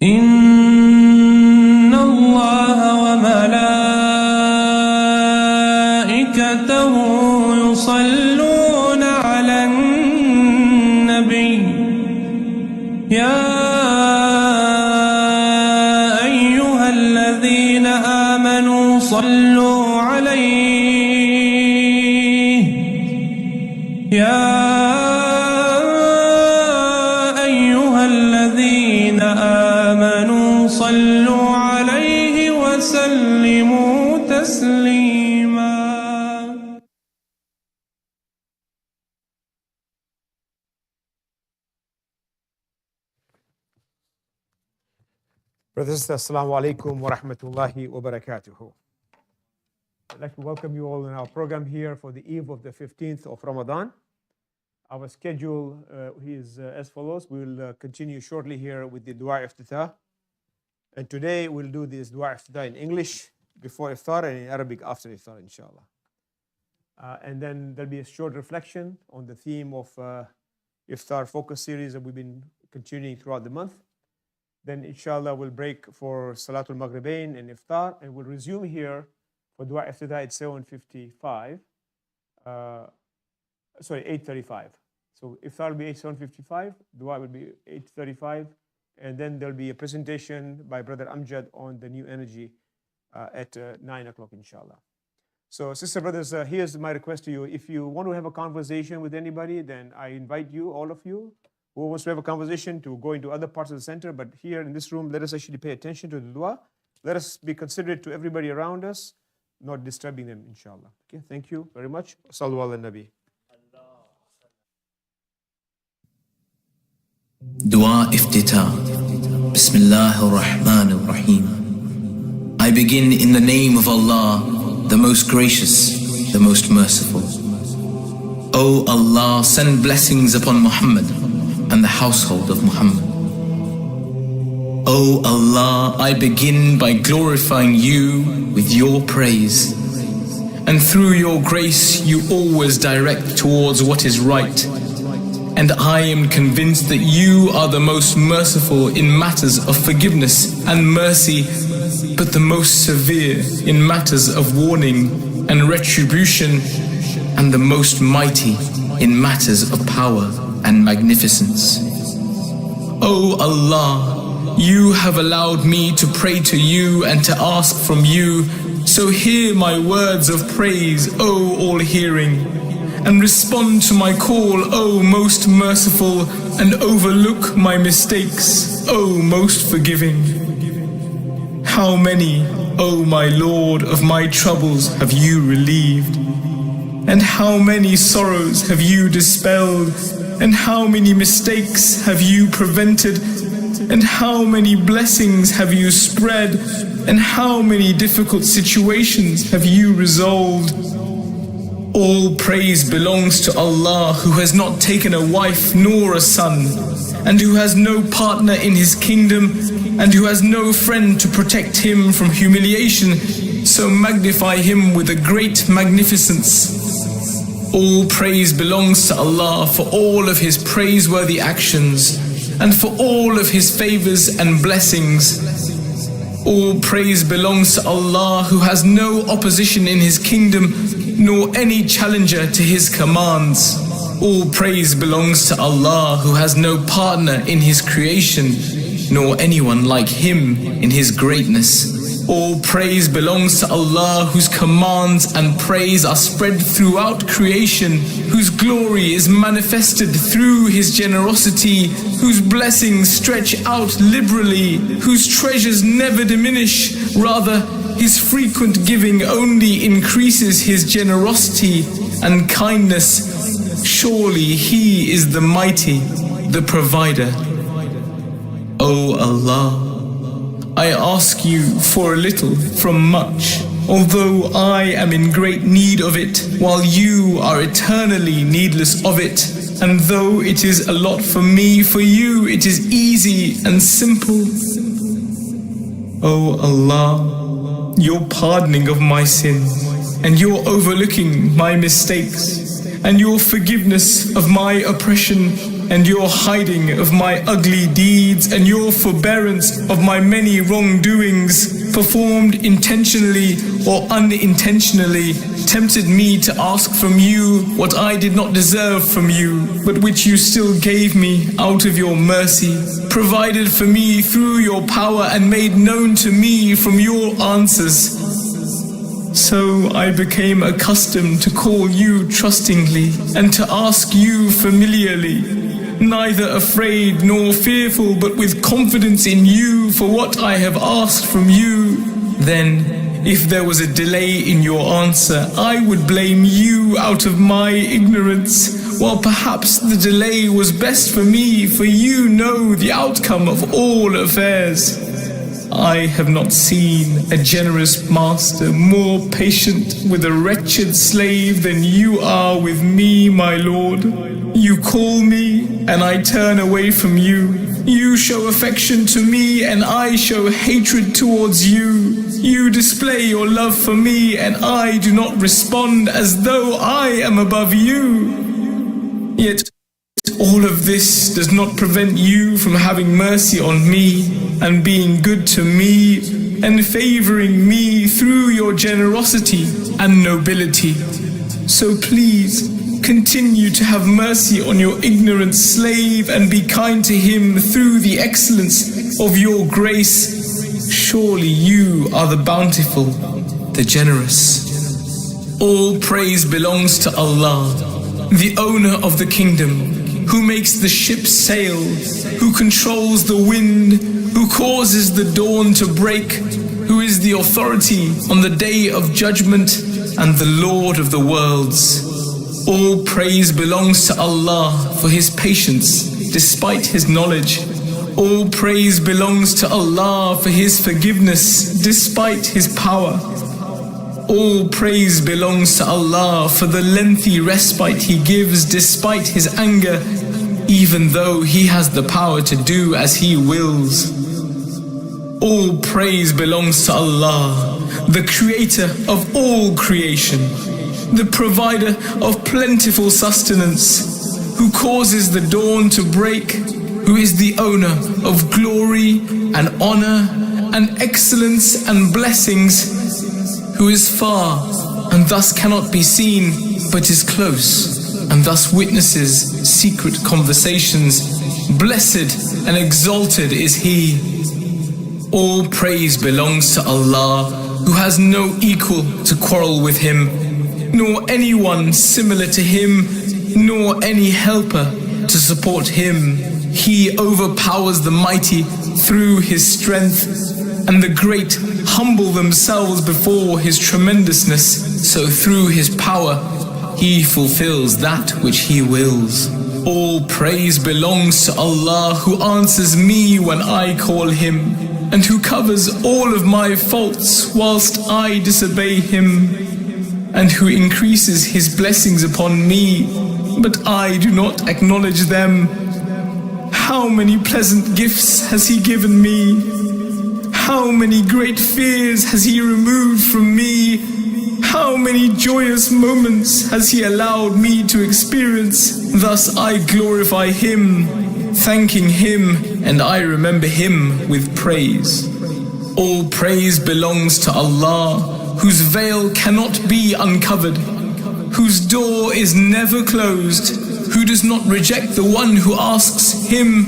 إن الله وملائكته يصلون على النبي يا أيها الذين آمنوا صلوا عليه يا أيها الذين آمنوا صلوا عليه وسلموا تسليما. Brothers, Assalamu alaikum wa rahmatullahi wa barakatuhu. I'd like to welcome you all in our program here for the eve of the 15th of Ramadan. Our schedule is as follows. We will continue shortly here with the Dua Iftitah. And today we'll do this Dua Iftitah in English before Iftar and in Arabic after Iftar, inshallah. And then there'll be a short reflection on the theme of Iftar focus series that we've been continuing throughout the month. Then inshallah we'll break for Salatul Maghrebain and Iftar, and we'll resume here for Dua Iftitah at 7:55. 8:35. So Iftar will be 7:55, Dua will be 8:35, and then there'll be a presentation by Brother Amjad on the new energy at 9 o'clock, inshallah. So sister, brothers, here's my request to you. If you want to have a conversation with anybody, then I invite you, all of you, who wants to have a conversation, to go into other parts of the center. But here in this room, let us actually pay attention to the dua. Let us be considerate to everybody around us, not disturbing them, inshallah. Okay, thank you very much. Sallu ala nabi. Dua Iftitah. Bismillahir Rahmanir Rahim. I begin in the name of Allah, the most gracious, the most merciful. O Allah, send blessings upon Muhammad and the household of Muhammad. O Allah, I begin by glorifying you with your praise. And through your grace, you always direct towards what is right. And I am convinced that you are the most merciful in matters of forgiveness and mercy, but the most severe in matters of warning and retribution, and the most mighty in matters of power and magnificence. O Allah, you have allowed me to pray to you and to ask from you, so hear my words of praise, O all-hearing, and respond to my call, O most merciful, and overlook my mistakes, O most forgiving. How many, O my Lord, of my troubles have you relieved? And how many sorrows have you dispelled? And how many mistakes have you prevented? And how many blessings have you spread? And how many difficult situations have you resolved? All praise belongs to Allah, who has not taken a wife nor a son, and who has no partner in his kingdom, and who has no friend to protect him from humiliation, so magnify him with a great magnificence. All praise belongs to Allah for all of his praiseworthy actions, and for all of his favors and blessings. All praise belongs to Allah, who has no opposition in his kingdom, nor any challenger to his commands. All praise belongs to Allah, who has no partner in his creation, nor anyone like him in his greatness. All praise belongs to Allah, whose commands and praise are spread throughout creation, whose glory is manifested through his generosity, whose blessings stretch out liberally, whose treasures never diminish, rather his frequent giving only increases his generosity and kindness. Surely he is the mighty, the provider. O Allah, I ask you for a little from much, although I am in great need of it, while you are eternally needless of it. And though it is a lot for me, for you it is easy and simple. O Allah, your pardoning of my sins, and your overlooking my mistakes, and your forgiveness of my oppression, and your hiding of my ugly deeds, and your forbearance of my many wrongdoings, performed intentionally or unintentionally, tempted me to ask from you what I did not deserve from you, but which you still gave me out of your mercy, provided for me through your power, and made known to me from your answers. So I became accustomed to call you trustingly and to ask you familiarly, neither afraid nor fearful, but with confidence in you for what I have asked from you. Then, if there was a delay in your answer, I would blame you out of my ignorance, while perhaps the delay was best for me, for you know the outcome of all affairs. I have not seen a generous master more patient with a wretched slave than you are with me, my Lord. You call me, and I turn away from you. You show affection to me, and I show hatred towards you. You display your love for me, and I do not respond as though I am above you. Yet all of this does not prevent you from having mercy on me and being good to me and favoring me through your generosity and nobility. So please continue to have mercy on your ignorant slave and be kind to him through the excellence of your grace. Surely you are the bountiful, the generous. All praise belongs to Allah, the owner of the kingdom, who makes the ship sail, who controls the wind, who causes the dawn to break, who is the authority on the day of judgment and the Lord of the worlds. All praise belongs to Allah for His patience despite His knowledge. All praise belongs to Allah for His forgiveness despite His power. All praise belongs to Allah for the lengthy respite He gives despite His anger, even though He has the power to do as He wills. All praise belongs to Allah, the creator of all creation, the provider of plentiful sustenance, who causes the dawn to break, who is the owner of glory and honor and excellence and blessings, who is far and thus cannot be seen, but is close and thus witnesses secret conversations. Blessed and exalted is He. All praise belongs to Allah, who has no equal to quarrel with Him, nor anyone similar to Him, nor any helper to support Him. He overpowers the mighty through His strength, and the great humble themselves before His tremendousness, so through His power He fulfills that which He wills. All praise belongs to Allah, who answers me when I call Him, and who covers all of my faults whilst I disobey Him, and who increases His blessings upon me, but I do not acknowledge them. How many pleasant gifts has He given me! How many great fears has He removed from me! How many joyous moments has He allowed me to experience! Thus I glorify Him, thanking Him, and I remember Him with praise. All praise belongs to Allah, whose veil cannot be uncovered, whose door is never closed, who does not reject the one who asks Him,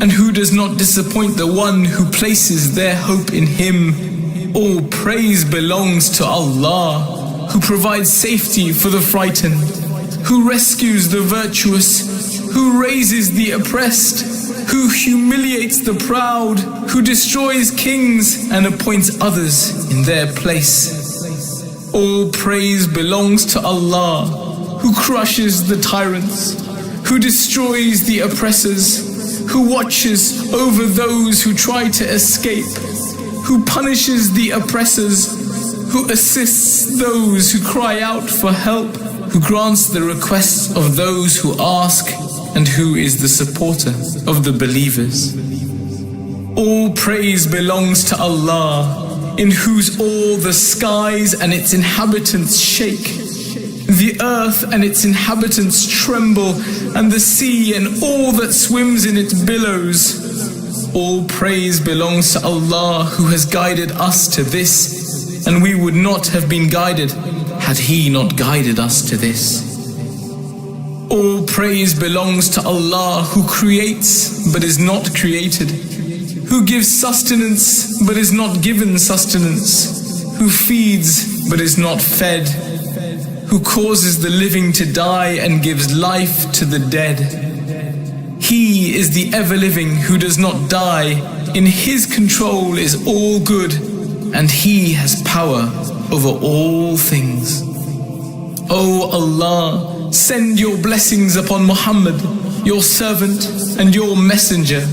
and who does not disappoint the one who places their hope in Him. All praise belongs to Allah, who provides safety for the frightened, who rescues the virtuous, who raises the oppressed, who humiliates the proud, who destroys kings and appoints others in their place. All praise belongs to Allah, who crushes the tyrants, who destroys the oppressors, who watches over those who try to escape, who punishes the oppressors, who assists those who cry out for help, who grants the requests of those who ask, and who is the supporter of the believers. All praise belongs to Allah, in whose all the skies and its inhabitants shake. The earth and its inhabitants tremble, and the sea and all that swims in its billows. All praise belongs to Allah, who has guided us to this, and we would not have been guided had He not guided us to this. All praise belongs to Allah, who creates but is not created, who gives sustenance but is not given sustenance, who feeds but is not fed, who causes the living to die and gives life to the dead. He is the ever-living who does not die. In His control is all good, and He has power over all things. O Allah, send your blessings upon Muhammad, your servant and your messenger,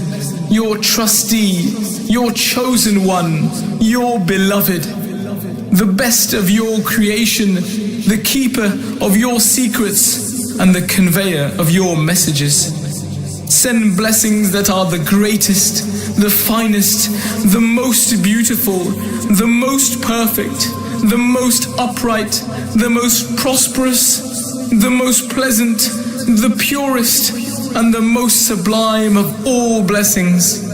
your trustee, your chosen one, your beloved, the best of your creation, the keeper of your secrets and the conveyor of your messages. Send blessings that are the greatest, the finest, the most beautiful, the most perfect, the most upright, the most prosperous, the most pleasant, the purest, and the most sublime of all blessings.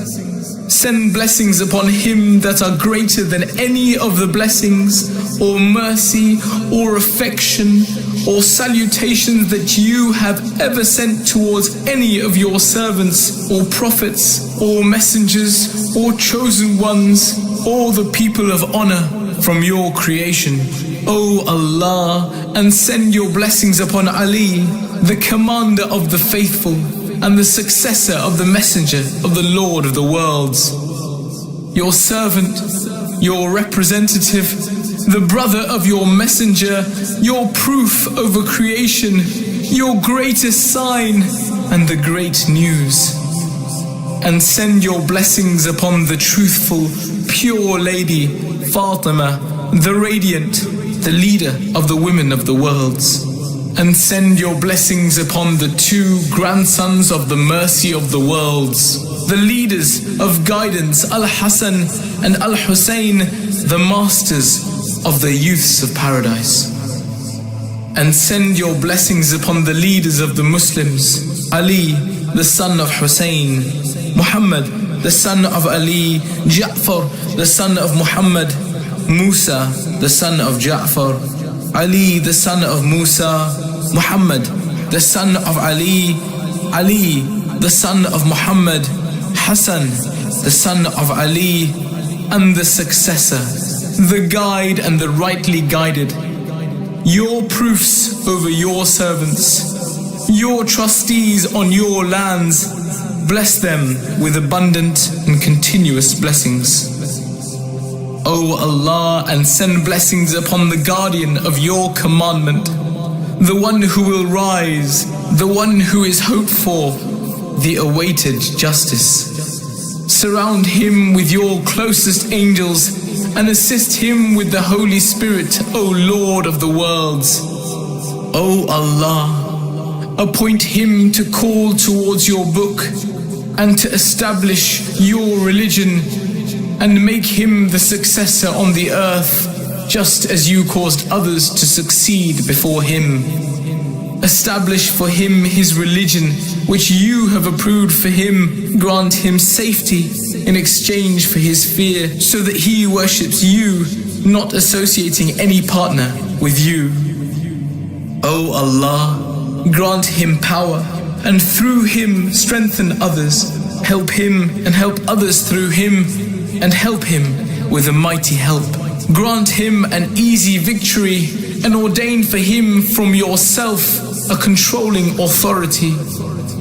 Send blessings upon him that are greater than any of the blessings, or mercy, or affection, or salutations that you have ever sent towards any of your servants, or prophets, or messengers, or chosen ones, or the people of honor from your creation. O Allah, and send your blessings upon Ali, the commander of the faithful, and the successor of the messenger of the Lord of the worlds, your servant, your representative, the brother of your messenger, your proof over creation, your greatest sign, and the great news. And send your blessings upon the truthful, pure lady, Fatima, the radiant, the leader of the women of the worlds. And send your blessings upon the two grandsons of the mercy of the worlds, the leaders of guidance, Al-Hassan and Al-Hussein, the masters of the youths of paradise. And send your blessings upon the leaders of the Muslims, Ali, the son of Hussein, Muhammad, the son of Ali, Ja'far, the son of Muhammad, Musa, the son of Ja'far, Ali, the son of Musa, Muhammad, the son of Ali, Ali, the son of Muhammad, Hassan, the son of Ali, and the successor, the guide and the rightly guided, your proofs over your servants, your trustees on your lands. Bless them with abundant and continuous blessings. O Allah, and send blessings upon the guardian of your commandment, the one who will rise, the one who is hoped for, the awaited justice. Surround him with your closest angels and assist him with the Holy Spirit, O Lord of the worlds. O Allah, appoint him to call towards your book and to establish your religion, and make him the successor on the earth, just as you caused others to succeed before him. Establish for him his religion, which you have approved for him. Grant him safety in exchange for his fear, so that he worships you, not associating any partner with you. O Allah, grant him power, and through him strengthen others. Help him and help others through him, and help him with a mighty help. Grant him an easy victory, and ordain for him from yourself a controlling authority.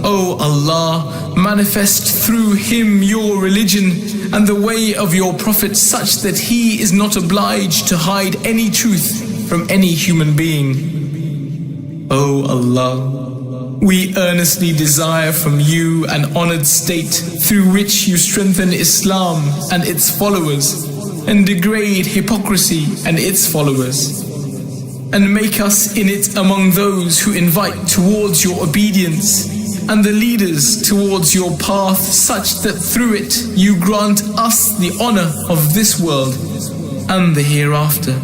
O Allah, manifest through him your religion and the way of your Prophet, such that he is not obliged to hide any truth from any human being. O Allah, we earnestly desire from you an honored state through which you strengthen Islam and its followers, and degrade hypocrisy and its followers, and make us in it among those who invite towards your obedience, and the leaders towards your path, such that through it you grant us the honor of this world and the hereafter.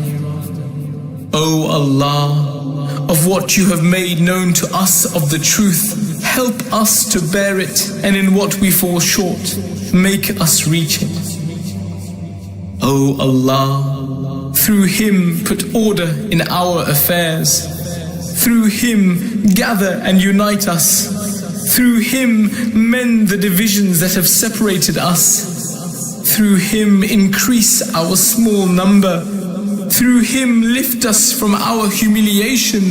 O Allah, of what you have made known to us of the truth, help us to bear it, and in what we fall short, make us reach it. O Allah, through Him put order in our affairs. Through Him gather and unite us. Through Him mend the divisions that have separated us. Through Him increase our small number. Through Him lift us from our humiliation.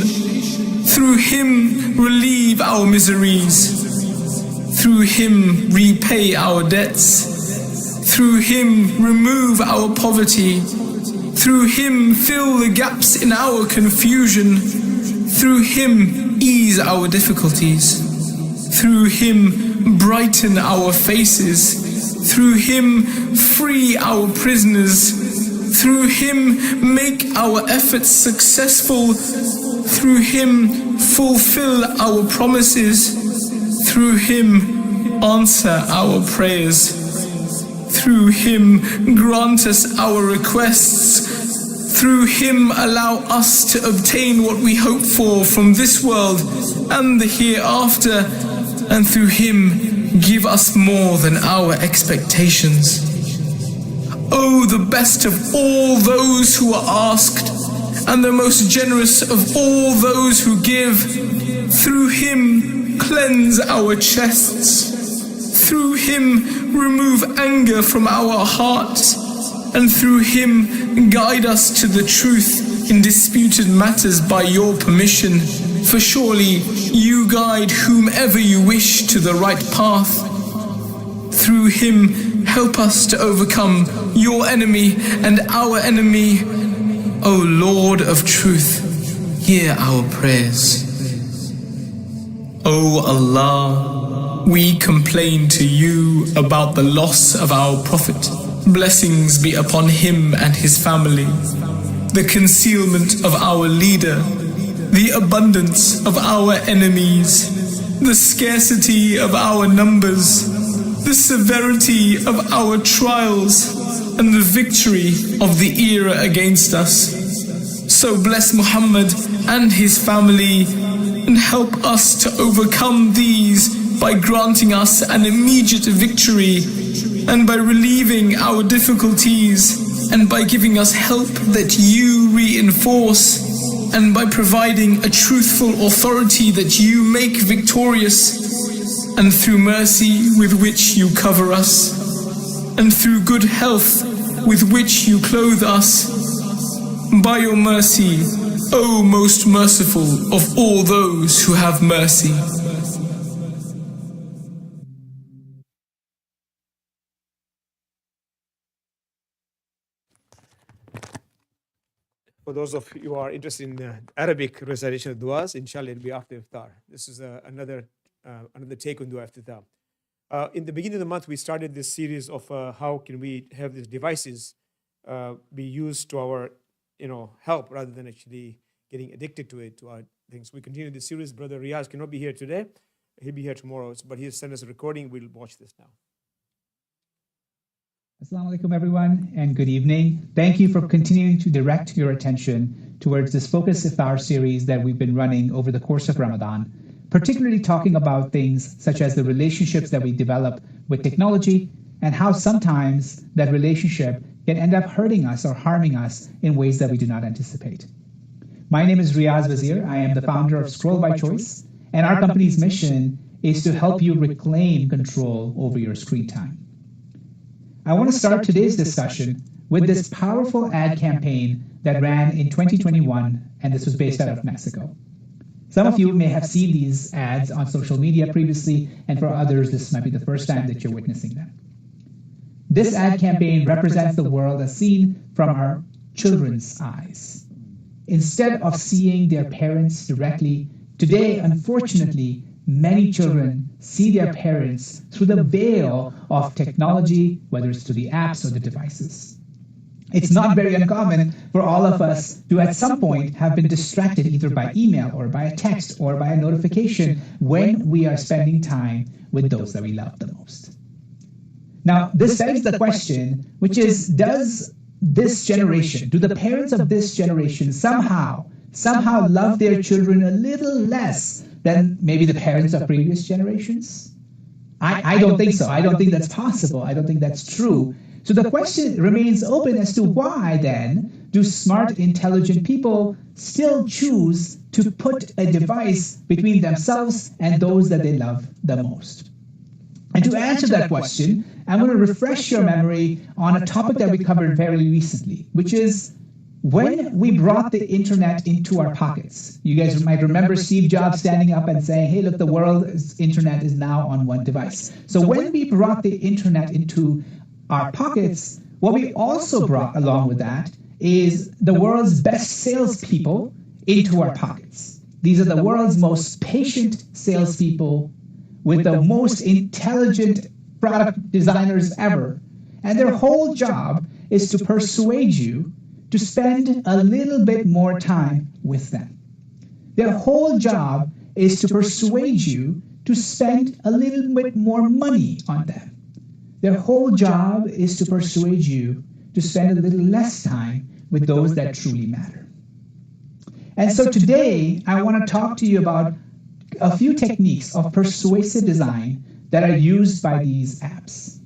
Through Him relieve our miseries. Through Him repay our debts. Through Him remove our poverty. Through Him fill the gaps in our confusion. Through Him ease our difficulties. Through Him brighten our faces. Through Him free our prisoners. Through Him make our efforts successful. Through Him fulfill our promises. Through Him answer our prayers. Through Him grant us our requests. Through Him allow us to obtain what we hope for from this world and the hereafter. And through Him give us more than our expectations. O the best of all those who are asked, and the most generous of all those who give, through Him cleanse our chests. Through Him remove anger from our hearts, and through Him guide us to the truth in disputed matters by your permission. For surely you guide whomever you wish to the right path. Through Him help us to overcome your enemy and our enemy. O Lord of truth, hear our prayers. O Allah, we complain to you about the loss of our Prophet. Blessings be upon him and his family, the concealment of our leader, the abundance of our enemies, the scarcity of our numbers, the severity of our trials, and the victory of the era against us. So bless Muhammad and his family, and help us to overcome these by granting us an immediate victory, and by relieving our difficulties, and by giving us help that you reinforce, and by providing a truthful authority that you make victorious, and through mercy with which you cover us, and through good health with which you clothe us. By your mercy, O most merciful of all those who have mercy. For those of you who are interested in Arabic recitation of duas, inshallah it'll be after iftar. This is another take on dua iftar. In the beginning of the month, we started this series of how can we have these devices be used to our help rather than actually getting addicted to it, to our things. We continue this series. Brother Riaz cannot be here today. He'll be here tomorrow, but he'll send us a recording. We'll watch this now. Assalamu alaikum everyone, and good evening. Thank you for continuing to direct your attention towards this Focus Iftar series that we've been running over the course of Ramadan, particularly talking about things such as the relationships that we develop with technology and how sometimes that relationship can end up hurting us or harming us in ways that we do not anticipate. My name is Riaz Wazir. I am the founder of Scroll by Choice, and our company's mission is to help you reclaim control over your screen time. I want to start today's discussion with this powerful ad campaign that ran in 2021, and this was based out of Mexico. Some of you may have seen these ads on social media previously, and for others, this might be the first time that you're witnessing them. This ad campaign represents the world as seen from our children's eyes. Instead of seeing their parents directly, today, unfortunately, many children see their parents through the veil of technology, whether it's through the apps or the devices. It's not very uncommon for all of us to at some point have been distracted either by email or by a text or by a notification when we are spending time with those that we love the most. Now, this begs the question, which is, do the parents of this generation somehow somehow love their children a little less than maybe the parents of previous generations? I don't think so. I don't think that's possible. I don't think that's true. So the question remains open as to why, then, do smart, intelligent people still choose to put a device between themselves and those that they love the most? And to answer that question, I'm going to refresh your memory on a topic that we covered very recently, which is when we brought the internet into our pockets. You guys might remember Steve Jobs standing up and saying, hey, look, the world's internet is now on one device. So when we brought the internet into our pockets, what we also brought along with that is the world's best salespeople into our pockets. These are the world's most patient salespeople with the most intelligent product designers ever. And their whole job is to persuade you to spend a little bit more time with them. Their whole job is to persuade you to spend a little bit more money on them. Their whole job is to persuade you to spend a little less time with those that truly matter. And so today, I want to talk to you about a few techniques of persuasive design that are used by these apps.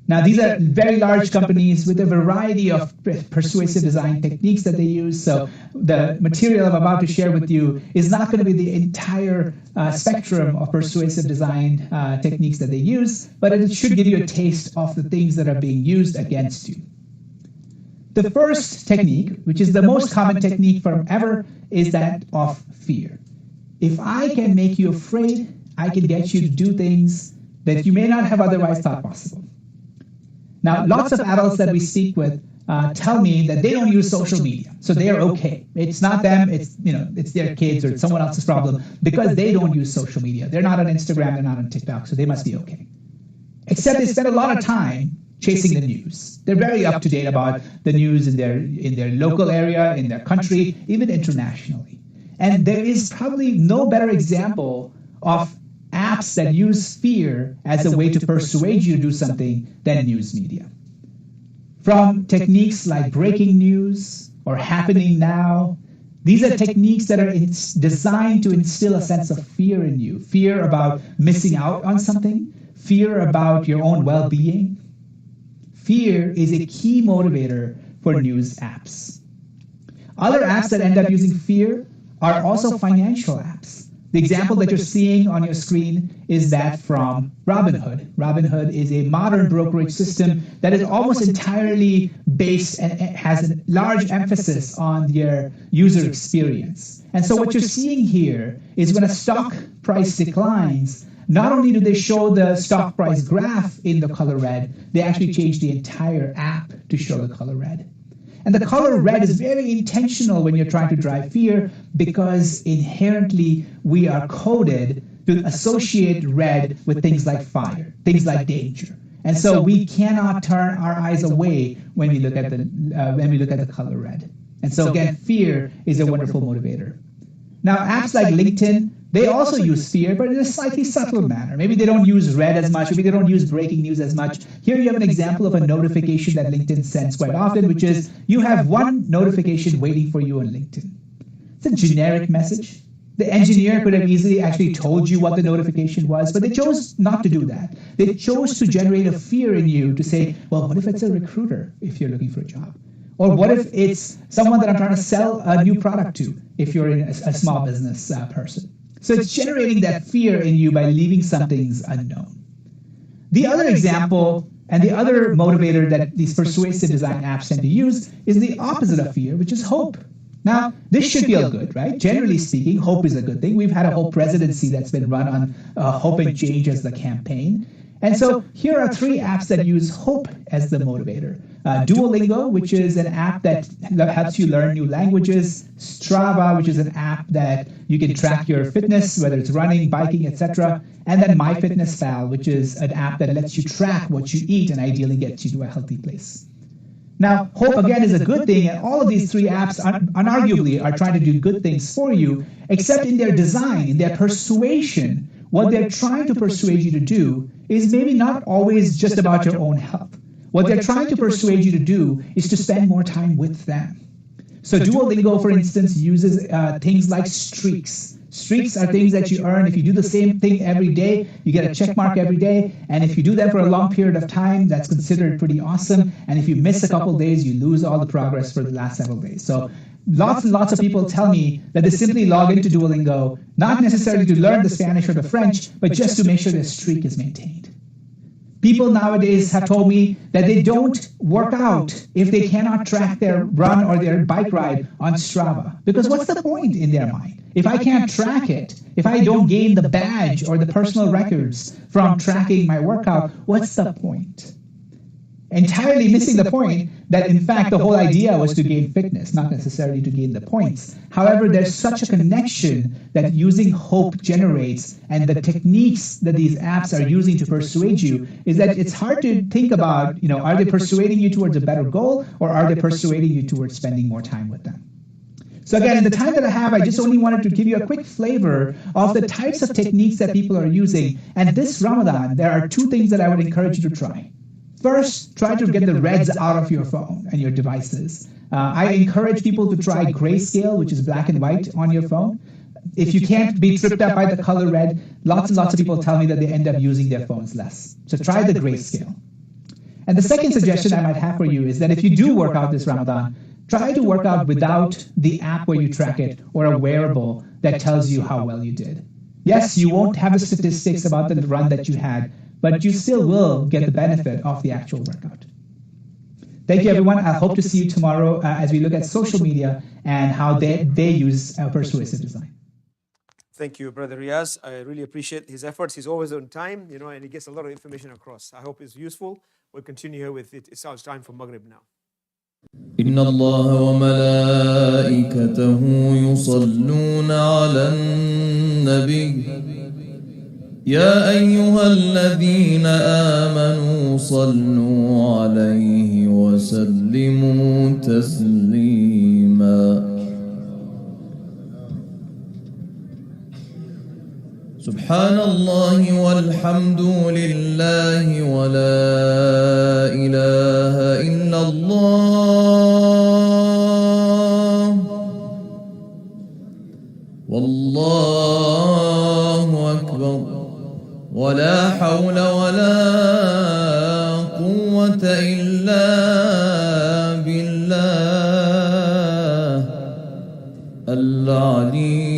Now, these are very large companies with a variety of persuasive design techniques that they use. So the material I'm about to share with you is not going to be the entire spectrum of persuasive design techniques that they use, but it should give you a taste of the things that are being used against you. The first technique, which is the most common technique from ever, is that of fear. If I can make you afraid, I can get you to do things that you may not have otherwise thought possible. Now, lots of adults that we speak with tell me that they don't use social media, so they are okay. It's not them, it's their kids or it's someone else's problem because they don't use social media. They're not on Instagram, they're not on TikTok, so they must be okay. Except they spend a lot of time chasing the news. They're very up to date about the news in their local area, in their country, even internationally. And there is probably no better example of apps that use fear as a way to persuade you to do something than news media. From techniques like breaking news or happening now, these are techniques that are designed to instill a sense of fear in you. Fear about missing out on something, fear about your own well-being. Fear is a key motivator for news apps. Other apps that end up using fear are also financial apps. The example that you're seeing on your screen is that from Robinhood. Robinhood is a modern brokerage system that is almost entirely based and has a large emphasis on their user experience. And so what you're seeing here is when a stock price declines, not only do they show the stock price graph in the color red, they actually change the entire app to show the color red. And the color red is very intentional when you're trying to drive fear because inherently we are coded to associate red with things like fire, things like danger. And so we cannot turn our eyes away when we look at the color red. And so again, fear is a wonderful motivator. Now, apps like LinkedIn, they also use fear, but in a slightly subtle manner. Maybe they don't use red as much, maybe they don't use breaking news as much. Here you have an example of a notification that LinkedIn sends quite often, which is you have one notification waiting for you on LinkedIn. It's a generic message. The engineer could have easily actually told you what the notification was, but they chose not to do that. They chose to generate a fear in you to say, well, what if it's a recruiter if you're looking for a job? Or what if it's someone that I'm trying to sell a new product to if you're a small business person? So it's generating that fear in you by leaving some things unknown. The other example and the other motivator that these persuasive design apps tend to use is the opposite of fear, which is hope. Now, this should feel good, right? Generally speaking, hope is a good thing. We've had a whole presidency that's been run on hope and change as the campaign. And so here are three apps that use hope as the motivator. Duolingo, which is an app that helps you learn new languages. Strava, which is an app that you can track your fitness, whether it's running, biking, etc. And then MyFitnessPal, which is an app that lets you track what you eat and ideally gets you to a healthy place. Now, hope, again, is a good thing, and all of these three apps unarguably are trying to do good things for you, except in their design, in their persuasion. What they're trying to persuade you to do is maybe not always just about your own health. What they're trying to persuade you to do is to spend more time with them. So Duolingo, for instance, uses things like streaks. Streaks are things that you earn. If you do the same thing every day, you get a check mark every day. And if you do that for a long period of time, that's considered pretty awesome. And if you miss a couple of days, you lose all the progress for the last several days. So lots and lots of people tell me that they simply log into Duolingo, not necessarily to learn the Spanish or the French, but just to make sure their streak is maintained. People nowadays have told me that they don't work out if they cannot track their run or their bike ride on Strava. Because what's the point in their mind? If I can't track it, if I don't gain the badge or the personal records from tracking my workout, what's the point? Entirely missing the point that, in fact, the whole idea was to gain fitness, not necessarily to gain the points. However, there's such a connection that using hope generates, and the techniques that these apps are using to persuade you is that it's hard to think about, are they persuading you towards a better goal, or are they persuading you towards spending more time with them? So again, in the time that I have, I just only wanted to give you a quick flavor of the types of techniques that people are using. And this Ramadan, there are two things that I would encourage you to try. First, try to get the reds out of your phone and your devices. I encourage people to try grayscale, which is black and white on your phone. If you can't be tripped up by the color red, lots and lots of people tell me that they end up using their phones less. So try the grayscale. And the second suggestion I might have for you is that if you do work out this Ramadan, try to work out without the app where you track it or a wearable that tells you how well you did. Yes, you won't have the statistics about the run that you had, but you still will get the benefit of the actual workout. Thank you, everyone. I hope to see you tomorrow as we look at social media and how they use persuasive design. Thank you, Brother Riaz. I really appreciate his efforts. He's always on time, and he gets a lot of information across. I hope it's useful. We'll continue here with it. It's our time for Maghrib now. إن الله وملائكته يصلون على النبي يا أيها الذين آمنوا صلوا عليه وسلموا تسليما سبحان الله والحمد لله ولا إله إلا الله والله أكبر ولا حول ولا قوة إلا بالله العلي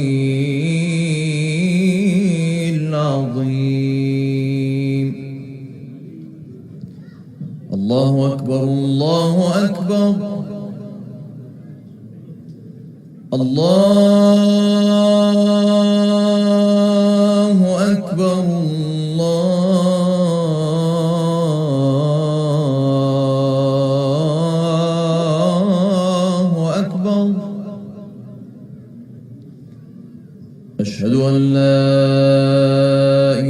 العظيم الله أكبر الله أكبر الله أكبر الله أكبر أشهد أن لا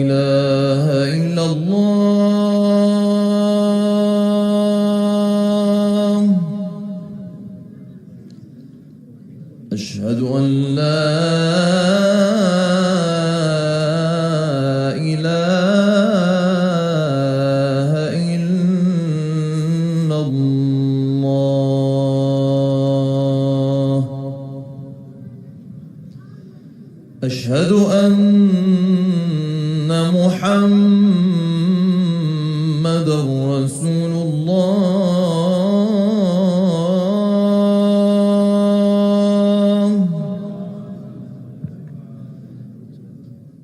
إله إلا الله أشهد أن لا إله إلا الله أشهد أن محمدًا رسول الله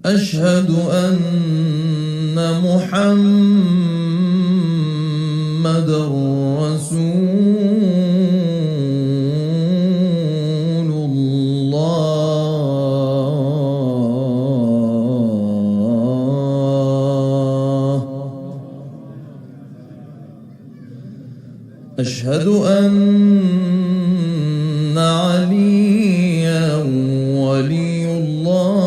أشهد أن محمدًا رسول الله أشهد أن عليا ولي الله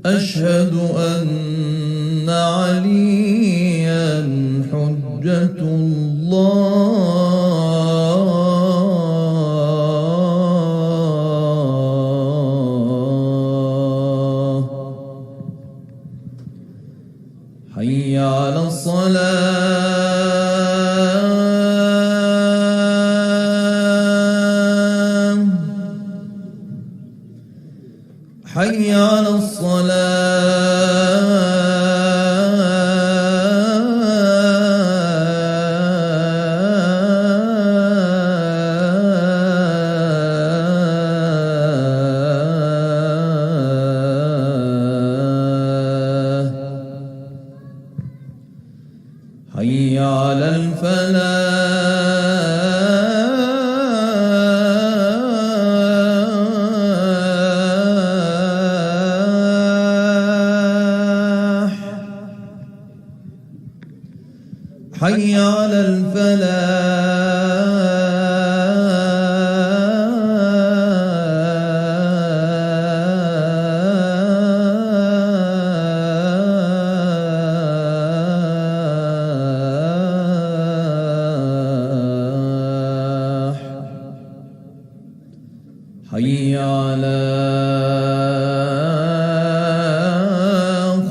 أشهد أن عليا حجة الله حي على الصلاة حي على الفلاح حي على الفلاح حي على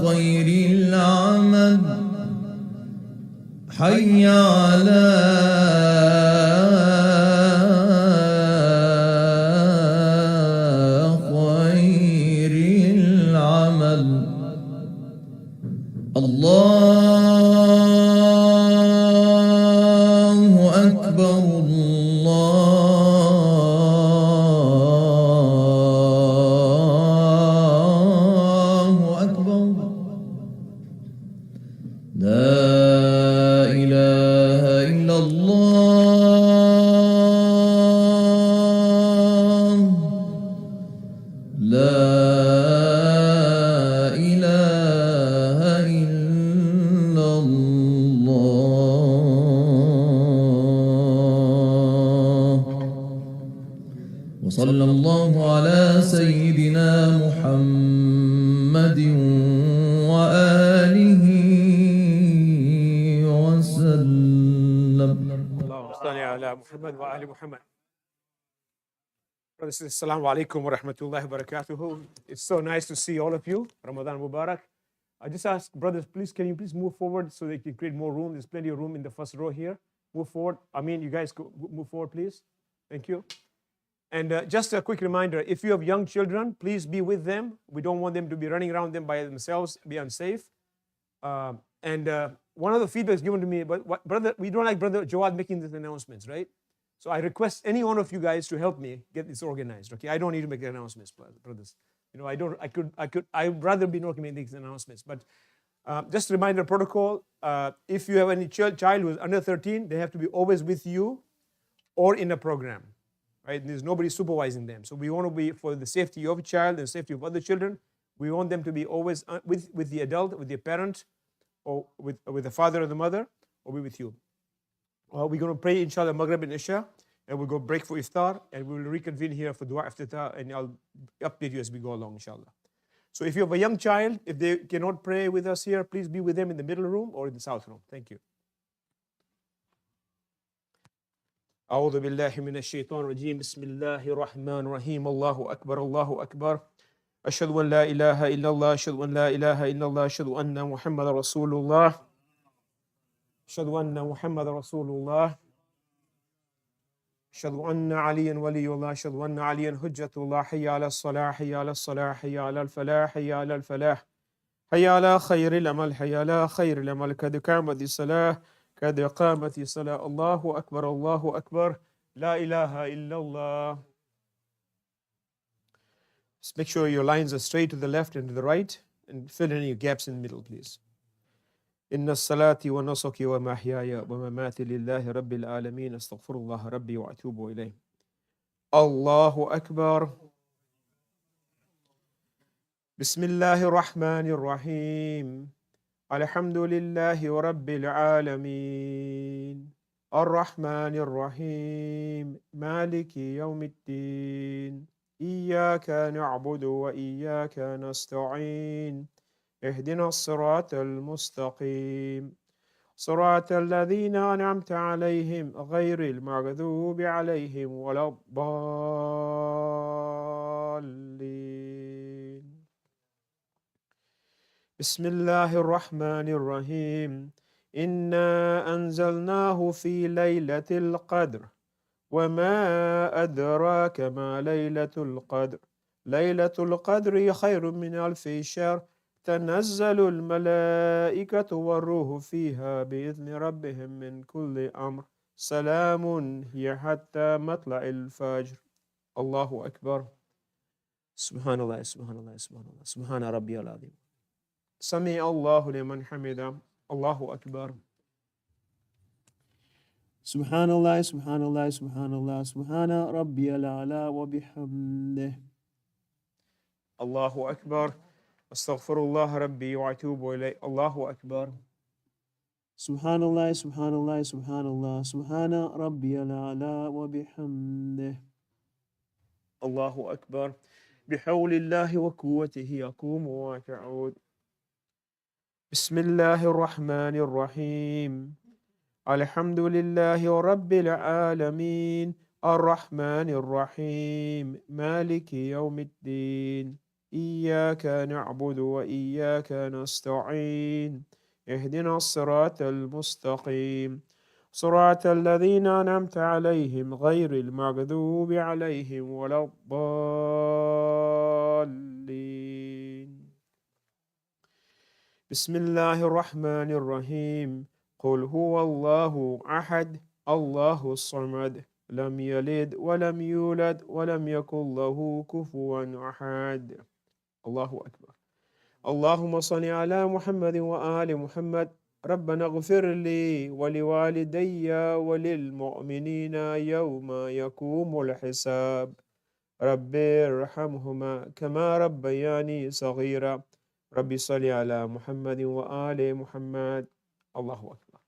خير العمل حي على خير العمل الله أكبر الله أكبر لا إله إلا الله لا إله إلا الله وصلى الله على سيدنا محمد وآله وسلم اللهم صل على محمد وآل محمد. Brothers and sisters, Assalamu alaikum wa rahmatullahi wa barakatuhu. It's so nice to see all of you. Ramadan Mubarak. I just ask brothers, please, can you please move forward so they can create more room? There's plenty of room in the first row here. Move forward. I mean, you guys move forward, please. Thank you. And just a quick reminder, if you have young children, please be with them. We don't want them to be running around them by themselves, be unsafe. One of the feedbacks given to me, but brother, we don't like Brother Jawad making these announcements, right? So I request any one of you guys to help me get this organized. Okay, I don't need to make the announcements, brothers. You know, I'd rather be not making these announcements. But just a reminder protocol: if you have any child who is under 13, they have to be always with you, or in a program, right? There's nobody supervising them. So we want to be, for the safety of a child and the safety of other children, we want them to be always with the adult, with the parent, or with the father or the mother, or be with you. We're going to pray, inshallah, Maghrebain and Isha, and we'll go break for iftar, and we will reconvene here for dua iftitah, and I'll update you as we go along, inshallah. So if you have a young child, if they cannot pray with us here, please be with them in the middle room or in the south room. Thank you. أعوذ بالله من الشيطان الرجيم بسم الله الرحمن الرحيم الله أكبر الله أكبر أشهد أن لا إله إلا الله أشهد أن لا إله إلا الله أشهد أن محمد رسول الله أشهد أن محمد رسول الله أشهد أن عليا ولي الله أشهد أن عليا حجة الله حي على الصلاة حي على الصلاة حي على الفلاح حي على الفلاح حي على خير العمل حي على خير العمل قد قامت الصلاة قد قامت الصلاة الله أكبر لا إله إلا الله. Just make sure your lines are straight to the left and to the right, and fill in any gaps in the middle, please. إن الصلاة ونسكي ومحياي ومماتي لله رب العالمين أستغفر الله ربي وأتوب إليه. الله أكبر. بسم الله الرحمن الرحيم الحمد لله رب العالمين الرحمن الرحيم مالك يوم الدين إياك نعبد وإياك نستعين اهدنا الصراط المستقيم صراط الذين أنعمت عليهم غير المغضوب عليهم ولا الضالين. بسم الله الرحمن الرحيم إنا أنزلناه في ليلة القدر وما أدراك ما ليلة القدر ليلة القدر خير من ألف شهر تنزل الملائكة والروح فيها بإذن ربهم من كل أمر سلام هي حتى مطلع الفجر. الله أكبر. سبحان الله سبحان الله سبحان الله سبحان ربي العظيم. سمع الله لمن حمده. الله أكبر. سبحان الله سبحان الله سبحان الله سبحان ربي الأعلى وبحمده. الله أكبر. أستغفر الله ربي وأتوب إليه. الله أكبر. سبحان الله سبحان الله سبحان الله سبحان ربي الأعلى وبحمده. الله أكبر. بحول الله وقوته أقوم وأقعد. بسم الله الرحمن الرحيم. الحمد لله رب العالمين الرحمن الرحيم مالك يوم الدين إياك نعبد وإياك نستعين اهدنا الصراط المستقيم صراط الذين أنعمت عليهم غير المغضوب عليهم ولا الضالين. بسم الله الرحمن الرحيم. قل هو الله أحد الله الصمد لم يلد ولم يولد ولم يكن له كفوا أحد. الله أكبر. اللهم صل على محمد وآل محمد. ربنا اغفر لي ولوالدي وللمؤمنين يوم يقوم الحساب رب ارحمهما كما ربياني صغيرا. ربي صل على محمد وآل محمد. الله أكبر.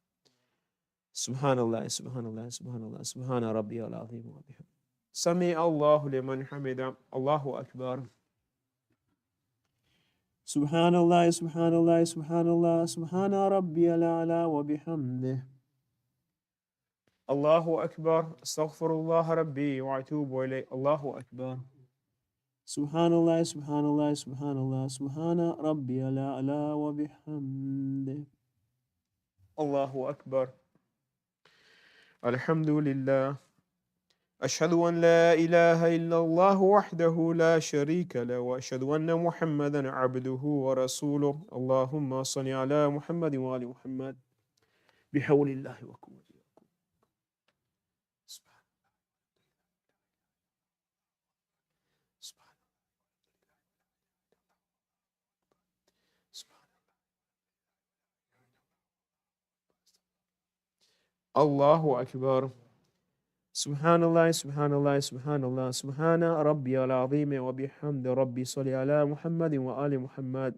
سبحان الله سبحان الله سبحان الله سبحان ربي العظيم وبحمده. سمع الله لمن حمده. الله أكبر. سبحان الله سبحان الله سبحان الله سبحان ربي الأعلى وبحمده. الله أكبر. استغفر الله ربي وأتوب إليه. الله أكبر. سبحان الله سبحان الله سبحان الله سبحان ربي الأعلى وبحمده. الله أكبر. الحمد لله. أشهد أن لا إله إلا الله وحده لا شريك له وأشهد أن محمدا عبده ورسوله. اللهم صل على محمد وآل محمد. بحول الله وقوته. الله أكبر. سبحان الله سبحان الله سبحان الله سبحان ربي العظيم وبحمد. ربي صل على محمد وآل محمد.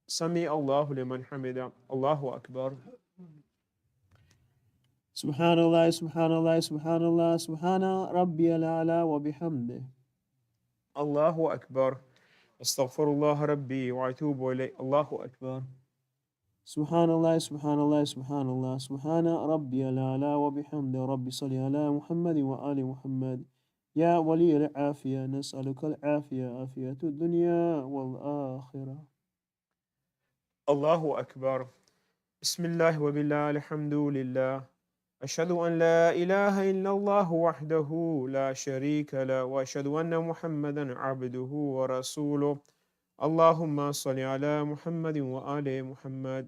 سمع الله لمن حمده. الله أكبر. سبحان الله سبحان الله سبحان الله سبحان ربي الأعلى وبحمده. الله أكبر. أستغفر الله ربي وأتوب إليه. الله أكبر. سبحان الله سبحان الله سبحان الله سبحان ربي الأعلى وبحمده. ربي صل على محمد وآل محمد. يا ولي العافية نسألك العافية عافية الدنيا والآخرة. الله أكبر. بسم الله وبالله الحمد لله. أشهد أن لا إله إلا الله وحده لا شريك له وأشهد أن محمدا عبده ورسوله. اللهم صل على محمد وآل محمد.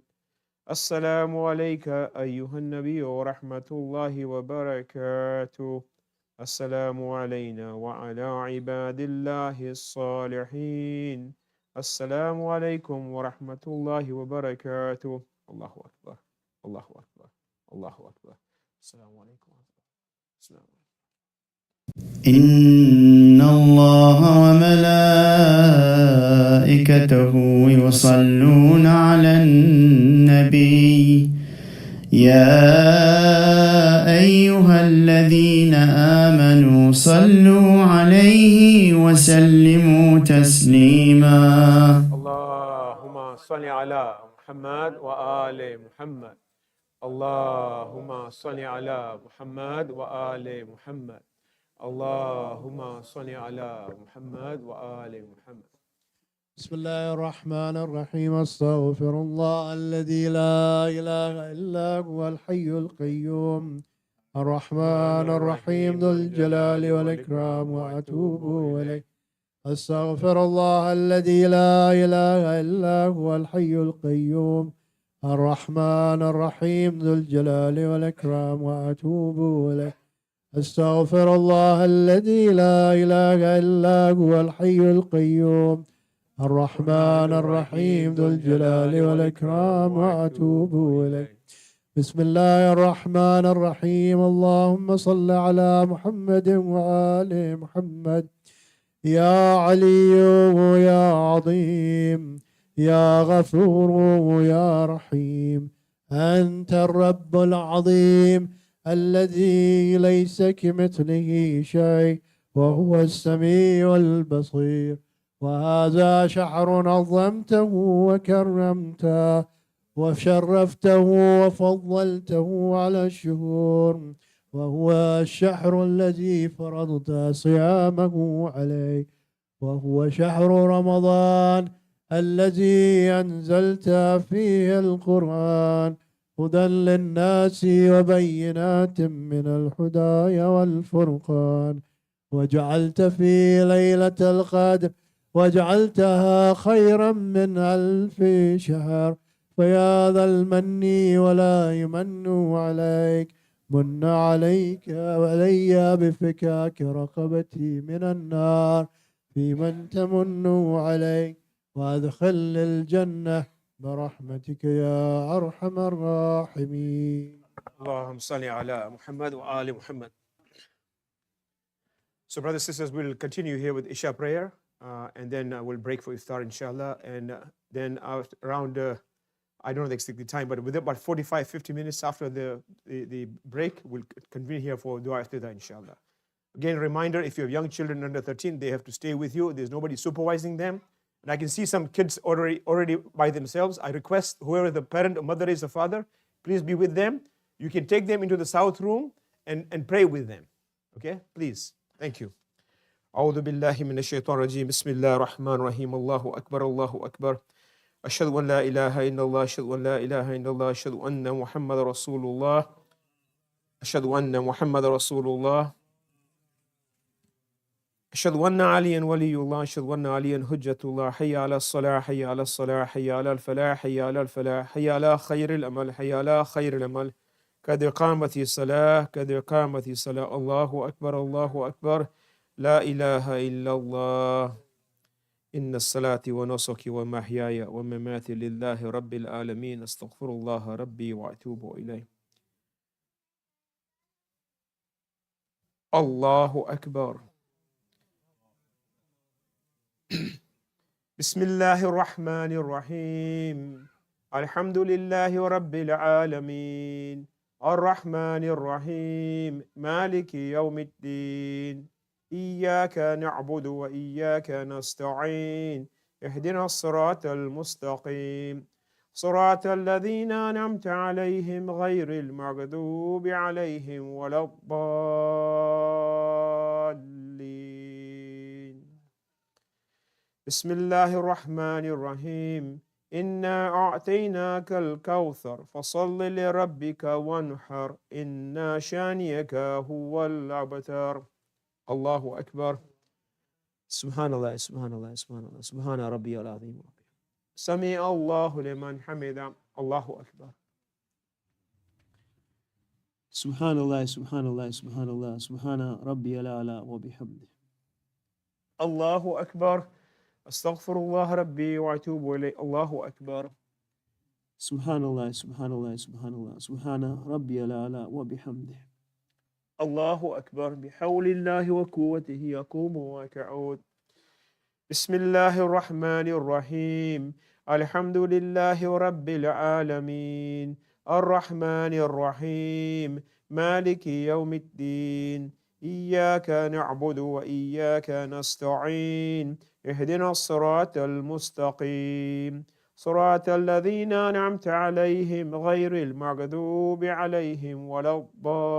السلام عليك أيها النبي ورحمة الله وبركاته. السلام علينا وعلى عباد الله الصالحين. السلام عليكم ورحمة الله وبركاته. الله أكبر. الله أكبر. الله أكبر. السلام عليكم. السلام عليكم. إن الله وملائكته يصلون على النبي يا أيها الذين آمنوا صلوا عليه وسلموا تسليما. اللهم صل على محمد وآل محمد. اللهم صل على محمد وآل محمد. اللهم صل على محمد وآل محمد. بسم الله الرحمن الرحيم. استغفر الله الذي لا إله إلا هو الحي القيوم الرحمن الرحيم ذو الجلال والإكرام وأتوب إليه. أستغفر الله الذي لا إله إلا هو الحي القيوم الرحمن الرحيم ذو الجلال والإكرام وأتوب إليه. أستغفر الله الذي لا إله إلا هو الحي القيوم الرحمن الرحيم ذو الجلال والإكرام وأتوب إليه. بسم الله الرحمن الرحيم. اللهم صل على محمد وآل محمد. يا علي يا عظيم يا غفور يا رحيم، أنت الرب العظيم الذي ليس كمثله شيء وهو السميع البصير. وهذا شهر نظمته وكرمته وشرفته وفضلته على الشهور، وهو الشهر الذي فرضت صيامه عليه، وهو شهر رمضان الذي أنزلت فيه القرآن هدى للناس وبينات من الهدى والفرقان، وجعلت في ليلة القدر وجعلتها خيرا من 1000 شهر. فيا ذا المن ولا يمن عليك، من عليك وعلي بفكاك رقبتي من النار في من تمن عليك، وادخل الجنة برحمتك يا أرحم الراحمين. اللهم صل على محمد وآل محمد. So brothers and sisters, we'll continue here with Isha prayer and then we'll break for iftar inshallah, and then around I don't know the exact time, but within about 45-50 minutes after the break, we'll convene here for dua iftida inshallah. Again, reminder, if you have young children under 13, they have to stay with you. There's nobody supervising them. And I can see some kids already by themselves. I request whoever the parent or mother is, or father, please be with them. You can take them into the south room and pray with them. Okay, please. Thank you. أعوذ بالله من الشيطان الرجيم. بسم الله الرحمن الرحيم. الله أكبر الله أكبر. أشهد أن لا إله إلا الله. أشهد أن لا إله إلا الله. أشهد أن محمد رسول الله. أشهد أن محمد رسول الله. أشهد أن عليا ولي الله. أشهد أن عليا حجة الله. حي على الصلاة حي على الصلاة حي على الفلاح حي على الفلاح حي على خير الأمل حي على خير الأمل. قد قامت الصلاة قد قامت الصلاة. الله أكبر الله أكبر. لا إله إلا الله. إن الصلاة ونسكي ومحياي ومماتي لله رب العالمين. أستغفر الله ربي وأتوب إليه. الله أكبر. بسم الله الرحمن الرحيم. الحمد لله رب العالمين الرحمن الرحيم مالك يوم الدين إياك نعبد وإياك نستعين اهدنا الصراط المستقيم صراط الذين أنعمت عليهم غير المغضوب عليهم ولا الضالين. بسم الله الرحمن الرحيم. إنا أعطيناك الكوثر فصل لربك وانحر إن شانئك هو الأبتر. الله أكبر. سبحان الله سبحان الله سبحان الله سبحان ربي العظيم. سمع الله لمن حمده. الله أكبر. سبحان الله سبحان الله سبحان الله سبحان ربي الأعلى وبحمده. الله أكبر. أستغفر الله ربي وأتوب إليه. الله أكبر. سبحان الله سبحان الله سبحان الله سبحان ربي الأعلى وبحمده. الله أكبر. بحول الله وقوته يقوم ويقعد. بسم الله الرحمن الرحيم. الحمد لله رب العالمين الرحمن الرحيم مالك يوم الدين إياك نعبد وإياك نستعين اهدنا الصراط المستقيم صراط الذين أنعمت عليهم غير المغضوب عليهم ولا الضالين.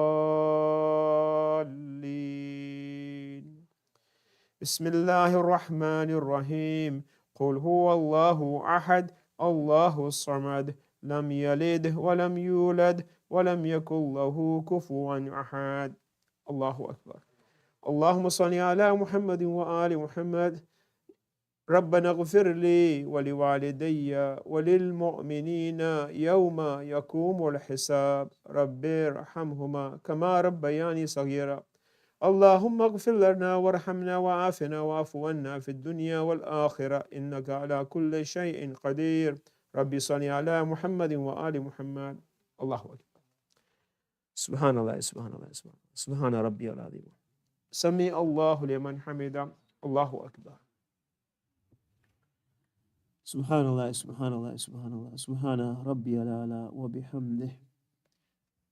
بسم الله الرحمن الرحيم. قل هو الله أحد الله الصمد لم يلد ولم يولد ولم يكن له كفوا أحد. الله أكبر. اللهم صل على محمد وآل محمد. ربنا اغفر لي ولوالدي وللمؤمنين يوم يقوم الحساب رب ارحمهما كما ربياني صغيرا. اللهم اغفر لنا وارحمنا وعافنا واعف عنا في الدنيا والآخرة إنك على كل شيء قدير. ربي صل على محمد وآل محمد. الله أكبر. سبحان الله سبحان الله سبحان ربي العظيم. سمع الله لمن حمده. الله أكبر. سبحان الله سبحان الله سبحان الله سبحان ربي الأعلى وبحمده.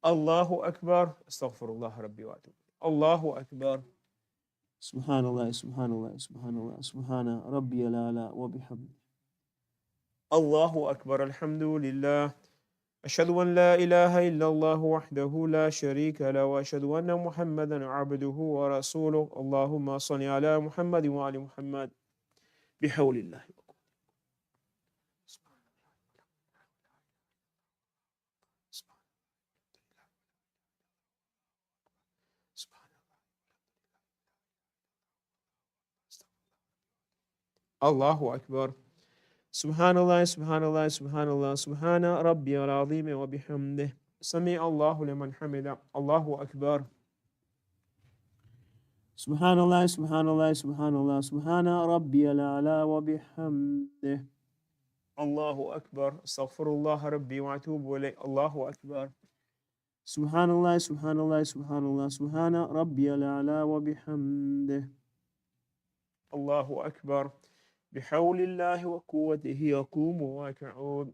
الله أكبر. استغفر الله ربي وأتوب. الله أكبر. سبحان الله سبحان الله سبحان الله سبحان ربي الأعلى وبحمده. الله أكبر. الحمد لله. أشهد أن لا إله إلا الله وحده لا شريك له وأشهد أن محمدا عبده ورسوله. اللهم صل على محمد وآل محمد بحول الله. الله أكبر. سبحان الله سبحان الله سبحان الله سبحان ربي العظيم وبحمده. سمع الله لمن حمده. الله أكبر. سبحان الله سبحان الله سبحان الله سبحان ربي الأعلى وبحمده. الله أكبر. استغفر الله ربي وأتوب إليه. الله أكبر. سبحان الله سبحان الله سبحان الله سبحان ربي الأعلى وبحمده. الله أكبر. بحول الله وقوته يقوم ويقعد.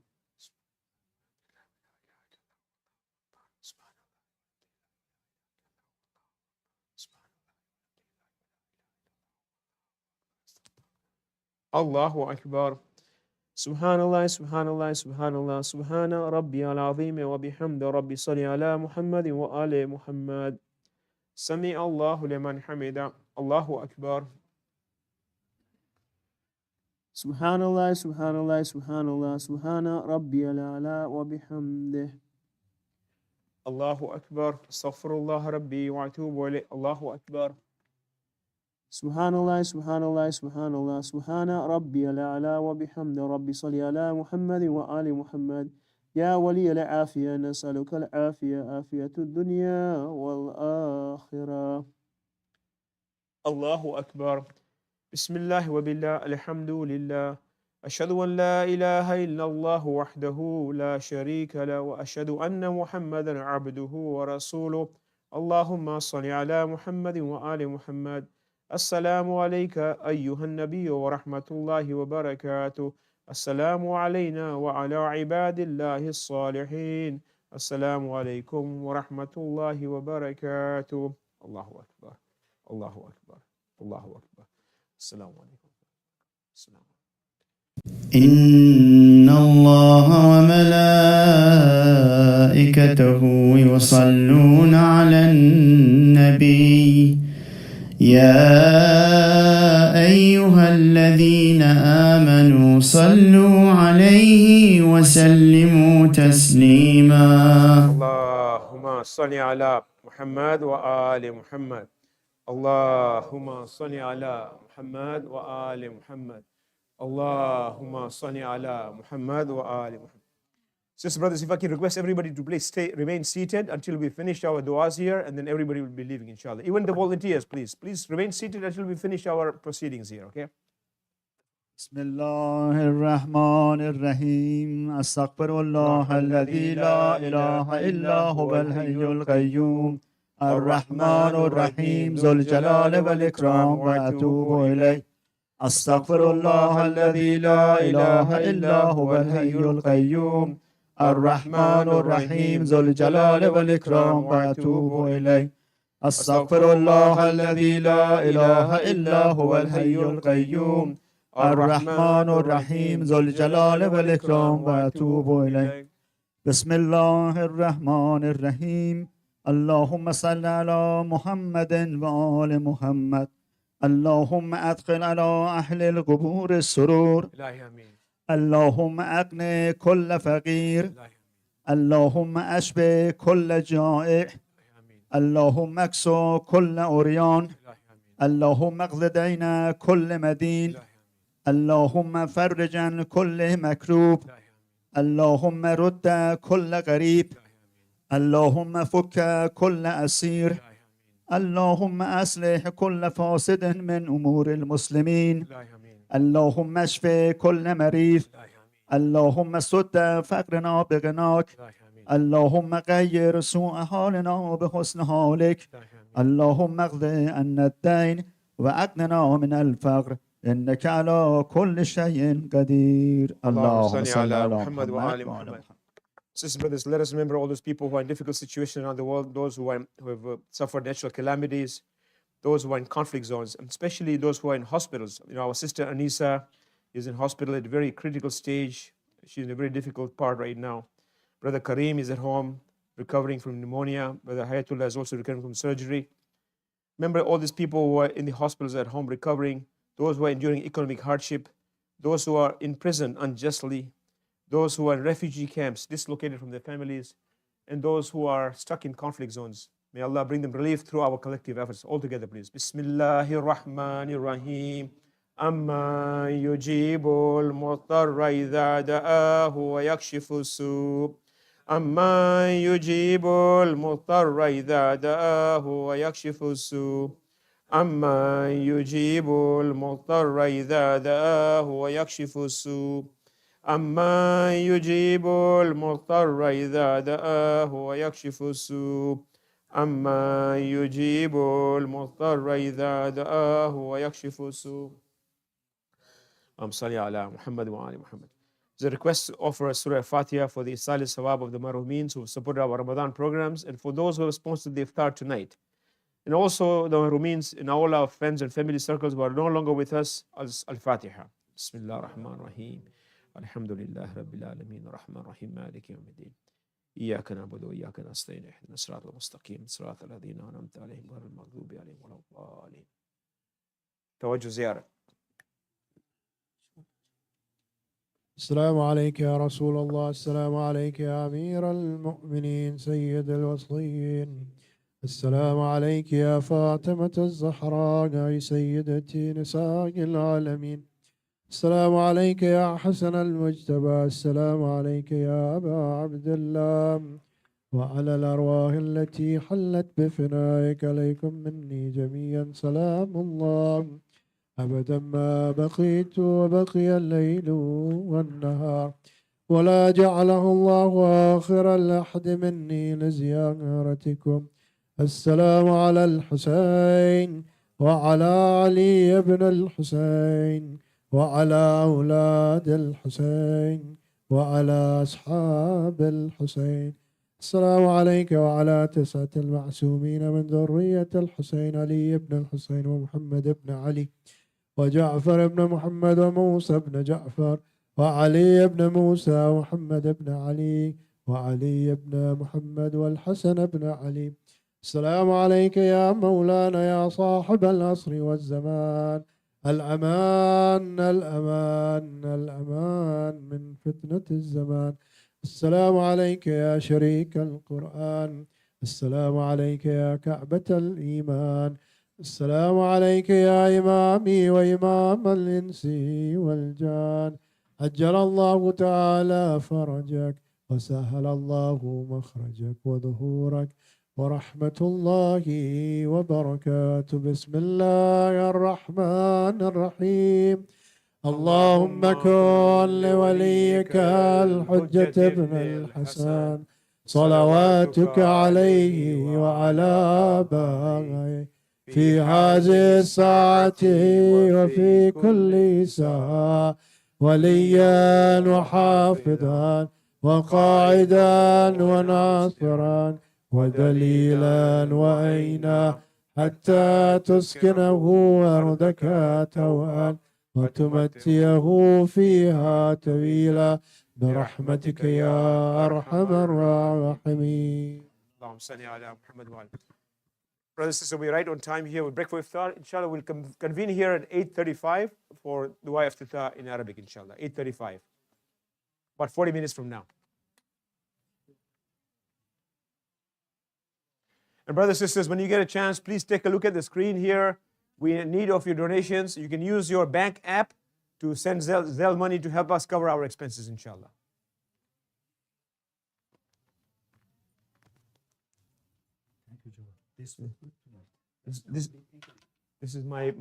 الله أكبر. سبحان الله سبحان الله سبحان الله سبحان ربي العظيم وبحمد. ربي صل على محمد وآل محمد. سمع الله لمن حمده. الله أكبر. سبحان الله سبحان الله سبحان الله سبحان ربي الأعلى وبحمده. الله أكبر. استغفر الله ربي وأتوب إليه. الله أكبر. سبحان الله سبحان الله سبحان الله سبحان ربي الأعلى وبحمده. ربي صل على محمد وآل محمد. يا ولي العافية نسألك العافية عافية الدنيا والآخرة. الله أكبر. بسم الله وبالله الحمد لله. أشهد أن لا إله إلا الله وحده لا شريك له وأشهد أن محمدا عبده ورسوله. اللهم صل على محمد وآل محمد. السلام عليك أيها النبي ورحمة الله وبركاته. السلام علينا وعلى عباد الله الصالحين. السلام عليكم ورحمة الله وبركاته. الله أكبر. الله أكبر. الله أكبر. السلام عليكم. السلام. إن الله وملائكته يصلون على النبي يا أيها الذين آمنوا صلوا عليه وسلموا تسليما. اللهم صل على محمد وآل محمد. اللهم صل على محمد وآل محمد. اللهم صل على محمد وآل محمد. Sisters, brothers, if I can request everybody to please remain seated until we finish our duas here, and then everybody will be leaving, inshallah. Even the volunteers, please remain seated until we finish our proceedings here, okay? بسم الله الرحمن الرحيم أستغفر الله الذي لا إله إلا هو الحي القيوم الرحمن الرحيم ذو الجلال والإكرام وأتوب إليه. أستغفر الله الذي لا إله إلا هو الحي القيوم الرحمن الرحيم ذو الجلال والإكرام وأتوب إليه. أستغفر الله الذي لا إله إلا هو الحي القيوم الرحمن الرحيم ذو الجلال والإكرام وأتوب إليه. بسم الله الرحمن الرحيم. اللهم صل على محمد وآل محمد. اللهم أدخل على أهل القبور السرور. اللهم أغني كل فقير. اللهم أشبع كل جائع. اللهم اكسو كل عريان. اللهم اقض دين كل مدين اللهم فرج عن كل مكروب اللهم رد كل غريب اللهم فك كل أسير اللهم أصلح كل فاسد من أمور المسلمين اللهم اشف كل مريض اللهم سد فقرنا بغناك اللهم غير سوء حالنا بحسن حالك اللهم اقض عنا الدين وأغننا من الفقر إنك على كل شيء قدير اللهم صل على محمد وآل محمد. Sisters and brothers, let us remember all those people who are in difficult situations around the world, those who have suffered natural calamities, those who are in conflict zones, and especially those who are in hospitals. You know, our sister Anisa is in hospital at a very critical stage. She's in a very difficult part right now. Brother Kareem is at home recovering from pneumonia. Brother Hayatullah is also recovering from surgery. Remember all these people who are in the hospitals at home recovering, those who are enduring economic hardship, those who are in prison unjustly, those who are in refugee camps, dislocated from their families, and those who are stuck in conflict zones. May Allah bring them relief through our collective efforts. All together, please. Bismillahir Rahmanir Rahim. Amma yujibul mutarra idha da'ahu wa yakshifu su. Amma yujibul mutarra idha da'ahu wa yakshifu su. Amma yujibul mutarra idha da'ahu wa yakshifu su. أما يجيب المضطر إذا دعاه ويكشف السوء أما يجيب المضطر إذا دعاه ويكشف السوء صل على محمد وآل محمد. There's a request to offer a Surah Fatiha for the Salih Sawab of the Maghrebain who have supported our Ramadan programs and for those who have sponsored the iftar tonight. And also the Maghrebains in all our friends and family circles who are no longer with us, Al-Fatiha. Bismillah ar-Rahman ar-Rahim. الحمد لله رب العالمين الرحمن الرحيم مالك يوم الدين إياك نعبد وإياك نستعين اهدنا الصراط المستقيم صراط الذين أنعمت عليهم غير المغضوب عليهم ولا الضالين. توجه زيارة. السلام عليك يا رسول الله، السلام عليك يا أمير المؤمنين سيد الوصيين، السلام عليك يا فاطمة الزهراء سيدتي نساء العالمين، السلام عليك يا حسن المجتبى، السلام عليك يا أبا عبد الله، وعلى الأرواح التي حلت بفنائك عليكم مني جميعا سلام الله أبدا ما بقيت وبقي الليل والنهار، ولا جعله الله آخر الأحد مني لزيارتكم. السلام على الحسين وعلى علي بن الحسين وعلى أولاد الحسين وعلى أصحاب الحسين. السلام عليك وعلى 9 المعصومين من ذرية الحسين، علي بن الحسين ومحمد بن علي وجعفر بن محمد وموسى بن جعفر وعلي بن موسى ومحمد بن علي وعلي بن محمد والحسن بن علي. السلام عليك يا مولانا يا صاحب العصر والزمان، الأمان الأمان الأمان من فتنة الزمان. السلام عليك يا شريك القرآن، السلام عليك يا كعبة الإيمان، السلام عليك يا إمامي وإمام الإنس والجان. عجل الله تعالى فرجك وسهل الله مخرجك وظهورك ورحمة الله وبركاته. بسم الله الرحمن الرحيم. اللهم كن لوليك الحجة بن الحسن صلواتك عليه وعلى آبائه في هذه الساعة وفي كل ساعة وليا وحافظا وقائدا وناصرا ودليلا وعينا حتى تسكنه أرضك توأا وتمتيه فيها طويلا برحمتك يا أرحم الراحمين. اللهم صل على محمد وعلى. Brothers and sisters, we're right on time here. We break for iftar. Inshallah, we'll convene here at 8:35 for dua iftar in Arabic, inshallah. 8:35. About 40 minutes from now. And brothers and sisters, when you get a chance, please take a look at the screen here. We in need of your donations. You can use your bank app to send Zelle money to help us cover our expenses, inshallah. This is my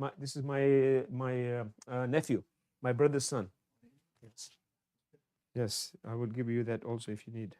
nephew, my brother's son. Yes. Yes, I will give you that also if you need.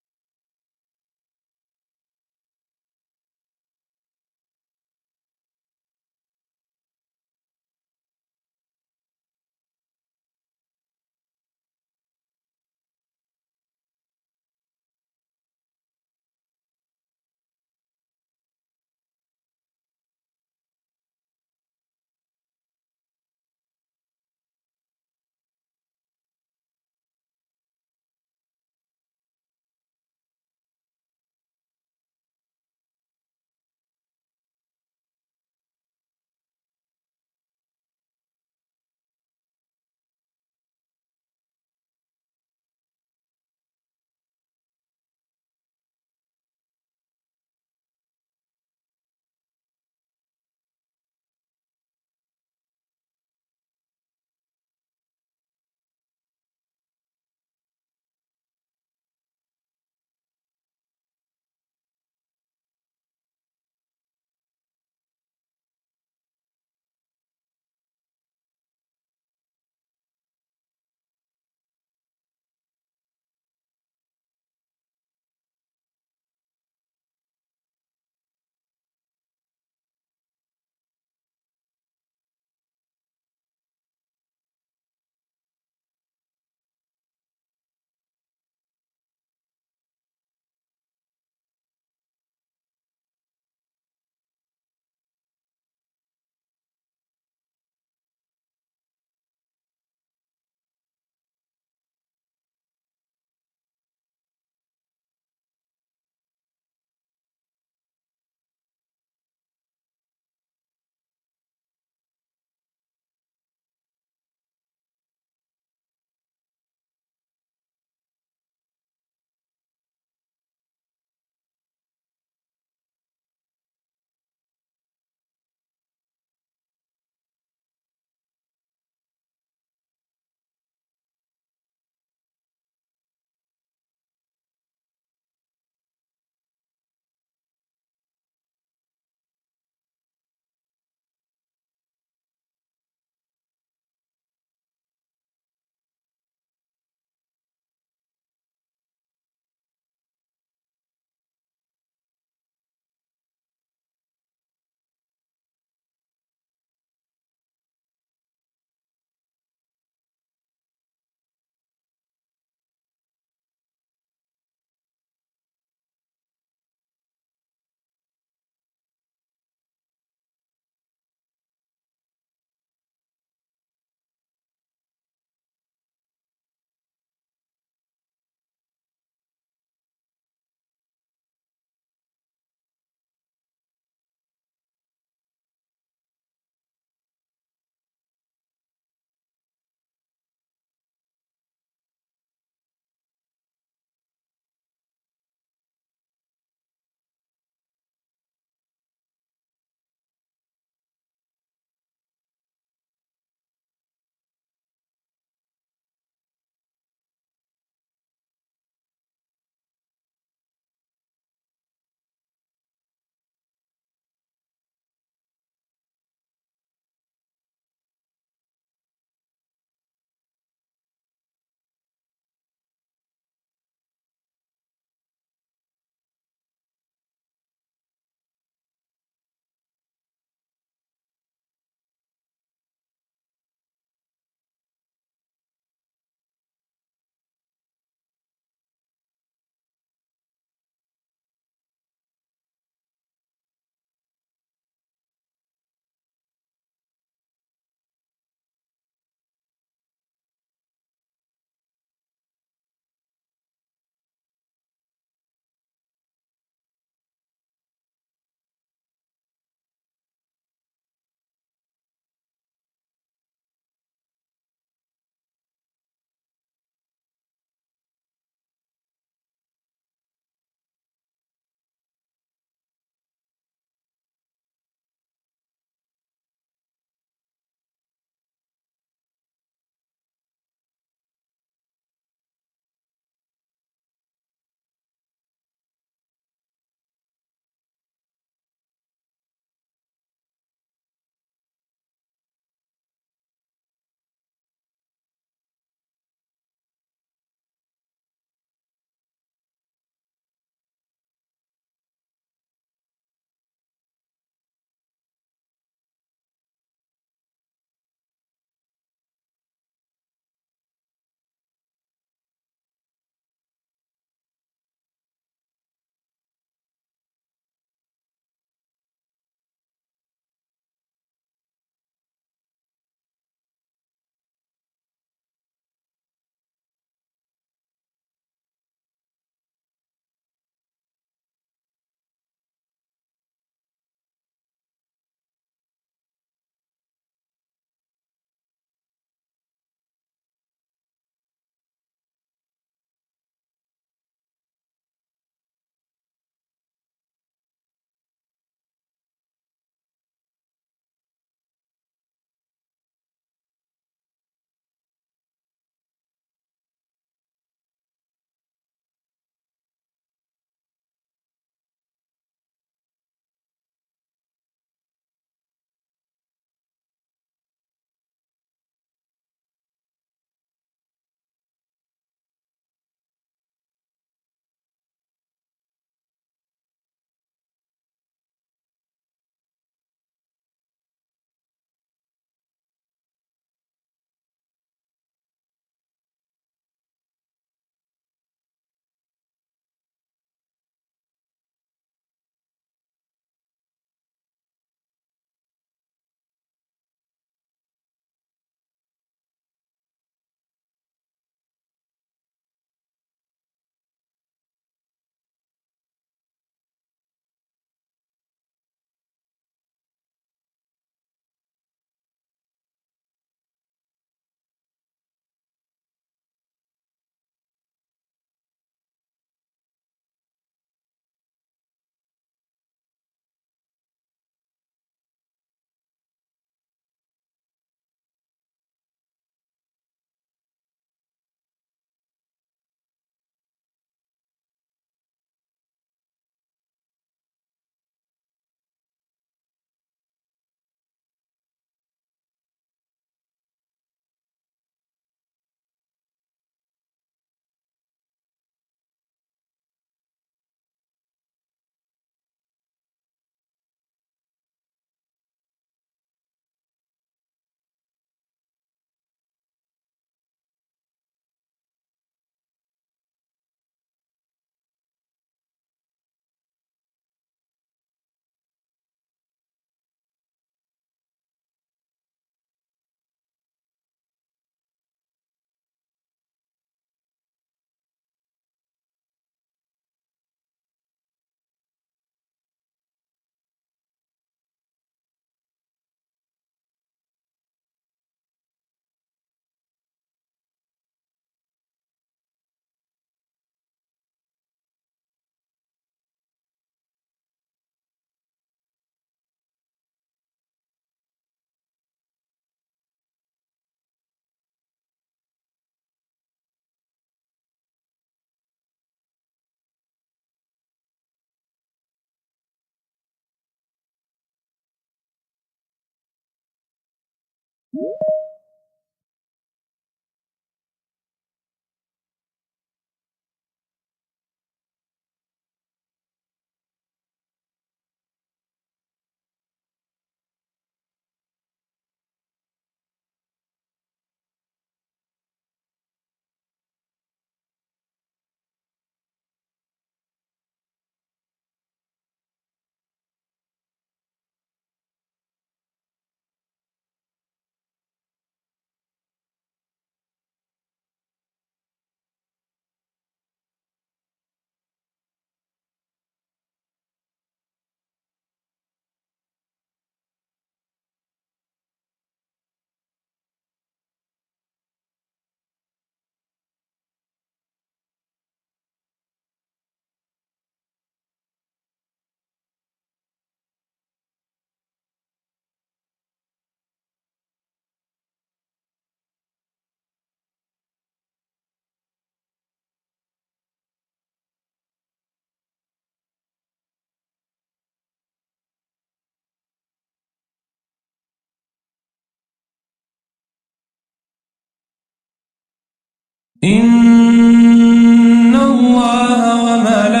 إن الله وملائكته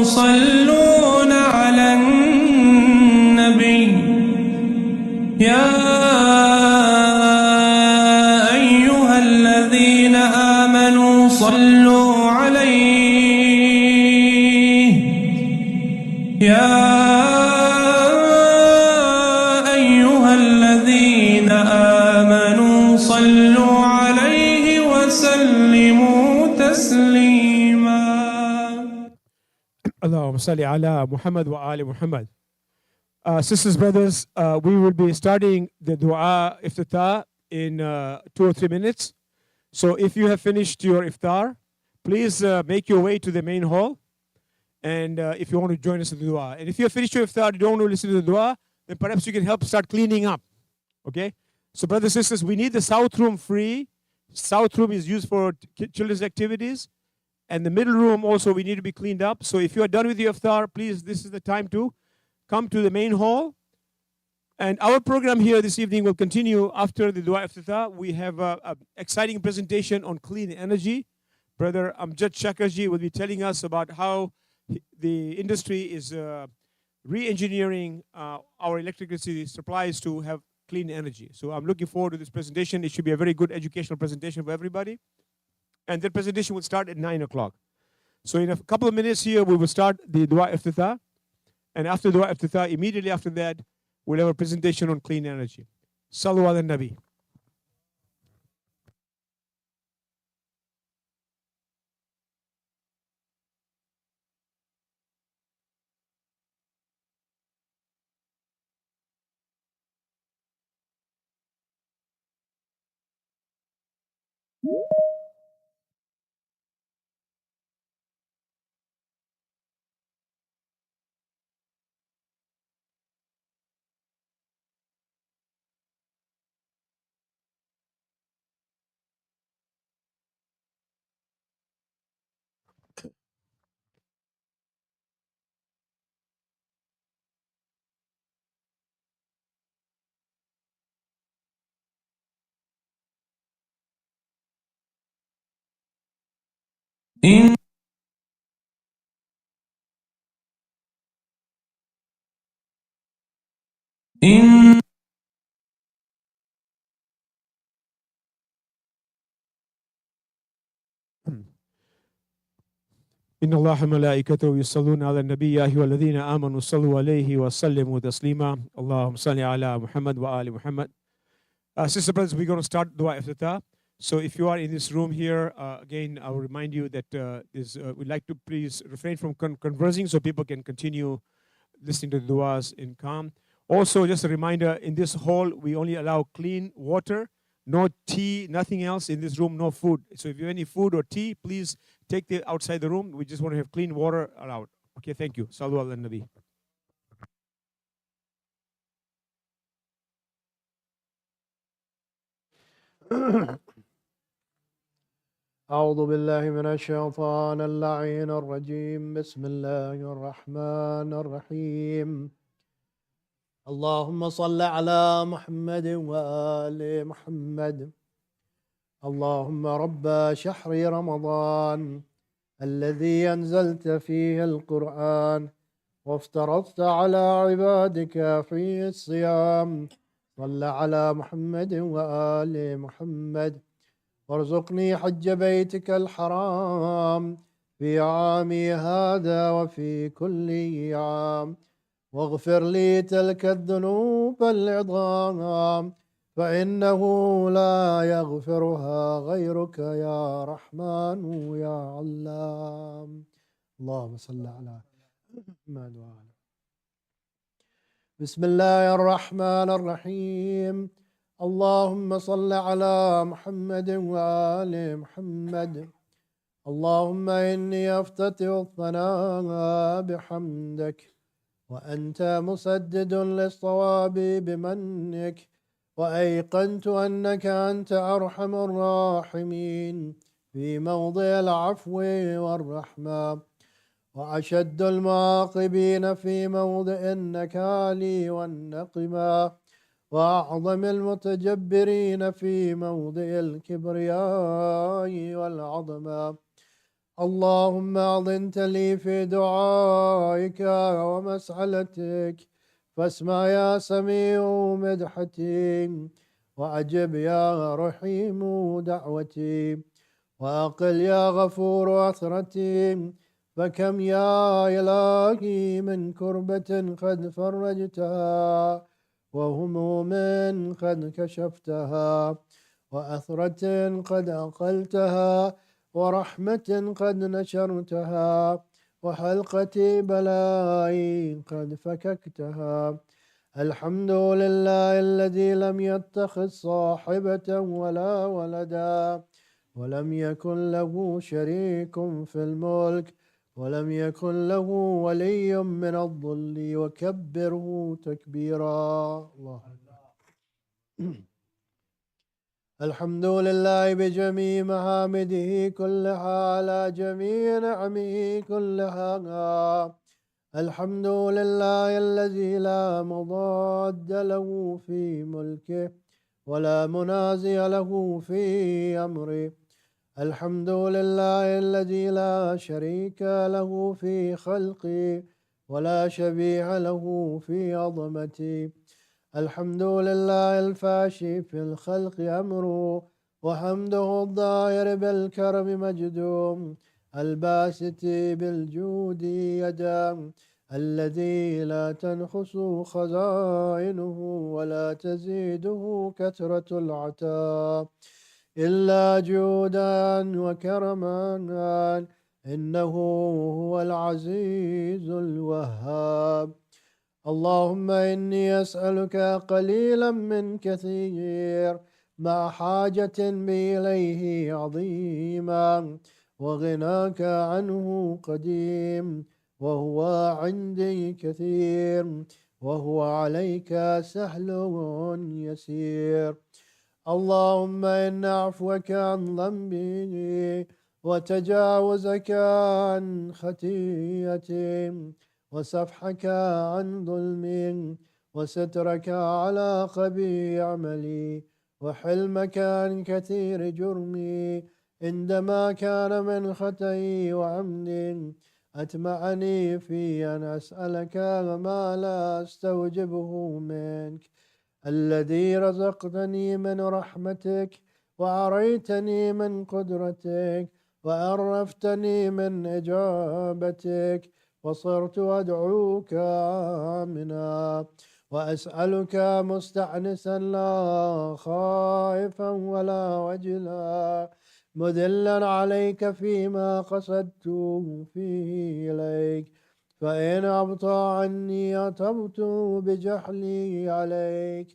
يصلون على النبي يا أيها الذين آمنوا صلوا عليه يا أيها الذين آمنوا صلوا عليه وسلموا تسليما Allahumma salli ala Muhammad wa ali Muhammad. Sisters, brothers, we will be starting the dua iftitah in 2 or 3 minutes. So if you have finished your iftar, please make your way to the main hall. And if you want to join us in the dua. And if you have finished your iftar, you don't want to listen to the dua, then perhaps you can help start cleaning up. Okay? So brothers and sisters, we need the south room free. South room is used for children's activities. And the middle room also, we need to be cleaned up. So if you are done with your iftar, please, this is the time to come to the main hall. And our program here this evening will continue after the dua iftitah. We have an exciting presentation on clean energy. Brother Amjad Shakarji will be telling us about how the industry is re-engineering our electricity supplies to have clean energy. So I'm looking forward to this presentation. It should be a very good educational presentation for everybody. And the presentation will start at 9 o'clock. So in a couple of minutes here, we will start the dua iftitah. And after dua iftitah, immediately after that, we'll have a presentation on clean energy. Sallu ala Nabi. إن إن إن الله وملائكته يصلون على النبي يا أيها الذين آمنوا صلوا عليه وسلموا تسليما اللهم صل على محمد وآل محمد. Sister brothers, we're going to start dua iftitah. So if you are in this room here, again, I will remind you that we'd like to please refrain from conversing so people can continue listening to the duas in calm. Also, just a reminder, in this hall, we only allow clean water, no tea, nothing else in this room, no food. So if you have any food or tea, please take it outside the room. We just want to have clean water allowed. Okay, thank you. Sallu ala Nabi. أعوذ بالله من الشيطان اللعين الرجيم بسم الله الرحمن الرحيم اللهم صل على محمد وآل محمد. اللهم رب شهر رمضان الذي أنزلت فيه القرآن وافترضت على عبادك فيه الصيام، صل على محمد وآل محمد. وارزقني حج بيتك الحرام في عامي هذا وفي كل عام، واغفر لي تلك الذنوب العظام فإنه لا يغفرها غيرك يا رحمن يا علام. اللهم صل على محمد وآله. بسم الله الرحمن الرحيم. اللهم صل على محمد وآل محمد. اللهم إني أفتتح الثناء بحمدك، وأنت مسدد للصواب بمنك، وأيقنت أنك أنت أرحم الراحمين في موضع العفو والرحمة، وأشد المعاقبين في موضع النكال والنقمة، وأعظم المتجبرين في موضع الكبرياء والعظمة. اللهم أعظمت لي في دعائك ومسألتك، فاسمع يا سميع مدحتي، وأجب يا رحيم دعوتي، وأقل يا غفور أثرتي. فكم يا إلهي من كربة قد فرجتها، وهموم قد كشفتها، وأثرة قد أقلتها، ورحمة قد نشرتها، وحلقة بلاء قد فككتها. الحمد لله الذي لم يتخذ صاحبة ولا ولدا، ولم يكن له شريك في الملك، ولم يكن له ولي من الظل، وكبره تكبيرا. الله الحمد لله بجميع محامده كلها، على جميع نعمه كلها. الحمد لله الذي لا مضاد له في ملكه، ولا منازع له في أمره. الحمد لله الذي لا شريك له في خلقه، ولا شبيه له في عظمته. الحمد لله الفاشي في الخلق أمره، وحمده الظاهر بالكرم مجده، الباسط بالجود يدا، الذي لا تنخس خزائنه ولا تزيده كثرة العطاء إلا جودا وكرما، إنه هو العزيز الوهاب. اللهم إني أسألك قليلا من كثير، مع حاجة بي إليه عظيما، وغناك عنه قديم، وهو عندي كثير، وهو عليك سهل يسير. اللهم إن عفوك عن ذنبي، وتجاوزك عن خطيئتي، وسفحك عن ظلمي، وسترك على خبيث عملي، وحلمك عن كثير جرمي، عندما كان من خطئي وعمدي. أتمعني في أن أسألك ما لا أستوجبه منك، الذي رزقتني من رحمتك، وعريتني من قدرتك، وعرفتني من إجابتك، وصرت أدعوك آمنا، وأسألك مستأنسا لا خائفا ولا وجلا، مذلا عليك فيما قصدت فيه إليك. فإن أبطأ عني أتبت بجحلي عليك،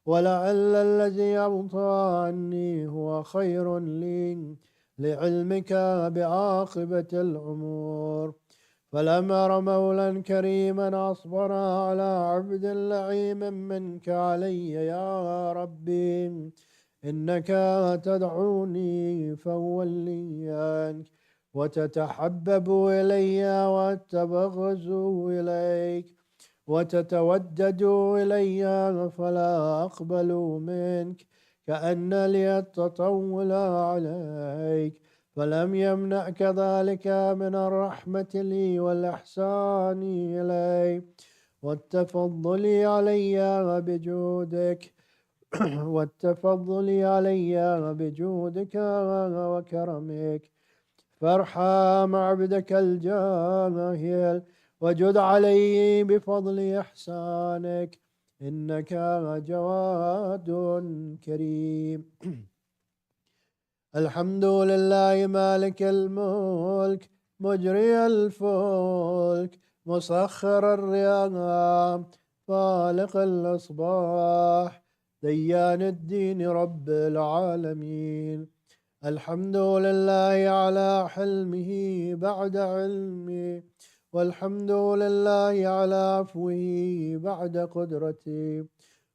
ولعل الذي أبطأ عني هو خير لي، لعلمك بعاقبة الأمور. فلم أر مولا كريما أصبر على عبد لعيم منك علي يا ربي. إنك تدعوني فأولي عنك، وتتحبب إلي وأتبغز إليك، وتتودد إلي فلا أقبل منك، كأن لي التطول عليك، فلم يمنعك ذلك من الرحمة لي والإحسان إلي والتفضل علي بجودك وكرمك، فارحم عبدك الجاهل وجد عليه بفضل إحسانك، إنك جواد كريم. الحمد لله مالك الملك مجري الفلك مسخر الرياح فالق الأصباح ديان الدين رب العالمين. الحمد لله على حلمه بعد علمه، والحمد لله على عفوه بعد قدرته،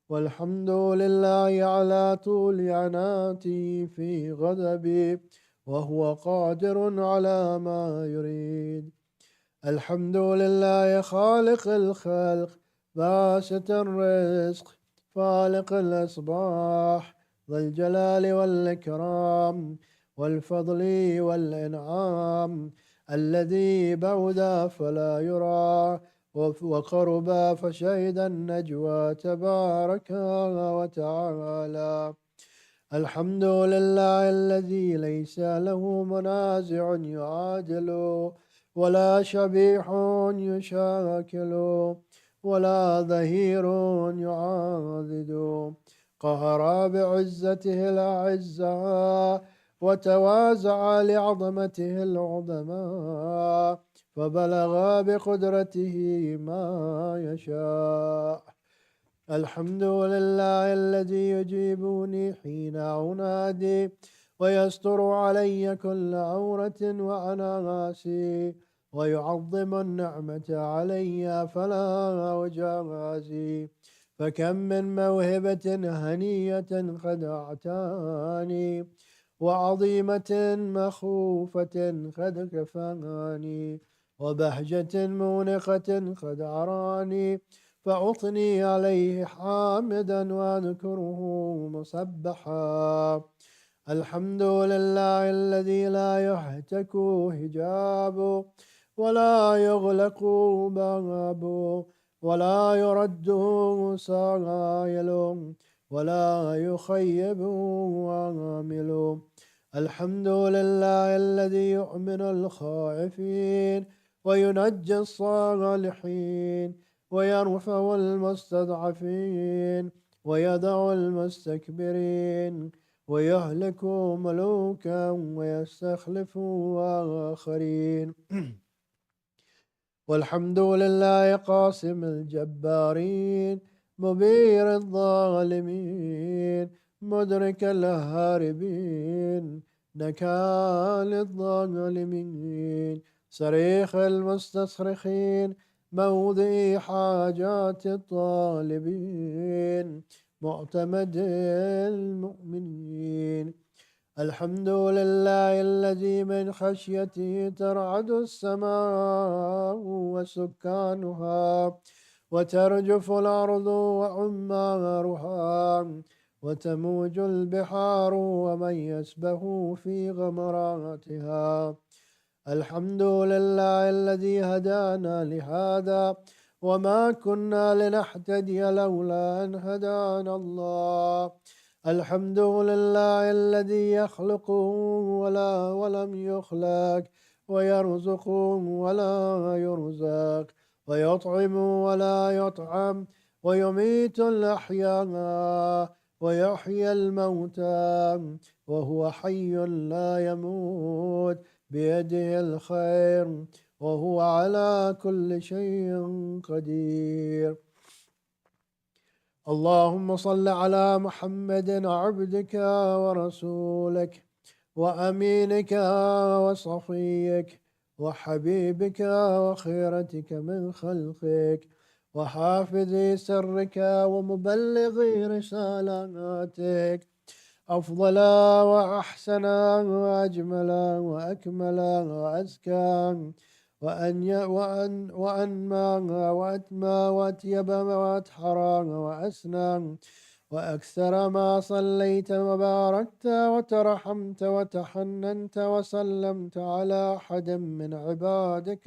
والحمد لله على طول عناتي في غضبي وهو قادر على ما يريد. الحمد لله خالق الخلق باسط الرزق فالق الأصباح ذا الجلال والإكرام والفضل والإنعام، الذي بعد فلا يرى وقرب فشهد النجوى تبارك وتعالى. الحمد لله الذي ليس له منازع يعادل ولا شبيح يشاكل ولا ظهير يعاضد، قهر بعزته الأعزاء وتوازع لعظمته العظماء فبلغ بقدرته ما يشاء. الحمد لله الذي يجيبني حين أنادي ويستر علي كل عورة وأنا آسي ويعظم النعمة علي فلا أجازي، فكم من موهبة هنية قد أعطاني وعظيمة مخوفة قد كفاني وبهجة مونقة قد أراني، فأطني عليه حامدا وأذكره مسبحا. الحمد لله الذي لا يهتك حجابه ولا يغلق بابه ولا يرد سائل ولا يخيب عامل. الحمد لله الذي يؤمن الخائفين وينجي الصالحين ويرفع المستضعفين ويدع المستكبرين ويهلك ملوكا ويستخلف آخرين. والحمد لله قاسم الجبارين مبير الظالمين مدرك الهاربين نكال الظالمين صريخ المستصرخين موضع حاجات الطالبين معتمد المؤمنين. الحمد لله الذي من خشيته ترعد السماء وسكانها وترجف الأرض وعمارها وتموج البحار ومن يسبح في غمراتها. الحمد لله الذي هدانا لهذا وما كنا لنهتدي لولا أن هدانا الله. الحمد لله الذي يخلق ولم يخلق ويرزق ولا يرزق ويطعم ولا يطعم ويميت الأحياء ويحيي الموتى وهو حي لا يموت بيده الخير وهو على كل شيء قدير. اللهم صل على محمد عبدك ورسولك وأمينك وصفيك وحبيبك وخيرتك من خلقك وحافظ سرك ومبلغ رسالاتك أفضل وأحسن وأجمل وأكمل وأزكى وأنمى وأتمى وأتيب وأتحرى وأسنى وأكثر ما صليت وباركت وترحمت وتحننت وسلمت على أحد من عبادك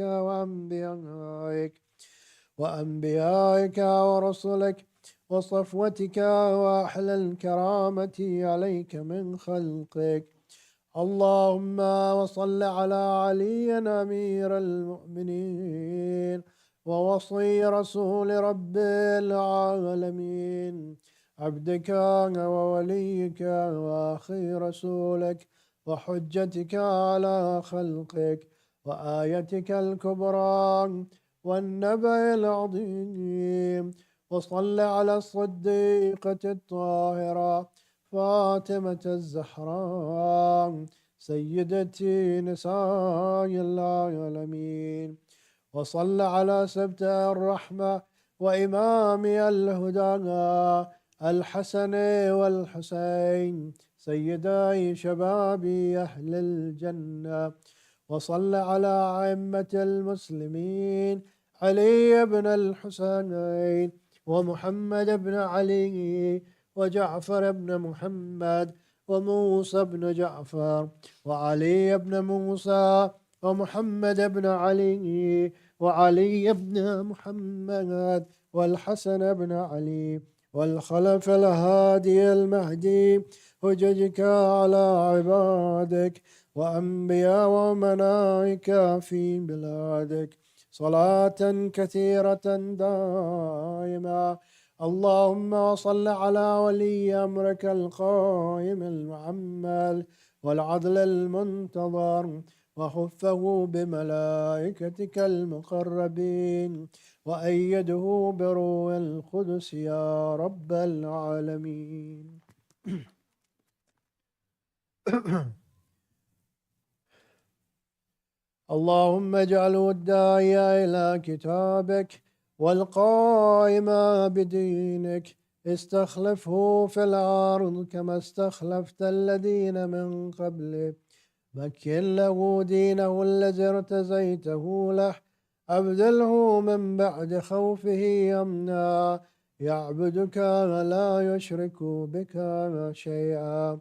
وأنبيائك ورسلك وصفوتك وأحلى الكرامة عليك من خلقك. اللهم وصل على علي أمير المؤمنين ووصي رسول رب العالمين، عبدك ووليك وأخي رسولك وحجتك على خلقك وآيتك الكبرى والنبأ العظيم. وصل على الصديقة الطاهرة فاطمة الزهراء سيدتي نساء العالمين. وصل على سبت الرحمة وإمام الهدى الحسن والحسين سيداي شباب أهل الجنة. وصل على أئمة المسلمين علي بن الحسين ومحمد بن علي وجعفر بن محمد وموسى بن جعفر وعلي بن موسى ومحمد بن علي وعلي بن محمد والحسن بن علي والخلف الهادي المهدي حججك على عبادك وأنبياء وملائكة في بلادك صلاة كثيرة دائمة. اللهم صل على ولي أمرك القائم المعمل والعدل المنتظر وحفه بملائكتك المقربين وأيده بروح القدس يا رب العالمين. اللهم اجعله الداعي إلى كتابك والقائم بدينك، استخلفه في الأرض كما استخلفت الذين من قبله. مكن له دينه الذي ارتزيته له، أبدله من بعد خوفه أمنا، يعبدك لا يشرك بك شيئا.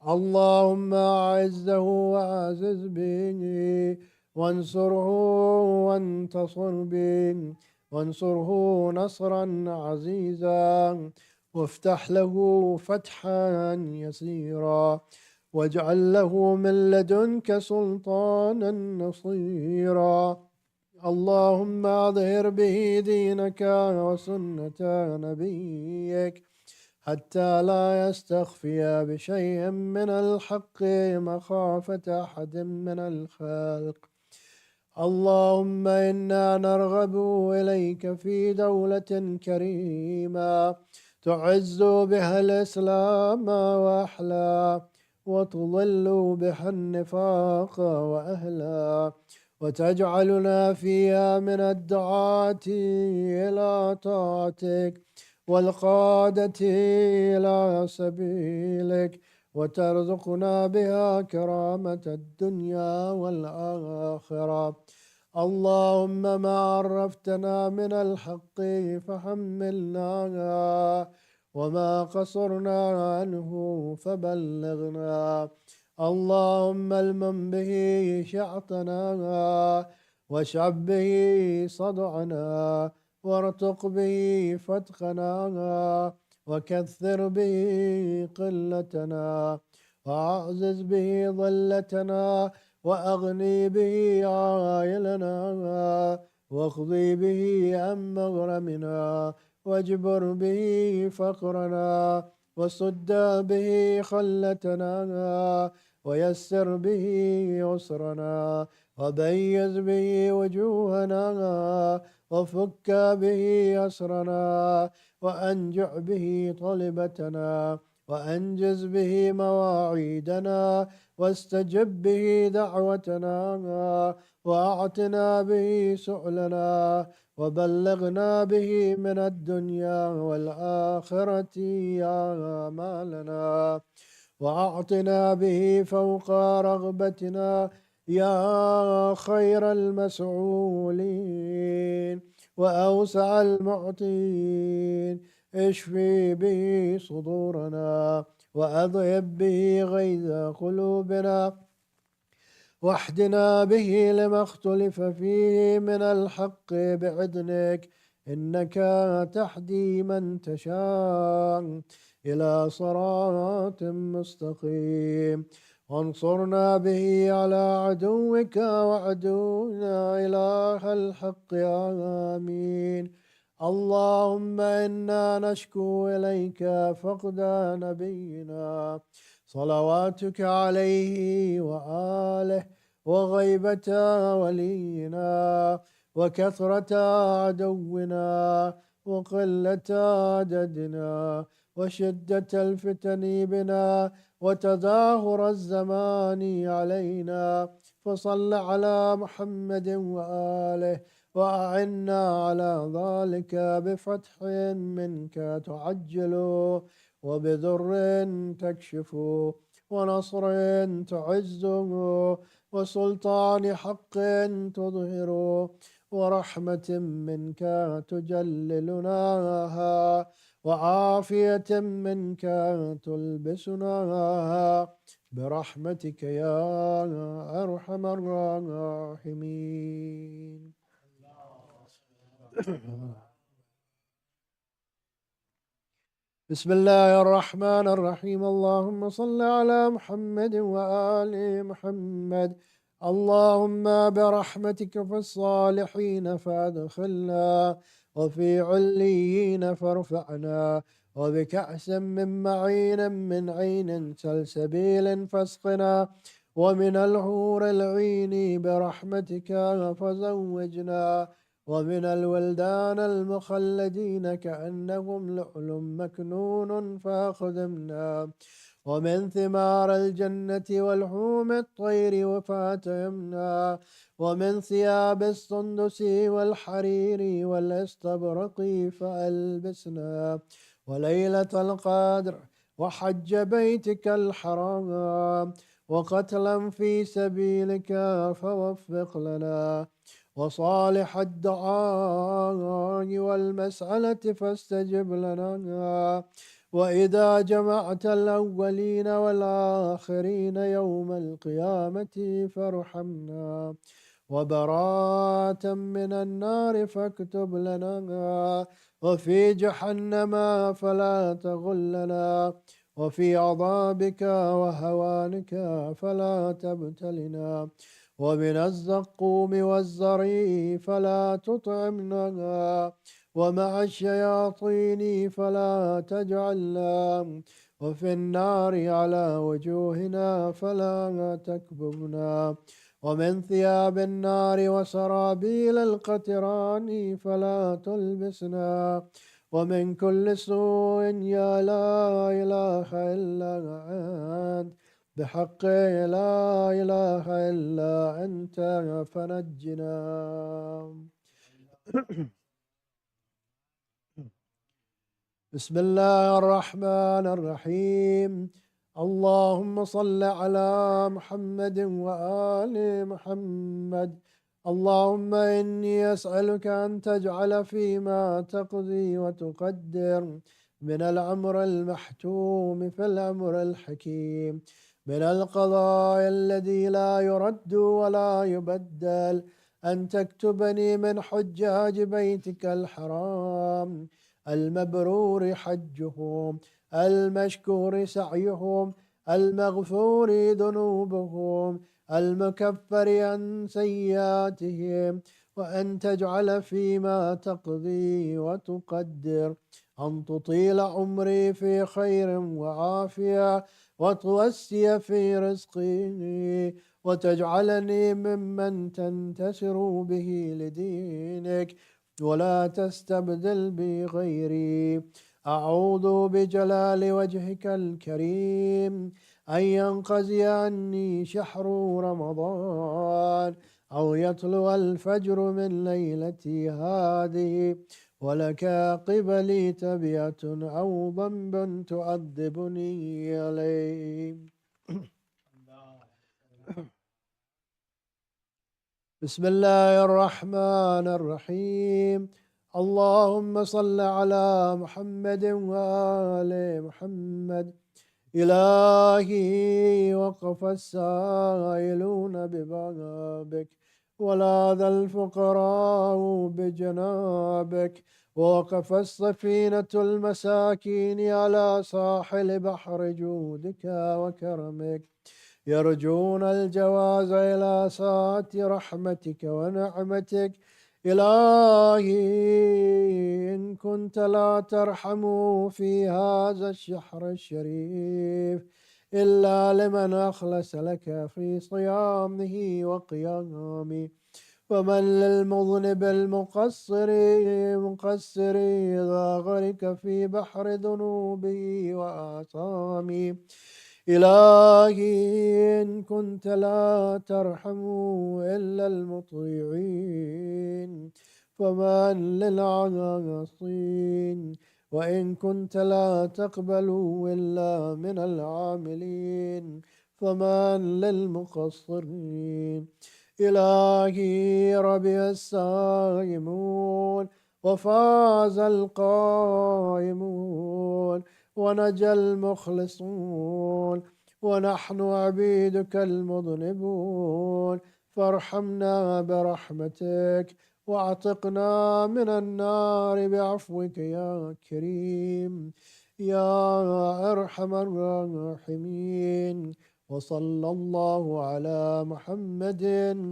اللهم أعزه وأعزز به، وانصره وانتصر به، وانصره نصرا عزيزا، وافتح له فتحا يسيرا، واجعل له من لدنك سلطانا نصيرا. اللهم أظهر به دينك وسنة نبيك حتى لا يستخفي بشيء من الحق مخافة أحد من الخلق. اللهم إنا نرغب إليك في دولة كريمة تعز بها الإسلام وأهله، وتضل بها النفاق وأهله، وتجعلنا فيها من الدعاة إلى طاعتك والقادة إلى سبيلك، وترزقنا بها كرامة الدنيا والآخرة. اللهم ما عرفتنا من الحق فحملنا، وما قصرنا عنه فبلغنا. اللهم المن به شعطنا، واشعب به صدعنا، وارتق به فتقنا، وكثر به قلتنا، وأعزز به ظلتنا، وأغني به عائلنا، واقضي به عن مغرمنا، واجبر به فقرنا، وسد به خلتنا، ويسر به يسرنا، وبيز به وجوهنا، وفك به أسرنا، وأنجع به طلبتنا، وأنجز به مواعيدنا، واستجب به دعوتنا، وأعطنا به سؤلنا، وبلغنا به من الدنيا والآخرة آمالنا، وأعطنا به فوق رغبتنا يا خير المسؤولين وأوسع المعطين، اشفي به صدورنا وأذهب به غيظ قلوبنا، واحدنا به لما اختلف فيه من الحق بإذنك، إنك تهدي من تشاء إلى صراط مستقيم، وانصرنا به على عدوك وعدونا إله الحق. آمين. اللهم إنا نشكو إليك فقد نبينا صلواتك عليه وآله، وغيبة ولينا، وكثرة عدونا، وقلة عددنا، وشدة الفتن بنا، وتظاهر الزمان علينا، فصل على محمد وآله، وأعنا على ذلك بفتح منك تعجل، وبذر تكشف، ونصر تعز، وسلطان حق تظهر، ورحمة منك تجللناها، وعافية منك تلبسناها، برحمتك يا أرحم الراحمين. بسم الله الرحمن الرحيم. اللهم صل على محمد وآل محمد. اللهم برحمتك في الصالحين فادخلنا، وفي عليين فارفعنا، وبكأس من معين من عين سلسبيل فاسقنا، ومن الحور العين برحمتك فزوجنا، ومن الولدان المخلدين كأنهم لؤلؤ مكنون فأخذمنا، ومن ثمار الجنة والحوم الطير فاتهمنا، ومن ثياب السندس والحرير والاستبرق فألبسنا، وليلة القدر، وحج بيتك الحرام، وقتلا في سبيلك فوفق لنا، وصالح الدعاء والمسألة فاستجب لنا، وإذا جمعت الأولين والآخرين يوم القيامة فارحمنا، وبراءة من النار فاكتب لنا، وفي جهنم فلا تغلنا، وفي عذابك وهوانك فلا تبتلنا، ومن الزقوم والزري فلا تطعمنا، ومع الشياطين فلا تجعلنا، وفي النار على وجوهنا فلا تكببنا، ومن ثياب النار وسرابيل القتران فلا تلبسنا، ومن كل سوء يا لا إله إلا أنت، بحق لا إله إلا أنت فنجنا. بسم الله الرحمن الرحيم. اللهم صل على محمد وآل محمد. اللهم إني أسألك أن تجعل فيما تقضي وتقدر من الأمر المحتوم في الأمر الحكيم، من القضاء الذي لا يرد ولا يبدل، أن تكتبني من حجاج بيتك الحرام المبرور حجهم، المشكور سعيهم، المغفور ذنوبهم، المكفر عن سيئاتهم، وأن تجعل فيما تقضي وتقدر أن تطيل عمري في خير وعافية، وتوسي في رزقي، وتجعلني ممن تنتصر به لدينك، ولا تستبدل بي غيري. أعوذ بجلال وجهك الكريم أن ينقضي عني شهر رمضان، أو يطلع الفجر من ليلتي هذه، ولك قبلي تبية أو ذنب تؤدبني عليه. بسم الله الرحمن الرحيم اللهم صل على محمد وآل محمد إلهي وقف السائلون ببابك ولاذ الفقراء بجنابك ووقف السفينة المساكين على ساحل بحر جودك وكرمك يرجون الجواز إلى ساعة رحمتك ونعمتك إلهي إن كنت لا ترحم في هذا الشهر الشريف إلا لمن أخلص لك في صيامه وقيامه ومن للمذنب المقصر إذا غرق في بحر ذنوبه وآثامه إلهي إن كنت لا ترحم إلا المطيعين فمن للعاصين وإن كنت لا تقبل إلا من العاملين فمن للمقصرين إلهي ربي الصائمون وفاز القائمون ونجى المخلصون ونحن عبيدك المذنبون فارحمنا برحمتك واعتقنا من النار بعفوك يا كريم يا أرحم الراحمين وصلى الله على محمد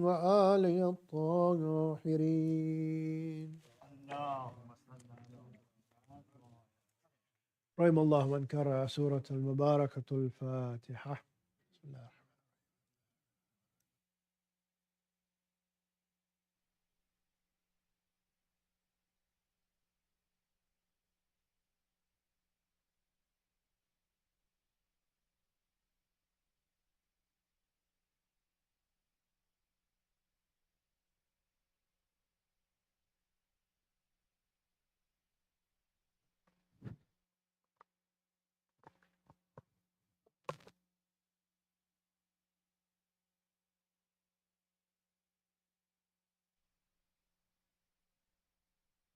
وآله الطاهرين رحم الله من قرأ سورة المباركة الفاتحة بسم الله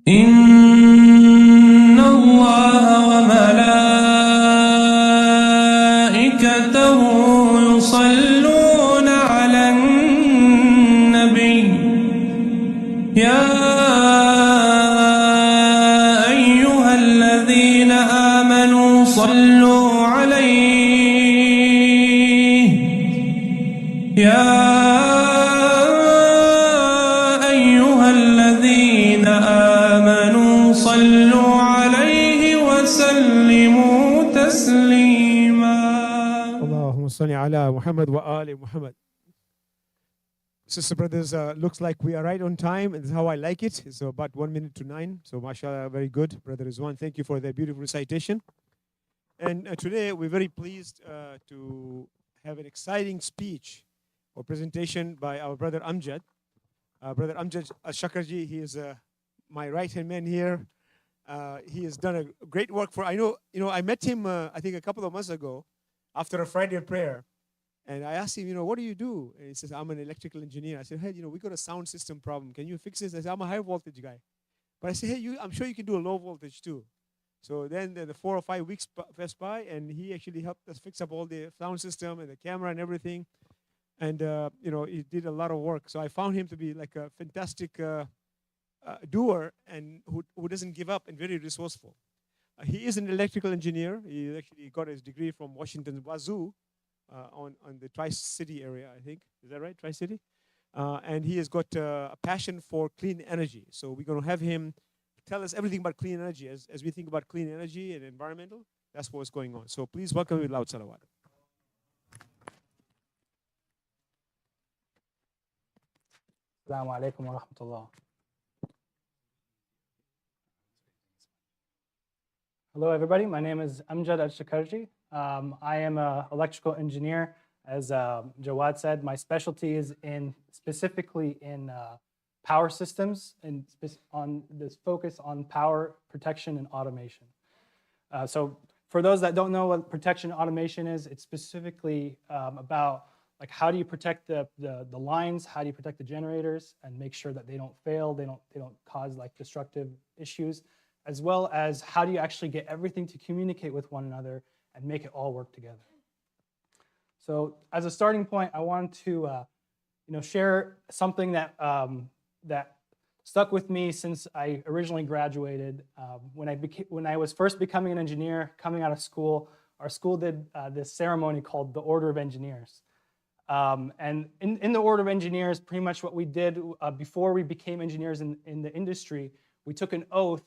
إن الله وملائكته يصلون على النبي يا أيها الذين آمنوا صلوا عليه يا أيها الذين آمنوا صلوا عليه وسلموا تسليما اللهم صل على محمد وآل محمد. Sister brothers, looks like we are right on time, and this is how I like it. It's about 1 minute to 9, so mashallah, very good. Brother Rizwan, thank you for that beautiful recitation. And today we're very pleased to have an exciting speech or presentation by our brother Amjad. Brother Amjad Shakarji, he is my right-hand man here. He has done a great work for, I met him, I think a couple of months ago after a Friday prayer. And I asked him, what do you do? And he says, I'm an electrical engineer. I said, hey, we got a sound system problem. Can you fix this? I said, I'm a high voltage guy. But I said, hey, I'm sure you can do a low voltage too. So then the 4 or 5 weeks passed by, and he actually helped us fix up all the sound system and the camera and everything. And, he did a lot of work. So I found him to be like a fantastic doer and who doesn't give up and very resourceful. He is an electrical engineer. He actually got his degree from Washington Wazoo on the Tri-City area, I think. Is that right, Tri-City? And he has got a passion for clean energy. So we're going to have him tell us everything about clean energy. As we think about clean energy and environmental, that's what's going on. So please welcome with loud salawat. Assalamu alaikum wa rahmatullah. Hello, everybody. My name is Amjad Al-Shakarji. I am an electrical engineer. As Jawad said, my specialty is specifically in power systems and on this focus on power protection and automation. So for those that don't know what protection and automation is, it's specifically about like how do you protect the lines, how do you protect the generators and make sure that they don't fail, they don't cause like destructive issues, as well as how do you actually get everything to communicate with one another and make it all work together. So as a starting point, I want to share something that that stuck with me since I originally graduated. When I was first becoming an engineer, coming out of school, our school did this ceremony called the Order of Engineers. And in the Order of Engineers, pretty much what we did before we became engineers in the industry, we took an oath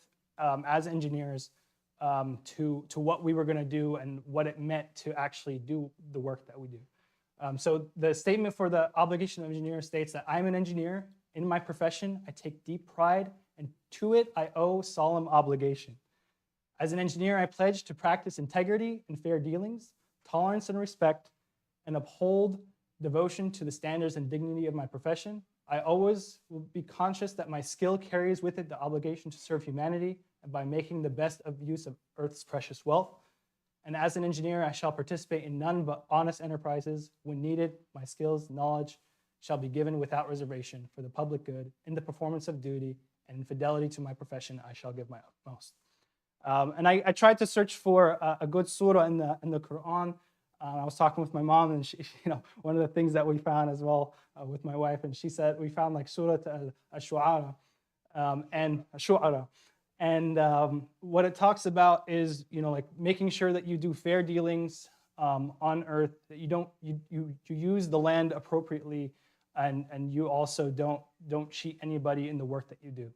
as engineers to what we were going to do and what it meant to actually do the work that we do. So the statement for the obligation of engineer states that I'm an engineer. In my profession, I take deep pride, and to it I owe solemn obligation. As an engineer, I pledge to practice integrity and fair dealings, tolerance and respect, and uphold devotion to the standards and dignity of my profession. I always will be conscious that my skill carries with it the obligation to serve humanity and by making the best of use of Earth's precious wealth. And as an engineer, I shall participate in none but honest enterprises. When needed, my skills, knowledge shall be given without reservation for the public good. In the performance of duty and in fidelity to my profession, I shall give my utmost. And I tried to search for a good surah in the Quran. I was talking with my mom, and she, one of the things that we found as well with my wife, and she said we found like Surah Al-Shu'ara and what it talks about is like making sure that you do fair dealings on earth, that you use the land appropriately, and you also don't cheat anybody in the work that you do.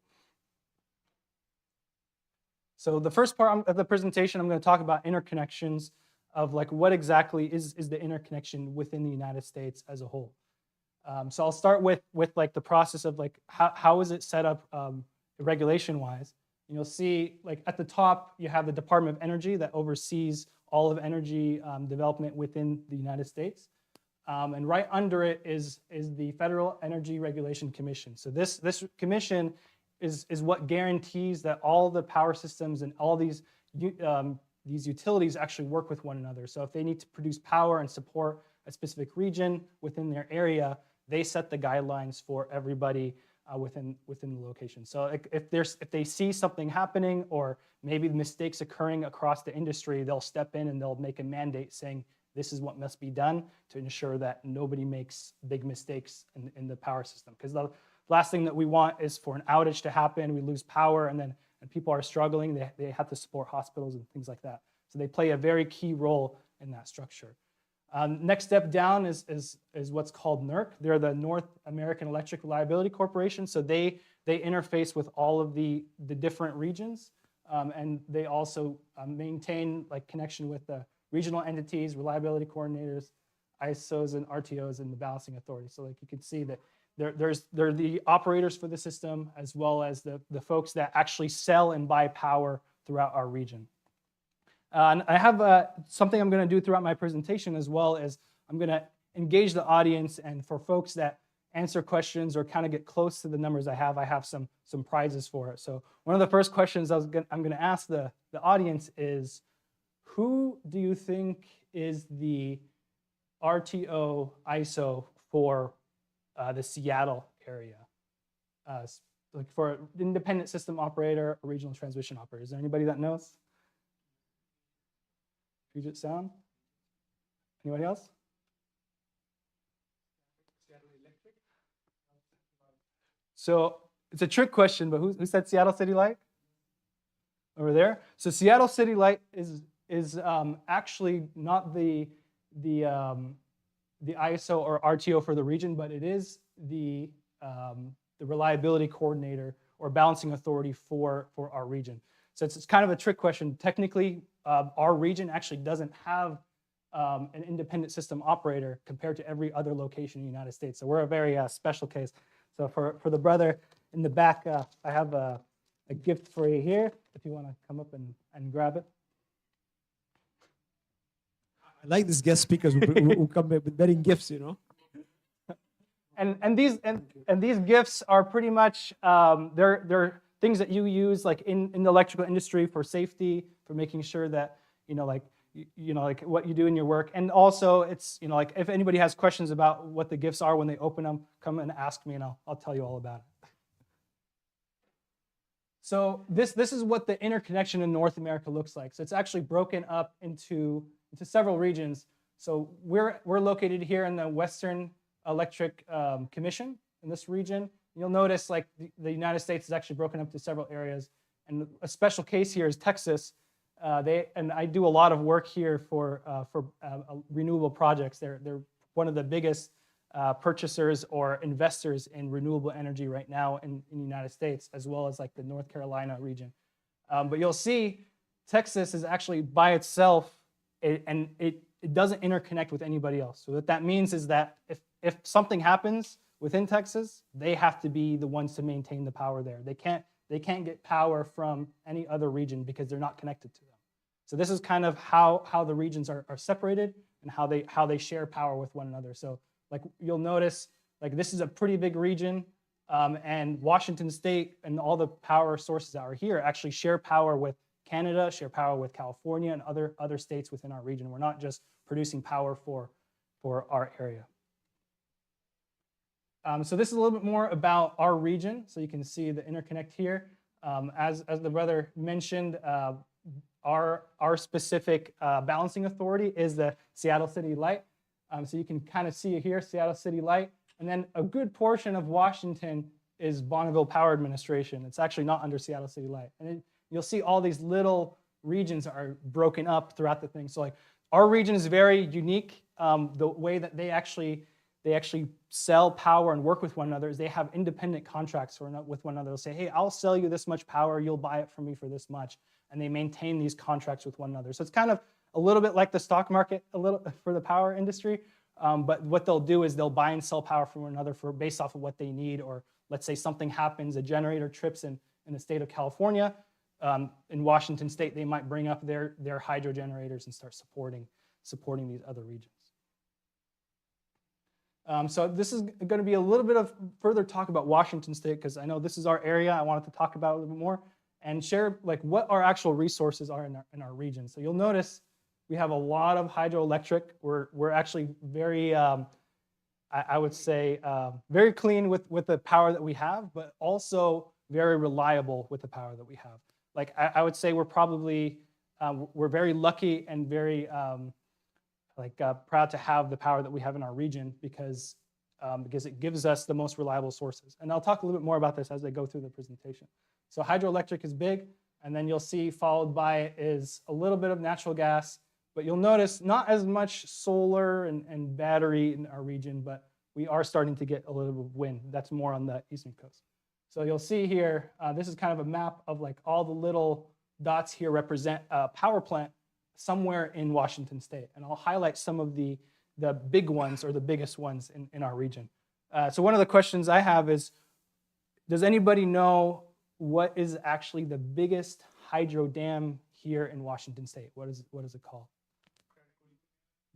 So the first part of the presentation, I'm going to talk about interconnections of like what exactly is the interconnection within the United States as a whole. So I'll start with like the process of like how is it set up regulation-wise. And you'll see like at the top you have the Department of Energy that oversees all of energy development within the United States. And right under it is the Federal Energy Regulation Commission. So this commission is what guarantees that all the power systems and all these utilities actually work with one another. So if they need to produce power and support a specific region within their area, they set the guidelines for everybody within the location. So if they see something happening or maybe mistakes occurring across the industry, they'll step in and they'll make a mandate saying this is what must be done to ensure that nobody makes big mistakes in the power system. Because the last thing that we want is for an outage to happen, we lose power, and people are struggling, they have to support hospitals and things like that. So they play a very key role in that structure. Next step down is what's called NERC. They're the North American Electric Reliability Corporation. So they interface with all of the different regions, and they also maintain like connection with the regional entities, reliability coordinators, ISOs and RTOs, and the balancing authority. So like you can see that they're the operators for the system, as well as the folks that actually sell and buy power throughout our region. And I have something I'm going to do throughout my presentation as well, as I'm going to engage the audience, and for folks that answer questions or kind of get close to the numbers I have some prizes for it. So one of the first questions I'm going to ask the audience is, who do you think is the RTO ISO for the Seattle area? Like for an independent system operator or regional transmission operator. Is there anybody that knows? Puget Sound? Anybody else? So it's a trick question, but who said Seattle City Light? Over there. So Seattle City Light is actually not the ISO or RTO for the region, but it is the reliability coordinator or balancing authority for our region. So it's kind of a trick question. Technically, our region actually doesn't have an independent system operator compared to every other location in the United States. So we're a very special case. So for the brother in the back, I have a gift for you here, if you want to come up and grab it. I like these guest speakers who come with bearing gifts, And these gifts are pretty much they're things that you use like in the electrical industry for safety, for making sure that like you know, like what you do in your work. And also it's, you know, like if anybody has questions about what the gifts are when they open them, come and ask me and I'll tell you all about it. So this is what the interconnection in North America looks like. So it's actually broken up into several regions. So we're located here in the Western Electric Commission in this region. You'll notice like the United States is actually broken up into several areas. And a special case here is Texas. And I do a lot of work here for renewable projects. They're one of the biggest purchasers or investors in renewable energy right now in the United States, as well as like the North Carolina region. But you'll see Texas is actually by itself, and it doesn't interconnect with anybody else. So what that means is that if something happens within Texas, they have to be the ones to maintain the power there. They can't get power from any other region because they're not connected to them. So this is kind of how the regions are separated and how they share power with one another. So like you'll notice, like this is a pretty big region, and Washington State and all the power sources that are here actually share power with Canada, share power with California and other states within our region. We're not just producing power for our area. So this is a little bit more about our region. So you can see the interconnect here. As the brother mentioned, our specific balancing authority is the Seattle City Light. So you can kind of see it here, Seattle City Light. And then a good portion of Washington is Bonneville Power Administration. It's actually not under Seattle City Light. And you'll see all these little regions are broken up throughout the thing. So like our region is very unique. The way that they actually sell power and work with one another is they have independent contracts with one another. They'll say, hey, I'll sell you this much power, you'll buy it from me for this much. And they maintain these contracts with one another. So it's kind of a little bit like the stock market a little for the power industry. But what they'll do is they'll buy and sell power from one another based off of what they need. Or let's say something happens, a generator trips in the state of California. In Washington State, they might bring up their hydro generators and start supporting these other regions. So this is going to be a little bit of further talk about Washington State, because I know this is our area. I wanted to talk about it a little bit more and share like what our actual resources are in our region. So you'll notice we have a lot of hydroelectric. We're actually very, I would say, very clean with the power that we have, but also very reliable with the power that we have. Like I would say we're probably, we're very lucky and very proud to have the power that we have in our region because it gives us the most reliable sources. And I'll talk a little bit more about this as I go through the presentation. So hydroelectric is big, and then you'll see followed by it is a little bit of natural gas, but you'll notice not as much solar and battery in our region, but we are starting to get a little bit of wind. That's more on the eastern coast. So you'll see here, this is kind of a map of like all the little dots here represent a power plant somewhere in Washington State. And I'll highlight some of the big ones or the biggest ones in our region. So one of the questions I have is, does anybody know what is actually the biggest hydro dam here in Washington State? What is it called?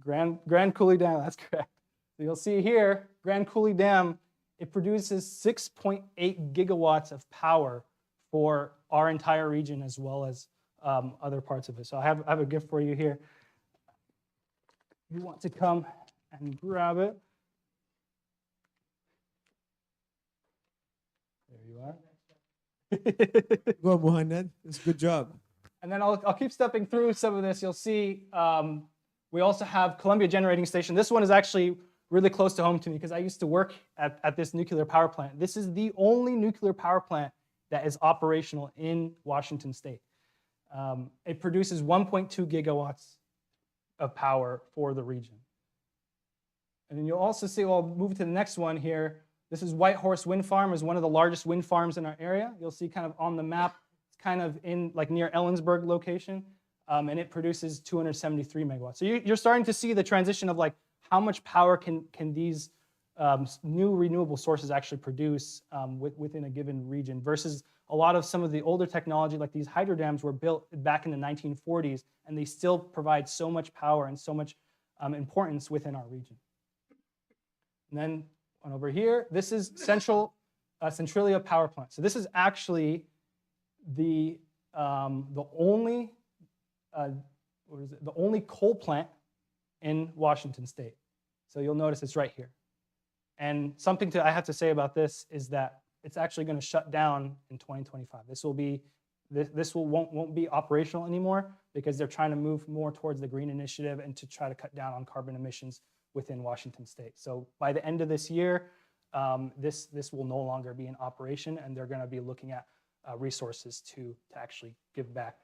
Grand Coulee Dam, that's correct. So you'll see here, Grand Coulee Dam, it produces 6.8 gigawatts of power for our entire region as well as other parts of it. So I have a gift for you here. You want to come and grab it. There you are. Go, Muhammad. It's a good job. And then I'll keep stepping through some of this. You'll see we also have Columbia Generating Station. This one is actually really close to home to me because I used to work at this nuclear power plant. This is the only nuclear power plant that is operational in Washington State. It produces 1.2 gigawatts of power for the region. And then you'll also see, well, I'll move to the next one here. This is White Horse Wind Farm, is one of the largest wind farms in our area. You'll see kind of on the map, it's kind of in like near Ellensburg location, and it produces 273 megawatts. So you're starting to see the transition of like how much power can these new renewable sources actually produce within a given region versus a lot of some of the older technology, like these hydro dams were built back in the 1940s, and they still provide so much power and so much importance within our region. And then on over here, this is Centralia Power Plant. So this is actually the only, the only coal plant in Washington State. So you'll notice it's right here. And something I have to say about this is that it's actually going to shut down in 2025. This won't be operational anymore because they're trying to move more towards the green initiative and to try to cut down on carbon emissions within Washington State. So by the end of this year, this will no longer be in operation, and they're going to be looking at resources to actually give back,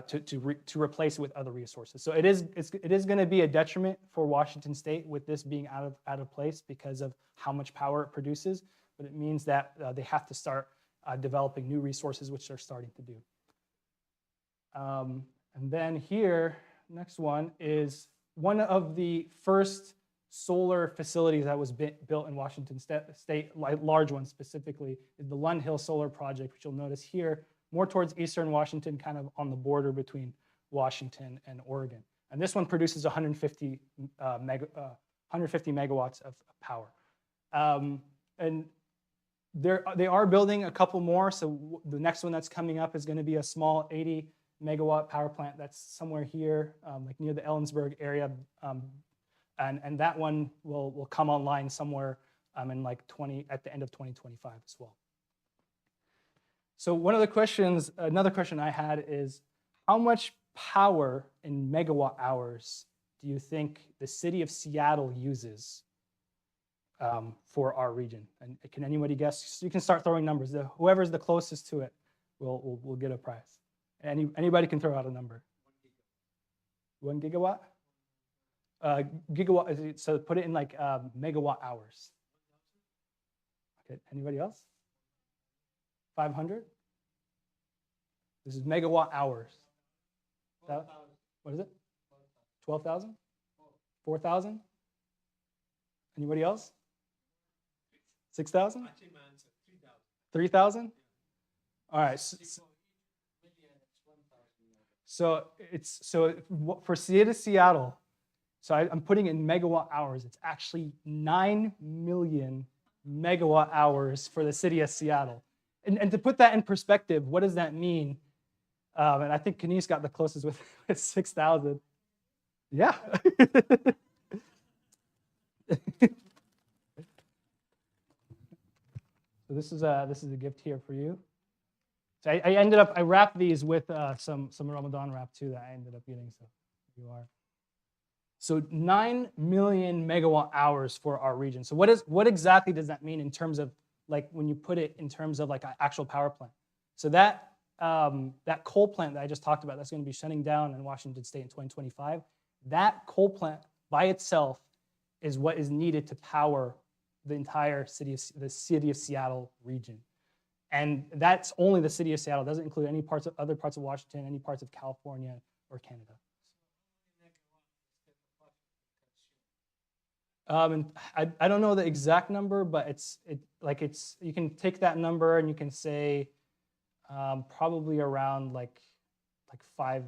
to replace it with other resources. So it is going to be a detriment for Washington State with this being out of place because of how much power it produces, but it means that they have to start developing new resources, which they're starting to do. And then here, next one is one of the first solar facilities that was built in Washington State, large one specifically, is the Lund Hill Solar Project, which you'll notice here, more towards eastern Washington, kind of on the border between Washington and Oregon. And this one produces 150 megawatts of power. And they are building a couple more. So the next one that's coming up is going to be a small 80 megawatt power plant that's somewhere here, like near the Ellensburg area. And that one will come online somewhere in like at the end of 2025 as well. So another question I had is, how much power in megawatt hours do you think the city of Seattle uses for our region? And can anybody guess? You can start throwing numbers. Whoever's the closest to it will get a prize. Anybody can throw out a number. 1 gigawatt? Gigawatt, so put it in like megawatt hours. Okay, anybody else? 500? This is megawatt hours. What is it? 12,000? 4,000? Anybody else? 6,000? 3,000? All right. So for Seattle, so I'm putting in megawatt hours. It's actually 9 million megawatt hours for the city of Seattle. And to put that in perspective, what does that mean? And I think Kanice got the closest with 6,000. Yeah. So this is a gift here for you. So I wrapped these with some Ramadan wrap too that I ended up getting. So here you are. So 9 million megawatt hours for our region. So what exactly does that mean in terms of like when you put it in terms of like an actual power plant? So that coal plant that I just talked about, that's going to be shutting down in Washington State in 2025. That coal plant by itself is what is needed to power the entire city of Seattle region. And that's only the city of Seattle. It doesn't include any other parts of Washington, any parts of California or Canada. And I don't know the exact number, but you can take that number and you can say probably around like 5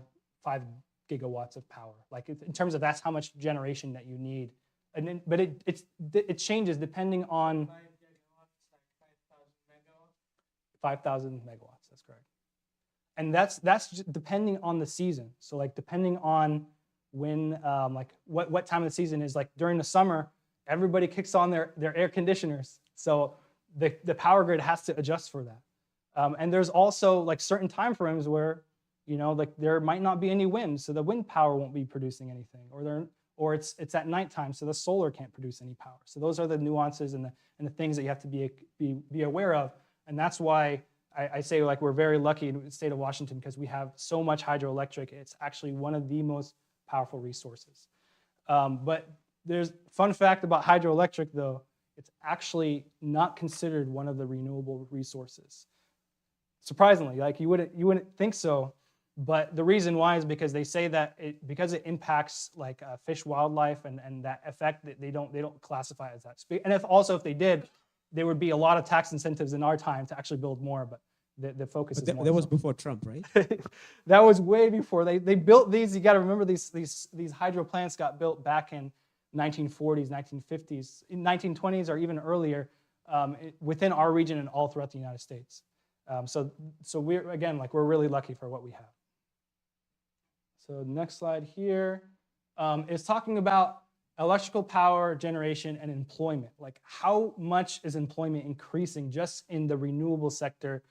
gigawatts of power. Like in terms of that's how much generation that you need. And then, but it changes depending on 5,000 megawatts. That's correct. And that's just depending on the season. So like depending on when like what time of the season is. Like during the summer, everybody kicks on their air conditioners. So the power grid has to adjust for that. And there's also like certain time frames where, like there might not be any wind, so the wind power won't be producing anything, or it's at nighttime, so the solar can't produce any power. So those are the nuances and the things that you have to be aware of. And that's why I say like we're very lucky in the state of Washington because we have so much hydroelectric. It's actually one of the most powerful resources. But there's fun fact about hydroelectric though, it's actually not considered one of the renewable resources. Surprisingly, like you wouldn't think so, but the reason why is because they say that because it impacts like fish wildlife and that effect that they don't classify as that. And if they did, there would be a lot of tax incentives in our time to actually build more, but the focus is more. That was before Trump, right? That was way before. They built these. You got to remember these hydro plants got built back in 1940s, 1950s, in 1920s, or even earlier, within our region and all throughout the United States. So we're really lucky for what we have. So next slide here is talking about electrical power generation and employment. Like how much is employment increasing just in the renewable sector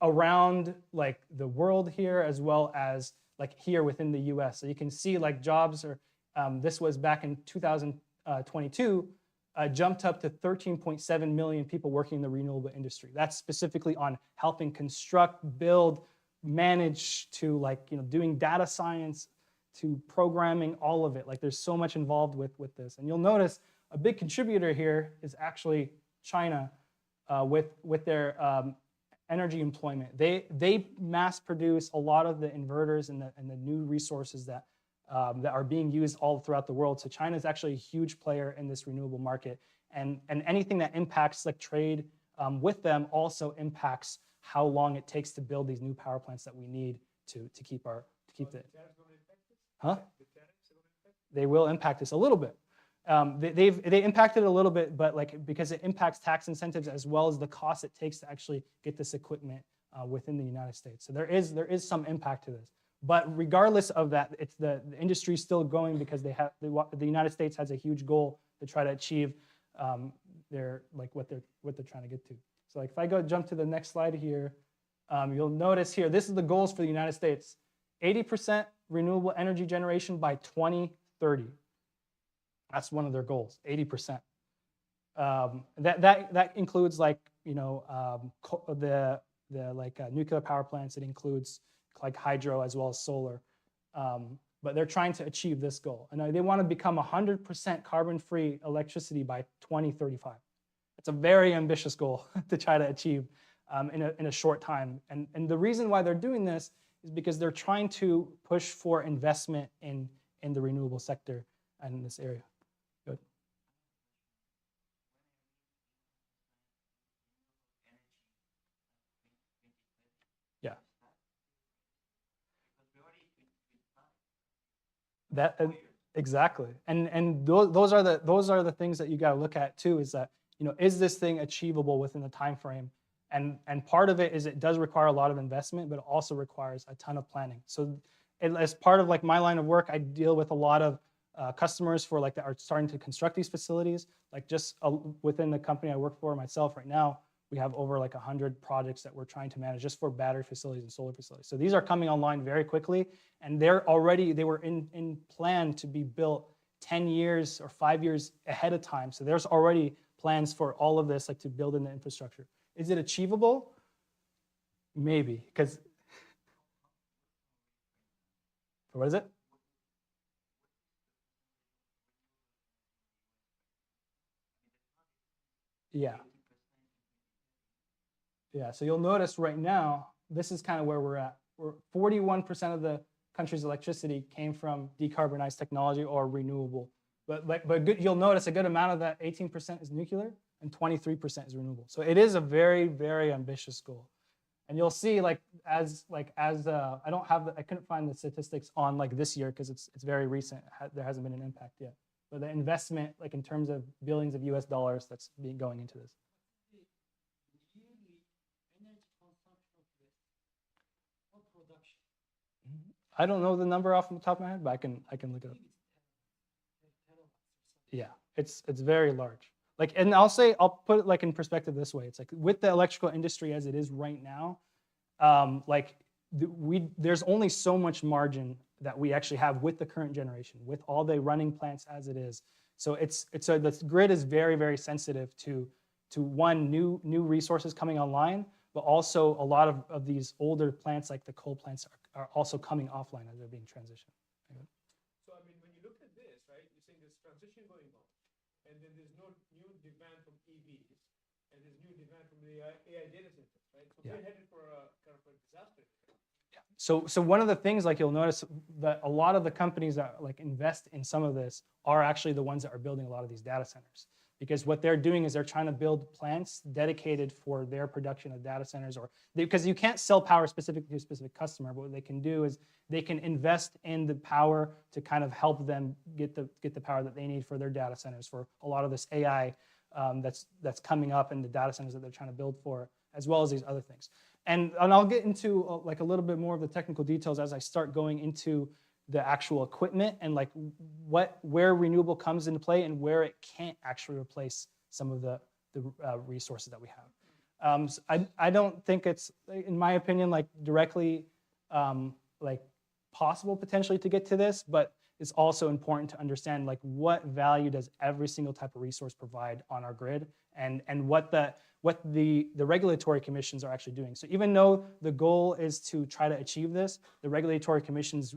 around like the world here, as well as like here within the US. So you can see like jobs are, this was back in 2022, jumped up to 13.7 million people working in the renewable industry. That's specifically on helping construct, build, manage, to like, you know, doing data science, to programming, all of it. Like there's so much involved with this. And you'll notice a big contributor here is actually China with their energy employment. They mass produce a lot of the inverters and the new resources that are being used all throughout the world. So China is actually a huge player in this renewable market. And anything that impacts like trade with them also impacts how long it takes to build these new power plants that we need to keep the. Huh? They will impact us a little bit. They impacted it a little bit, but like because it impacts tax incentives as well as the cost it takes to actually get this equipment within the United States. So there is some impact to this. But regardless of that, it's the industry is still growing because the United States has a huge goal to try to achieve their like what they're trying to get to. So like if I jump to the next slide here, you'll notice here this is the goals for the United States: 80% renewable energy generation by 2030. That's one of their goals, 80%. That includes like, you know, the nuclear power plants. It includes like hydro as well as solar. But they're trying to achieve this goal. And they want to become 100% carbon-free electricity by 2035. It's a very ambitious goal to try to achieve in a short time. And the reason why they're doing this is because they're trying to push for investment in the renewable sector and in this area. Good. Yeah. That exactly. And those are the things that you got to look at too. Is that, you know, is this thing achievable within the time frame? And part of it is it does require a lot of investment, but it also requires a ton of planning. So as part of like my line of work, I deal with a lot of customers for like that are starting to construct these facilities. Like just within the company I work for myself right now, we have over like 100 projects that we're trying to manage just for battery facilities and solar facilities. So these are coming online very quickly, and they were in plan to be built 10 years or 5 years ahead of time. So there's already plans for all of this, like to build in the infrastructure. Is it achievable? Maybe, because what is it? Yeah. Yeah, so you'll notice right now, this is kind of where we're at. 41% of the country's electricity came from decarbonized technology or renewable. But you'll notice a good amount of that, 18% is nuclear and 23% is renewable. So it is a very, very ambitious goal. And you'll see I couldn't find the statistics on like this year because it's very recent. There hasn't been an impact yet. But the investment, like in terms of billions of US dollars that's going into this. I don't know the number off the top of my head, but I can look it up. Yeah, it's very large. Like, and I'll put it like in perspective this way. It's like with the electrical industry as it is right now, there's only so much margin that we actually have with the current generation, with all the running plants as it is. So the grid is very, very sensitive to one, new resources coming online, but also a lot of these older plants like the coal plants are also coming offline as they're being transitioned. So I mean, when you look at this, right, you're saying there's transition going on, and then there's no new demand from EVs, and there's new demand from the AI data centers, right? So we're headed for a kind of a disaster. Yeah. So one of the things, like you'll notice that a lot of the companies that like invest in some of this are actually the ones that are building a lot of these data centers. Because what they're doing is they're trying to build plants dedicated for their production of data centers, because you can't sell power specifically to a specific customer. But what they can do is they can invest in the power to kind of help them get the power that they need for their data centers, for a lot of this AI that's coming up in the data centers that they're trying to build for, as well as these other things. And I'll get into like a little bit more of the technical details as I start going into the actual equipment and like where renewable comes into play and where it can't actually replace some of the resources that we have. So I don't think it's, in my opinion, like directly like possible potentially to get to this, but it's also important to understand like what value does every single type of resource provide on our grid, and what the regulatory commissions are actually doing. So even though the goal is to try to achieve this, the regulatory commission's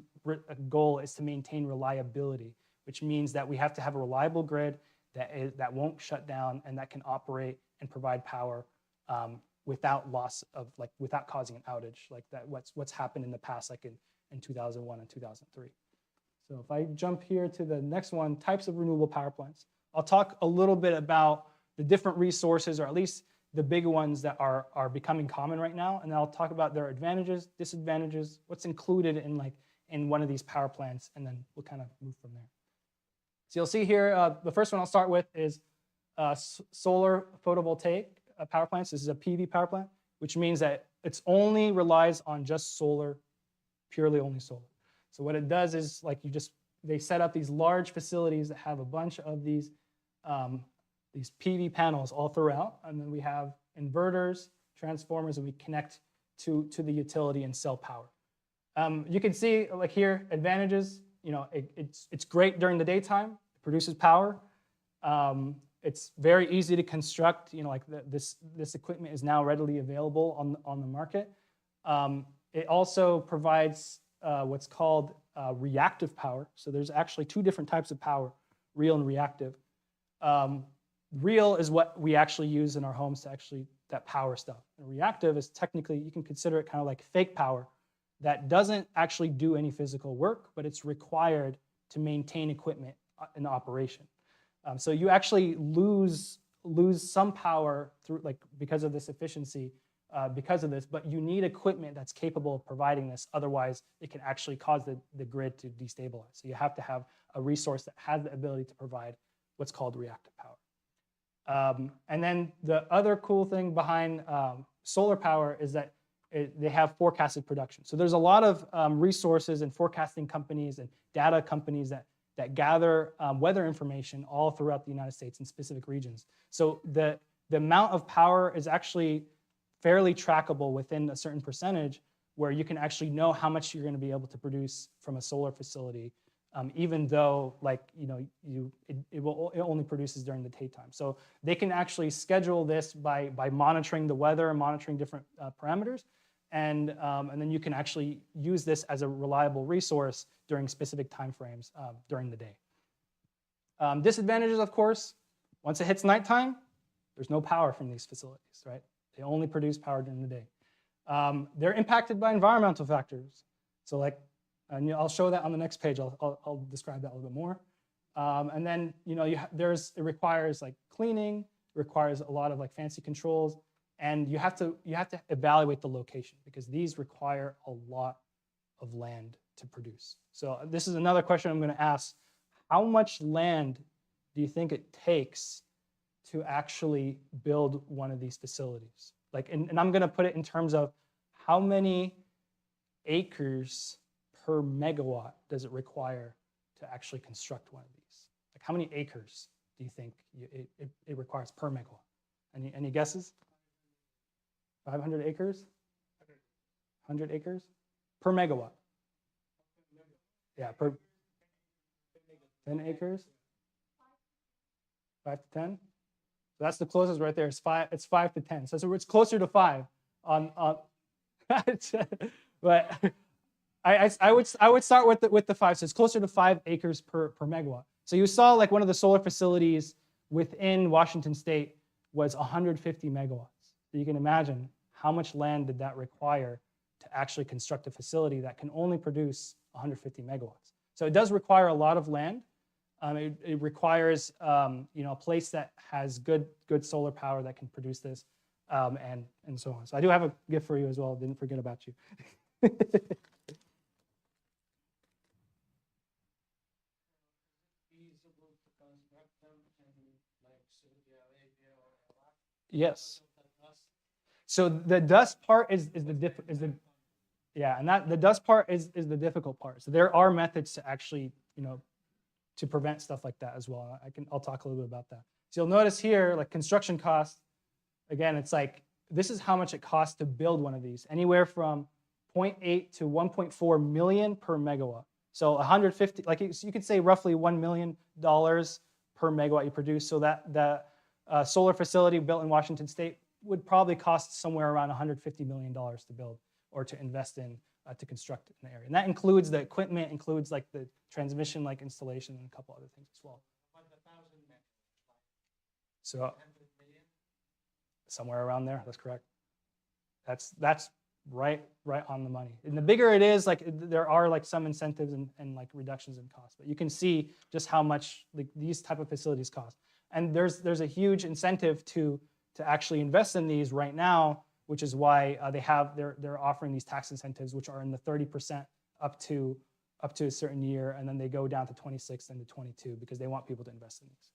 goal is to maintain reliability, which means that we have to have a reliable grid that won't shut down and that can operate and provide power without loss of, like, without causing an outage, like that what's happened in the past, like in 2001 and 2003. So if I jump here to the next one, types of renewable power plants, I'll talk a little bit about the different resources, or at least the big ones that are becoming common right now, and I'll talk about their advantages, disadvantages, what's included in one of these power plants, and then we'll kind of move from there. So you'll see here, the first one I'll start with is solar photovoltaic power plants. This is a PV power plant, which means that it's only relies on just solar, purely only solar. So what it does is, like, they set up these large facilities that have a bunch of these PV panels all throughout, and then we have inverters, transformers, and we connect to the utility and sell power. You can see, like here, advantages. You know, it's great during the daytime. It produces power. It's very easy to construct. You know, like this equipment is now readily available on the market. It also provides what's called reactive power. So there's actually two different types of power, real and reactive. Real is what we actually use in our homes to that power stuff. And reactive is technically, you can consider it kind of like fake power that doesn't actually do any physical work, but it's required to maintain equipment in operation. So you actually lose some power through, like, because of this efficiency, because of this, but you need equipment that's capable of providing this. Otherwise, it can actually cause the grid to destabilize. So you have to have a resource that has the ability to provide what's called reactive power. And then the other cool thing behind solar power is that they have forecasted production. So there's a lot of resources and forecasting companies and data companies that gather weather information all throughout the United States in specific regions. So the amount of power is actually fairly trackable within a certain percentage, where you can actually know how much you're going to be able to produce from a solar facility, even though, like, you know, it only produces during the daytime. So they can actually schedule this by monitoring the weather and monitoring different parameters, and then you can actually use this as a reliable resource during specific time frames during the day. Disadvantages, of course, once it hits nighttime, there's no power from these facilities, right? They only produce power during the day. They're impacted by environmental factors. So, like, and I'll show that on the next page. I'll describe that a little bit more. And then, you know, it requires, like, cleaning. It requires a lot of, like, fancy controls, and you have to evaluate the location, because these require a lot of land to produce. So this is another question I'm going to ask: how much land do you think it takes to actually build one of these facilities? Like, and I'm going to put it in terms of how many acres per megawatt does it require to actually construct one of these? Like, how many acres do you think it requires per megawatt? Any guesses? 500 acres? 100 acres per megawatt? Yeah, per 10 acres? 5 to 10? So that's the closest right there. It's 5 to 10. So it's closer to 5 on but I would start with the 5. So it's closer to 5 acres per megawatt. So you saw, like, one of the solar facilities within Washington State was 150 megawatts. So you can imagine how much land did that require to actually construct a facility that can only produce 150 megawatts. So it does require a lot of land. It requires you know, a place that has good solar power that can produce this, and so on. So I do have a gift for you as well. Didn't forget about you. Yes. So the dust part is the Yeah, and that the dust part is the difficult part. So there are methods to actually, to prevent stuff like that as well. I'll talk a little bit about that. So you'll notice here, like construction costs, again, it's like, this is how much it costs to build one of these, anywhere from 0.8 to 1.4 million per megawatt. So 150, like you could say roughly $1 million per megawatt you produce. So that solar facility built in Washington State would probably cost somewhere around $150 million to build or to invest in, to construct an area. And that includes the equipment, includes like the transmission like installation and a couple other things as well. So somewhere around there, that's correct. That's right on the money. And the bigger it is, like there are like some incentives and like reductions in cost, but you can see just how much like these type of facilities cost. And there's a huge incentive to actually invest in these right now, which is why they're offering these tax incentives, which are in the 30% up to a certain year, and then they go down to 26 and to 22 because they want people to invest in these.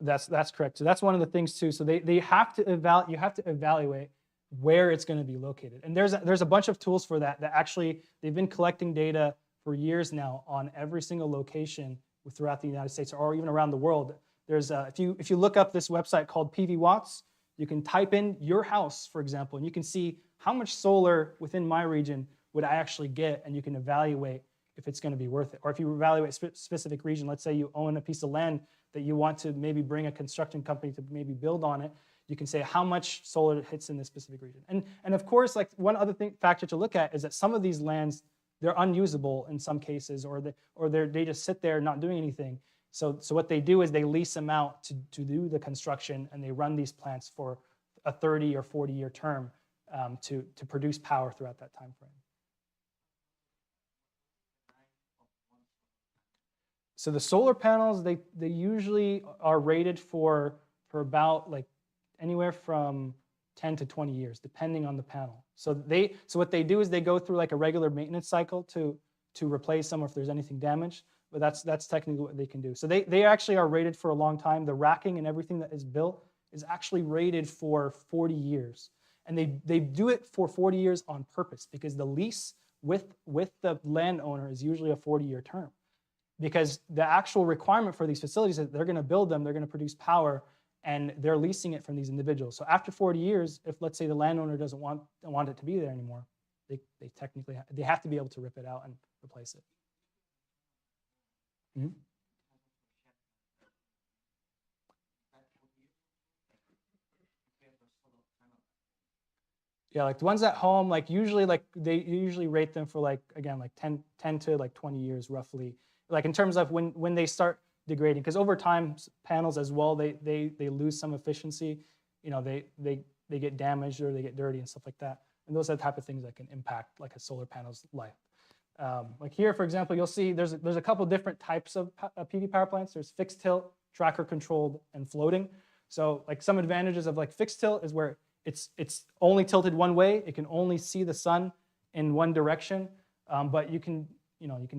That's correct. So that's one of the things too. So you have to evaluate where it's going to be located. And there's a bunch of tools for that actually they've been collecting data for years now on every single location throughout the United States or even around the world. There's if you look up this website called PV Watts, you can type in your house, for example, and you can see how much solar within my region would I actually get, and you can evaluate if it's going to be worth it. Or if you evaluate a specific region, let's say you own a piece of land that you want to maybe bring a construction company to maybe build on it, you can say how much solar hits in this specific region. And of course, like one other factor to look at is that some of these lands, they're unusable in some cases, or they just sit there not doing anything. So what they do is they lease them out to do the construction, and they run these plants for a 30 or 40-year term to produce power throughout that time frame. So the solar panels, they usually are rated for about like anywhere from 10 to 20 years, depending on the panel. So what they do is they go through like a regular maintenance cycle to replace them if there's anything damaged, but that's technically what they can do. So they actually are rated for a long time. The racking and everything that is built is actually rated for 40 years. And they do it for 40 years on purpose because the lease with the landowner is usually a 40-year term. Because the actual requirement for these facilities is they're going to build them, they're going to produce power, and they're leasing it from these individuals. So after 40 years, if let's say the landowner doesn't want it to be there anymore, they technically they have to be able to rip it out and replace it. Mm-hmm. Yeah, like the ones at home, like they usually rate them for like, again, like 10 to like 20 years roughly. Like in terms of when they start degrading, because over time panels as well, they lose some efficiency, they get damaged or they get dirty and stuff like that. And those are the type of things that can impact like a solar panel's life. Like here, for example, you'll see there's a couple different types of PV power plants. There's fixed tilt, tracker controlled, and floating. So like some advantages of like fixed tilt is where it's only tilted one way. It can only see the sun in one direction, but you can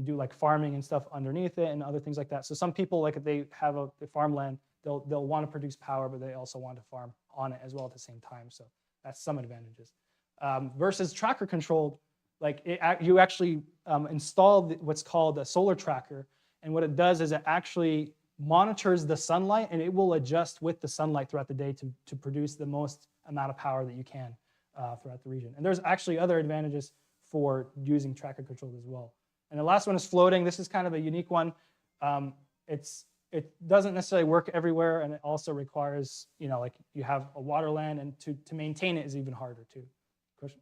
do like farming and stuff underneath it and other things like that. So some people, like if they have the farmland, they'll want to produce power, but they also want to farm on it as well at the same time. So that's some advantages. Versus tracker controlled, like you actually install what's called a solar tracker. And what it does is it actually monitors the sunlight, and it will adjust with the sunlight throughout the day to produce the most amount of power that you can throughout the region. And there's actually other advantages for using tracker controlled as well. And the last one is floating. This is kind of a unique one. It doesn't necessarily work everywhere, and it also requires, like you have a water land, and to maintain it is even harder too. Question?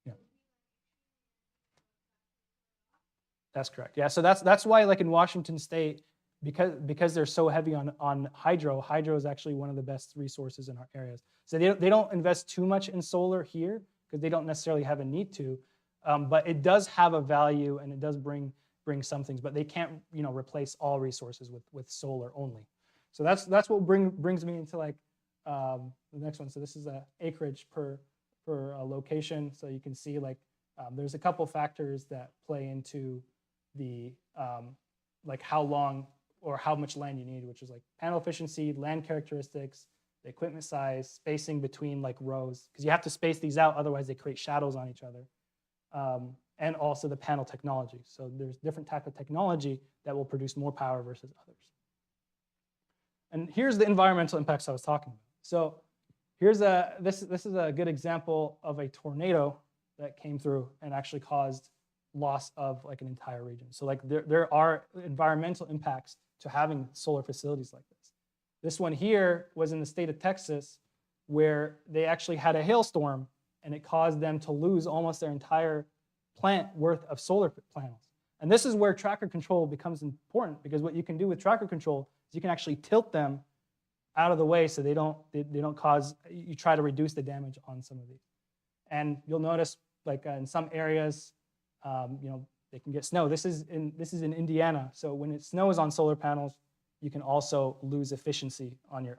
Yeah. That's correct. Yeah, so that's why like in Washington State, because they're so heavy on hydro is actually one of the best resources in our areas. So they don't invest too much in solar here because they don't necessarily have a need to, but it does have a value and it does bring some things, but they can't replace all resources with solar only. So that's what brings me into like the next one. So this is acreage per location. So you can see like There's a couple factors that play into the like how long or how much land you need, which is like panel efficiency, land characteristics, the equipment size, spacing between like rows, because you have to space these out, otherwise they create shadows on each other. And also the panel technology. So there's different type of technology that will produce more power versus others. And here's the environmental impacts I was talking about. So here's this is a good example of a tornado that came through and actually caused loss of like an entire region. So like there are environmental impacts to having solar facilities like this. This one here was in the state of Texas, where they actually had a hailstorm and it caused them to lose almost their entire plant worth of solar panels. And this is where tracker control becomes important, because what you can do with tracker control is you can actually tilt them out of the way so they don't cause, you try to reduce the damage on some of these. And you'll notice like in some areas, you know, they can get snow. This is in Indiana. So when it snows on solar panels, you can also lose efficiency on your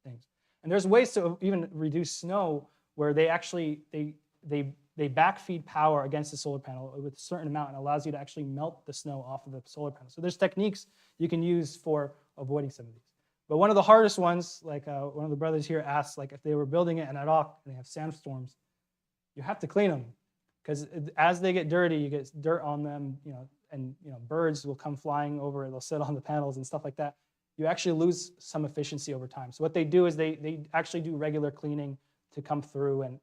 things. And there's ways to even reduce snow where they actually, they backfeed power against the solar panel with a certain amount and allows you to actually melt the snow off of the solar panel. So there's techniques you can use for avoiding some of these. But one of the hardest ones, like one of the brothers here asked, like if they were building it in Iraq and they have sandstorms, you have to clean them, because as they get dirty, you get dirt on them, you know, and you know, birds will come flying over, they'll sit on the panels and stuff like that. You actually lose some efficiency over time. So what they do is they actually do regular cleaning to come through and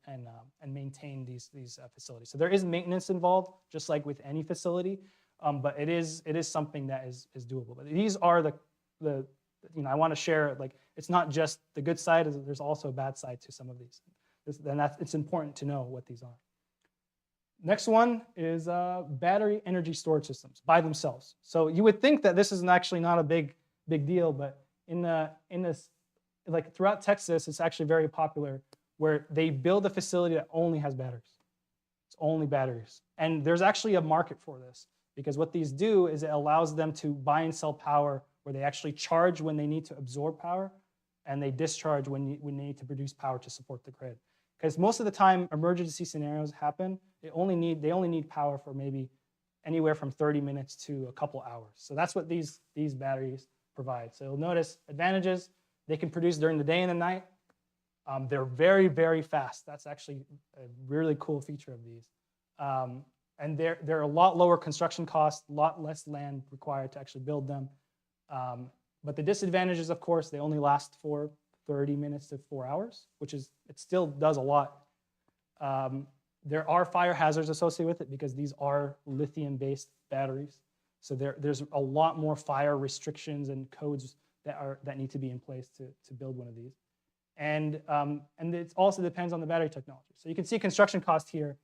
maintain these facilities. So there is maintenance involved, just like with any facility, but it is something that is doable. But these are the you know, I want to share, like, it's not just the good side, there's also a bad side to some of these. And it's important to know what these are. Next one is battery energy storage systems by themselves. So you would think that this is actually not a big deal, but in this, like throughout Texas, it's actually very popular, where they build a facility that only has batteries. It's only batteries. And there's actually a market for this, because what these do is it allows them to buy and sell power, where they actually charge when they need to absorb power, and they discharge when they need to produce power to support the grid. Because most of the time emergency scenarios happen, they only need power for maybe anywhere from 30 minutes to a couple hours. So that's what these batteries provide. So you'll notice advantages: they can produce during the day and the night. They're very, very fast. That's actually a really cool feature of these. And they're a lot lower construction costs, a lot less land required to actually build them. But the disadvantages, of course, they only last for 30 minutes to 4 hours, which is, it still does a lot. There are fire hazards associated with it, because these are lithium-based batteries. So there's a lot more fire restrictions and codes that need to be in place to build one of these. And it also depends on the battery technology. So you can see construction cost here.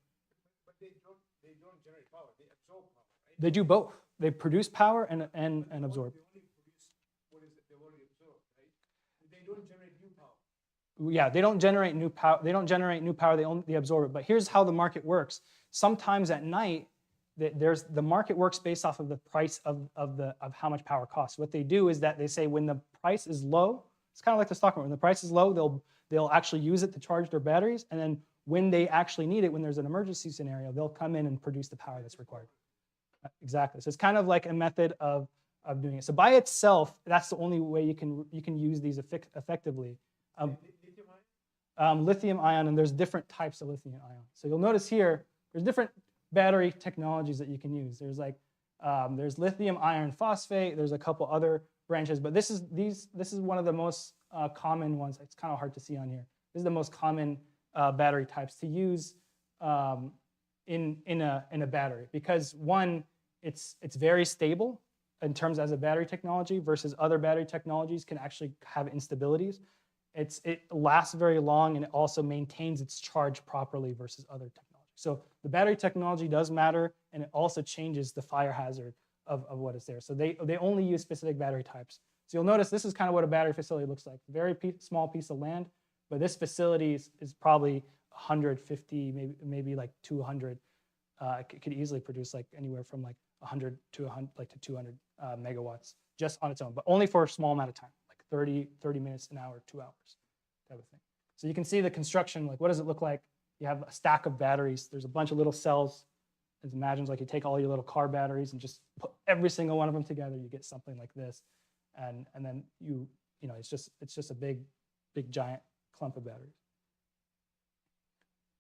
But they don't generate power, they absorb power, right? They do both. They produce power and absorb. They only produce what is it they've already absorbed, right? They don't generate new power. Yeah, they don't generate new power. They don't generate new power. They absorb it. But here's how the market works. Sometimes at night, the market works based off of the price of how much power costs. What they do is that they say when the price is low, it's kind of like the stock market. When the price is low, they'll actually use it to charge their batteries, and then when they actually need it, when there's an emergency scenario, they'll come in and produce the power that's required. Exactly. So it's kind of like a method of doing it. So by itself, that's the only way you can use these effectively. Lithium ion, and there's different types of lithium ion. So you'll notice here, there's different battery technologies that you can use. There's like there's lithium iron phosphate. There's a couple other branches, but this is one of the most common ones. It's kind of hard to see on here. This is the most common battery types to use in a battery, because one, it's very stable in terms as a battery technology, versus other battery technologies can actually have instabilities. It lasts very long, and it also maintains its charge properly versus other technologies. So the battery technology does matter, and it also changes the fire hazard of what is there. So they only use specific battery types. So you'll notice this is kind of what a battery facility looks like. Very small piece of land, but this facility is probably 150, maybe like 200. It could easily produce like anywhere from like 100 to 200 megawatts just on its own, but only for a small amount of time, like 30 minutes, an hour, 2 hours type of thing. So you can see the construction, like what does it look like? You have a stack of batteries. There's a bunch of little cells It imagines like you take all your little car batteries and just put every single one of them together, you get something like this. And then it's just a big giant clump of batteries.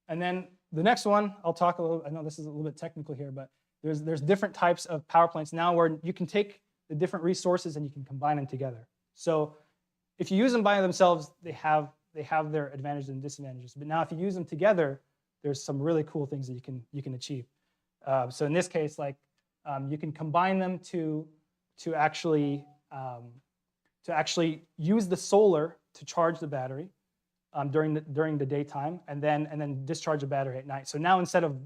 And then the next one, I'll talk a little, I know this is a little bit technical here, but there's different types of power plants now where you can take the different resources and you can combine them together. So if you use them by themselves, they have their advantages and disadvantages. But now if you use them together, there's some really cool things that you can achieve. So in this case, like you can combine them to actually use the solar to charge the battery during the daytime, and then discharge the battery at night. So now instead of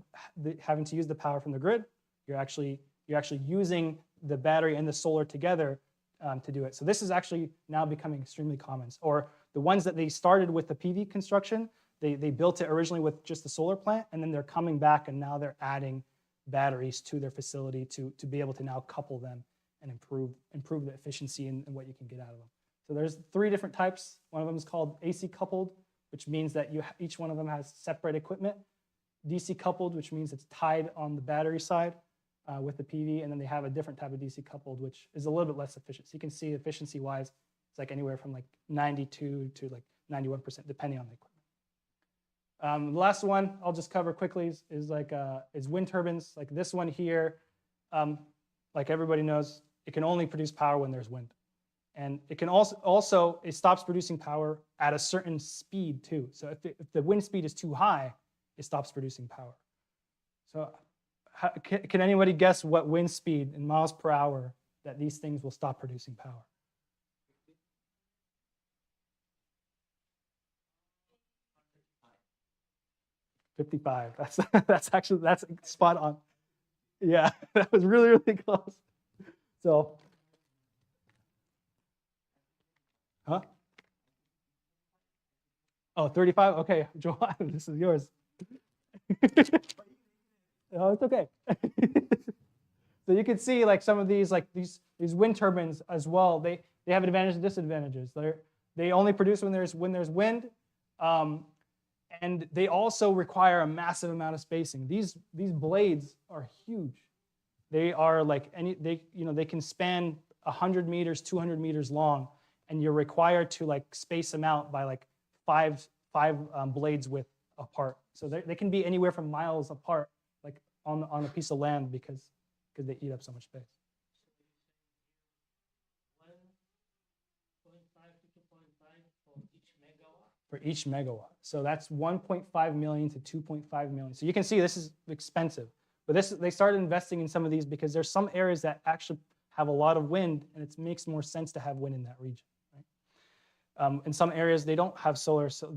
having to use the power from the grid, you're actually using the battery and the solar together to do it. So this is actually now becoming extremely common. Or the ones that they started with the PV construction, they built it originally with just the solar plant, and then they're coming back and now they're adding batteries to their facility to be able to now couple them and improve the efficiency and what you can get out of them. So there's 3 different types. One of them is called AC coupled, which means that each one of them has separate equipment. DC coupled, which means it's tied on the battery side with the PV, and then they have a different type of DC coupled, which is a little bit less efficient. So you can see efficiency-wise, it's like anywhere from like 92 to like 91%, depending on the equipment. The last one I'll just cover quickly is wind turbines. Like this one here, like everybody knows, it can only produce power when there's wind. And it can also it stops producing power at a certain speed too. So if the wind speed is too high, it stops producing power. So can anybody guess what wind speed in miles per hour that these things will stop producing power? 55. That's spot on. Yeah, that was really, really close. So, huh? Oh, 35? Okay, Joanne, this is yours. No, it's okay. So you can see like some of these, like these wind turbines as well, they have advantages and disadvantages. They only produce when there's wind, and they also require a massive amount of spacing. These blades are huge. They are like they can span 100 meters, 200 meters long, and you're required to like space them out by like five blades width apart. So they can be anywhere from miles apart, like on a piece of land because they eat up so much space. For each megawatt. So that's 1.5 million to 2.5 million. So you can see this is expensive. But they started investing in some of these because there's some areas that actually have a lot of wind, and it makes more sense to have wind in that region. Right? In some areas they don't have solar, so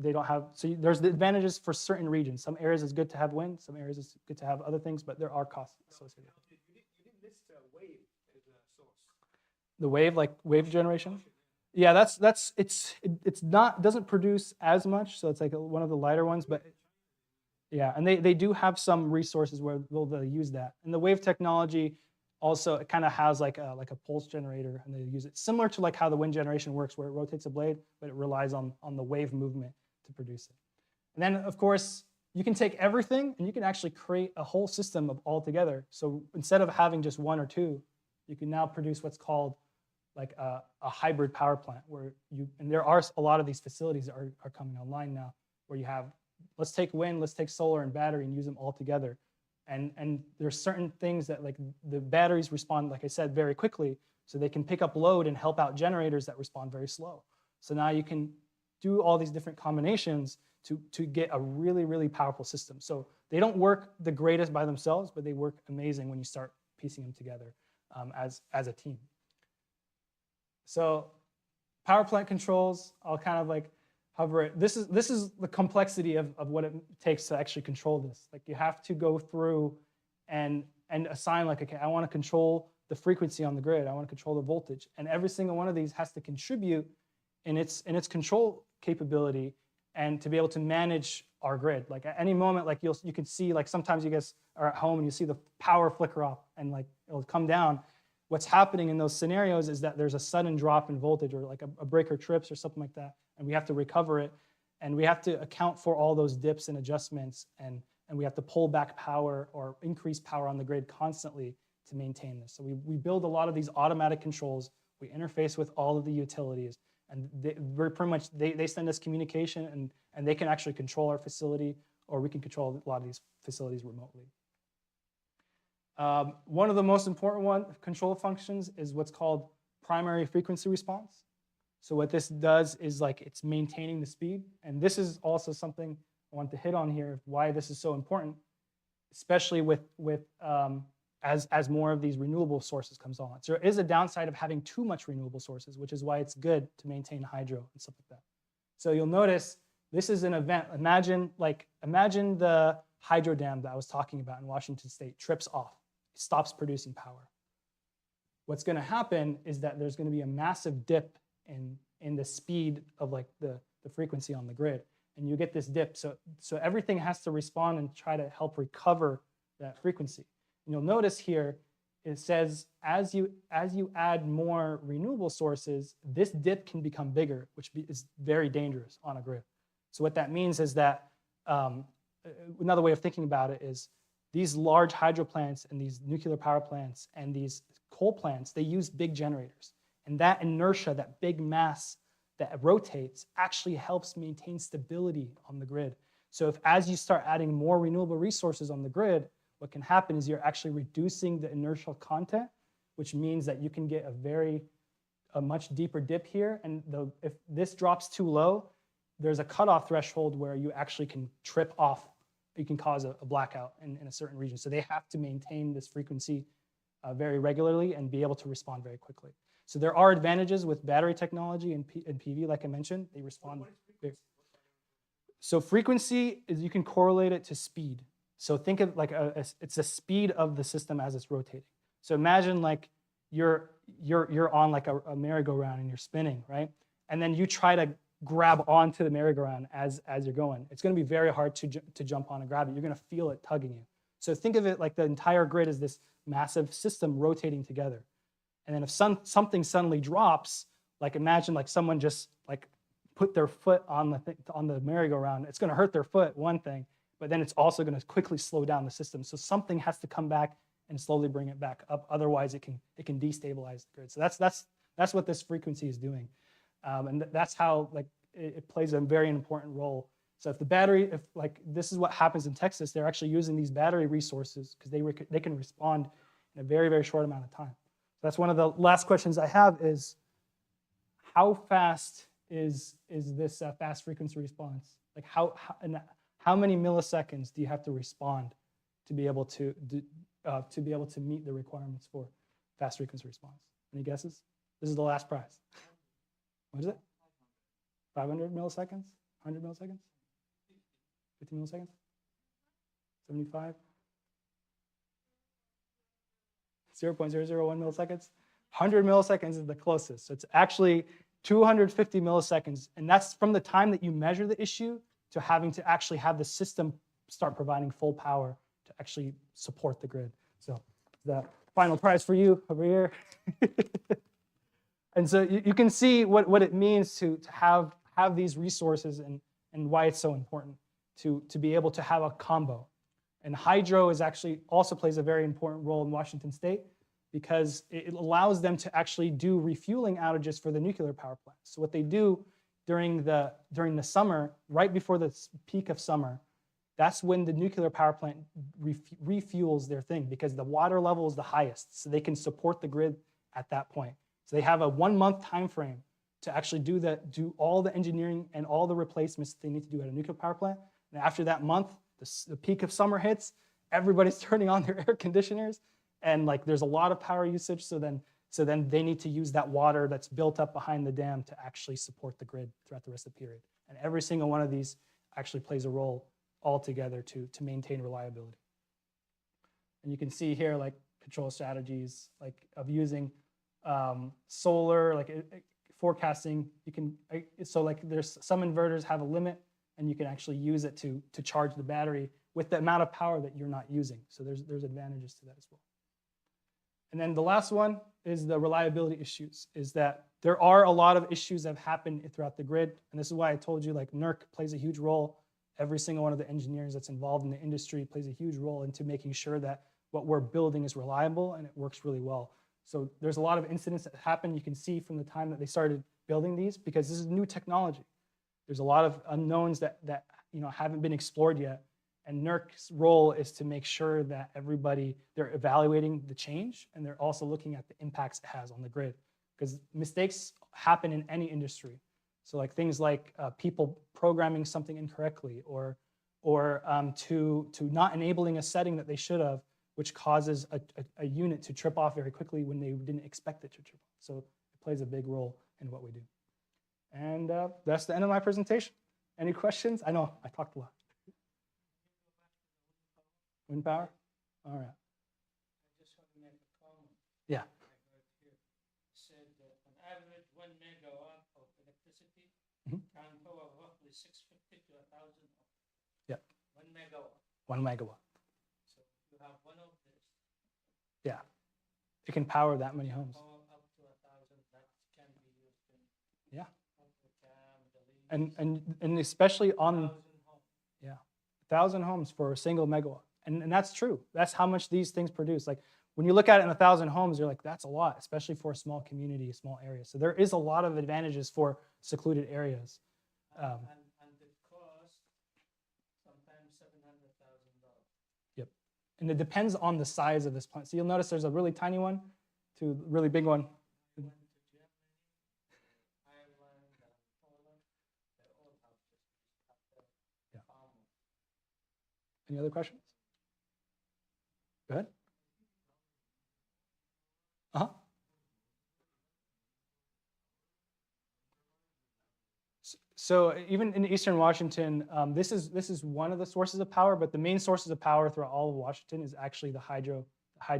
they don't have. So there's the advantages for certain regions. Some areas it's good to have wind. Some areas it's good to have other things, but there are costs associated. You didn't list wave as a source. The wave, like wave generation. Yeah, it's not doesn't produce as much, so it's like one of the lighter ones, but yeah, and they do have some resources where they'll use that. And the wave technology also it kind of has like a pulse generator, and they use it similar to like how the wind generation works, where it rotates a blade, but it relies on the wave movement to produce it. And then of course you can take everything and you can actually create a whole system of all together. So instead of having just one or two, you can now produce what's called like a hybrid power plant and there are a lot of these facilities that are coming online now where you have, let's take wind, let's take solar and battery and use them all together. And there's certain things that like the batteries respond, like I said, very quickly, so they can pick up load and help out generators that respond very slow. So now you can do all these different combinations to get a really, really powerful system. So they don't work the greatest by themselves, but they work amazing when you start piecing them together as a team. So power plant controls, I'll kind of like hover it. This is the complexity of what it takes to actually control this. Like you have to go through and assign like, okay, I want to control the frequency on the grid. I want to control the voltage. And every single one of these has to contribute in its control capability and to be able to manage our grid. Like at any moment, like you can see, like sometimes you guys are at home and you see the power flicker off and like it'll come down. What's happening in those scenarios is that there's a sudden drop in voltage or like a breaker trips or something like that, and we have to recover it, and we have to account for all those dips and adjustments and and we have to pull back power or increase power on the grid constantly to maintain this. So we build a lot of these automatic controls. We interface with all of the utilities, and we're pretty much, they send us communication, and they can actually control our facility, or we can control a lot of these facilities remotely. One of the most important control functions is what's called primary frequency response. So what this does is like it's maintaining the speed, and this is also something I want to hit on here, why this is so important, especially as more of these renewable sources comes on. So there is a downside of having too much renewable sources, which is why it's good to maintain hydro and stuff like that. So you'll notice this is an event. Imagine the hydro dam that I was talking about in Washington State trips off. It stops producing power. What's going to happen is that there's going to be a massive dip in the speed of like the frequency on the grid, and you get this dip. So everything has to respond and try to help recover that frequency. And you'll notice here it says as you add more renewable sources, this dip can become bigger, which is very dangerous on a grid. So what that means is that another way of thinking about it is these large hydro plants and these nuclear power plants and these coal plants, they use big generators. And that inertia, that big mass that rotates, actually helps maintain stability on the grid. So as you start adding more renewable resources on the grid, what can happen is you're actually reducing the inertial content, which means that you can get a much deeper dip here. And if this drops too low, there's a cutoff threshold where you actually can trip off. You can cause a blackout in a certain region. So they have to maintain this frequency very regularly and be able to respond very quickly. So there are advantages with battery technology and PV, like I mentioned. They respond. So frequency is, you can correlate it to speed. So think of like it's the speed of the system as it's rotating. So imagine like you're on like a merry-go-round and you're spinning, right? And then you try to grab onto the merry-go-round as you're going. It's going to be very hard to jump on and grab it. You're going to feel it tugging you. So think of it like the entire grid is this massive system rotating together. And then if something suddenly drops, like imagine like someone just like put their foot on the merry-go-round, it's going to hurt their foot, one thing, but then it's also going to quickly slow down the system. So something has to come back and slowly bring it back up. Otherwise, it can destabilize the grid. So that's what this frequency is doing, and that's how like it plays a very important role. So if the battery, if like this is what happens in Texas, they're actually using these battery resources because they can respond in a very, very short amount of time. So that's one of the last questions I have is, how fast is this fast frequency response? Like how many milliseconds do you have to respond to be able to meet the requirements for fast frequency response? Any guesses? This is the last prize. What is it? 500 milliseconds? 100 milliseconds? 50 milliseconds? 75? 0.001 milliseconds? 100 milliseconds is the closest. So it's actually 250 milliseconds. And that's from the time that you measure the issue to having to actually have the system start providing full power to actually support the grid. So the final prize for you over here. And so you can see what it means to have these resources and why it's so important to be able to have a combo. And hydro is actually also plays a very important role in Washington State because it allows them to actually do refueling outages for the nuclear power plants. So what they do during the summer, right before the peak of summer, that's when the nuclear power plant refuels their thing because the water level is the highest, so they can support the grid at that point. So they have a 1-month time frame to actually do all the engineering and all the replacements that they need to do at a nuclear power plant. And after that month, the peak of summer hits, everybody's turning on their air conditioners, and like there's a lot of power usage. So then they need to use that water that's built up behind the dam to actually support the grid throughout the rest of the period. And every single one of these actually plays a role altogether to maintain reliability. And you can see here like control strategies like of using solar, like forecasting. So like there's some inverters have a limit, and you can actually use it to charge the battery with the amount of power that you're not using. So there's advantages to that as well. And then the last one is the reliability issues, is that there are a lot of issues that have happened throughout the grid. And this is why I told you like Nook plays a huge role every single one of the engineers that's involved in the industry plays a huge role into making sure that what we're building is reliable and it works really well. So there's a lot of incidents that happen. You can see from the time that they started building these, because this is new technology. There's a lot of unknowns that haven't been explored yet. And Nook's role is to make sure that they're evaluating the change, and they're also looking at the impacts it has on the grid. Because mistakes happen in any industry. So like things like people programming something incorrectly, or to not enabling a setting that they should have, which causes a unit to trip off very quickly when they didn't expect it to trip off. So it plays a big role in what we do. And that's the end of my presentation. Any questions? I know I talked a lot. Wind power? All right. I just want to make a comment. Yeah. I heard here. It said that on average 1 megawatt of electricity Mhm. can power roughly 650 to 1,000 homes. Yeah. 1 megawatt. 1 megawatt. So you have one of this. Yeah. It can power that many homes. Power up to 1,000 that can be used in Yeah. Africa, Middle East. And especially on 1,000 homes. 1,000 homes for a single megawatt. And that's true. That's how much these things produce. Like when you look at it in 1,000 homes, you're like, that's a lot, especially for a small community, a small area. So there is a lot of advantages for secluded areas. And the cost, sometimes $700,000. Yep. And it depends on the size of this plant. So you'll notice there's a really tiny one to a really big one. I went to Germany, Ireland, and Poland. They all have just after Yeah. farmers. Any other questions? Go ahead. Uh-huh. So even in Eastern Washington, this is one of the sources of power, but the main sources of power throughout all of Washington is actually the hydro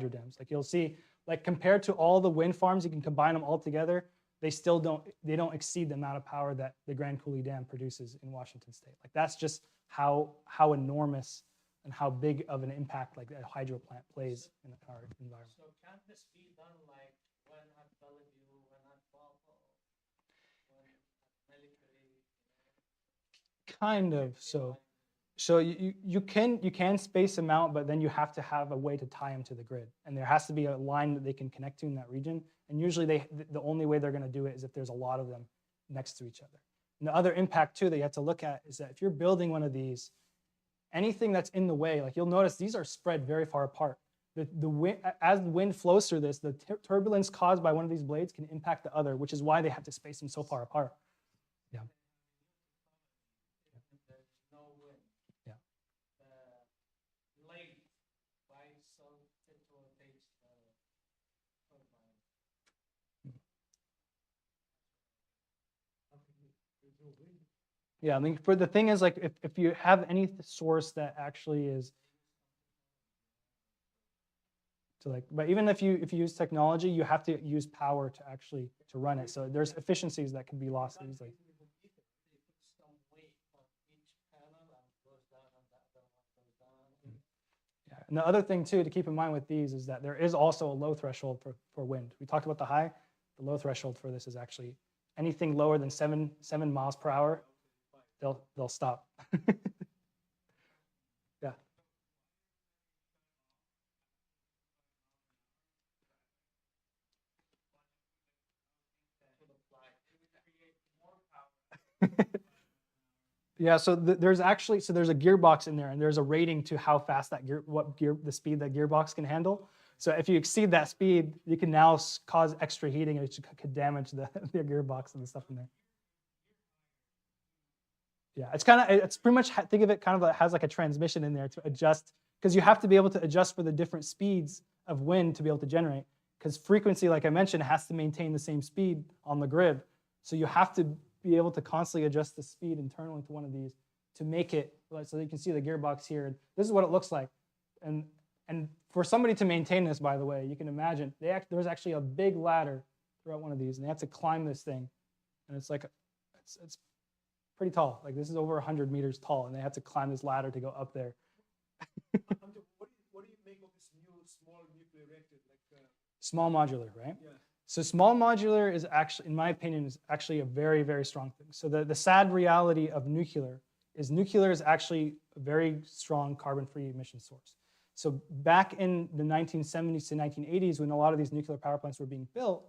dams. Like you'll see, like compared to all the wind farms, you can combine them all together, they don't exceed the amount of power that the Grand Coulee Dam produces in Washington State. Like that's just how enormous and how big of an impact like a hydro plant plays in our environment. So can this be done like when at Bellevue, when at Buffalo, when at Military? Kind of. So you can space them out, but then you have to have a way to tie them to the grid, and there has to be a line that they can connect to in that region. And usually the only way they're going to do it is if there's a lot of them next to each other. And the other impact too that you have to look at is that if you're building one of these, anything that's in the way, like you'll notice these are spread very far apart. The wind, as the wind flows through this, the turbulence caused by one of these blades can impact the other, which is why they have to space them so far apart. Yeah. There's no wind. Yeah. The blade, why so it rotates the turbine? Yeah, I mean, for the thing is, like, if you have any source that actually is, so like, but even if you use technology, you have to use power to actually to run it. So there's efficiencies that can be lost easily. They put some weight on each panel and it goes down and the other one goes down. Yeah. And the other thing too to keep in mind with these is that there is also a low threshold for wind. We talked about the high. The low threshold for this is actually anything lower than 7 miles per hour. They'll stop. Yeah. Yeah, so there's a gearbox in there, and there's a rating to how fast the speed that gearbox can handle. So if you exceed that speed, you can now cause extra heating, which could damage the gearbox and the stuff in there. Yeah, it's pretty much, think of it kind of like, has like a transmission in there to adjust, because you have to be able to adjust for the different speeds of wind to be able to generate, because frequency, like I mentioned, has to maintain the same speed on the grid. So you have to be able to constantly adjust the speed internally to one of these to make it, so you can see the gearbox here. This is what it looks like. And for somebody to maintain this, by the way, you can imagine, there's actually a big ladder throughout one of these, and they have to climb this thing. And it's like, it's pretty tall. Like this is over 100 meters tall, and they have to climb this ladder to go up there. What do you make of this new small nuclear reactor? Small modular, right? Yeah. So small modular is actually, in my opinion, is actually a very, very strong thing. So the sad reality of nuclear is nuclear is actually a very strong carbon-free emission source. So back in the 1970s to 1980s, when a lot of these nuclear power plants were being built,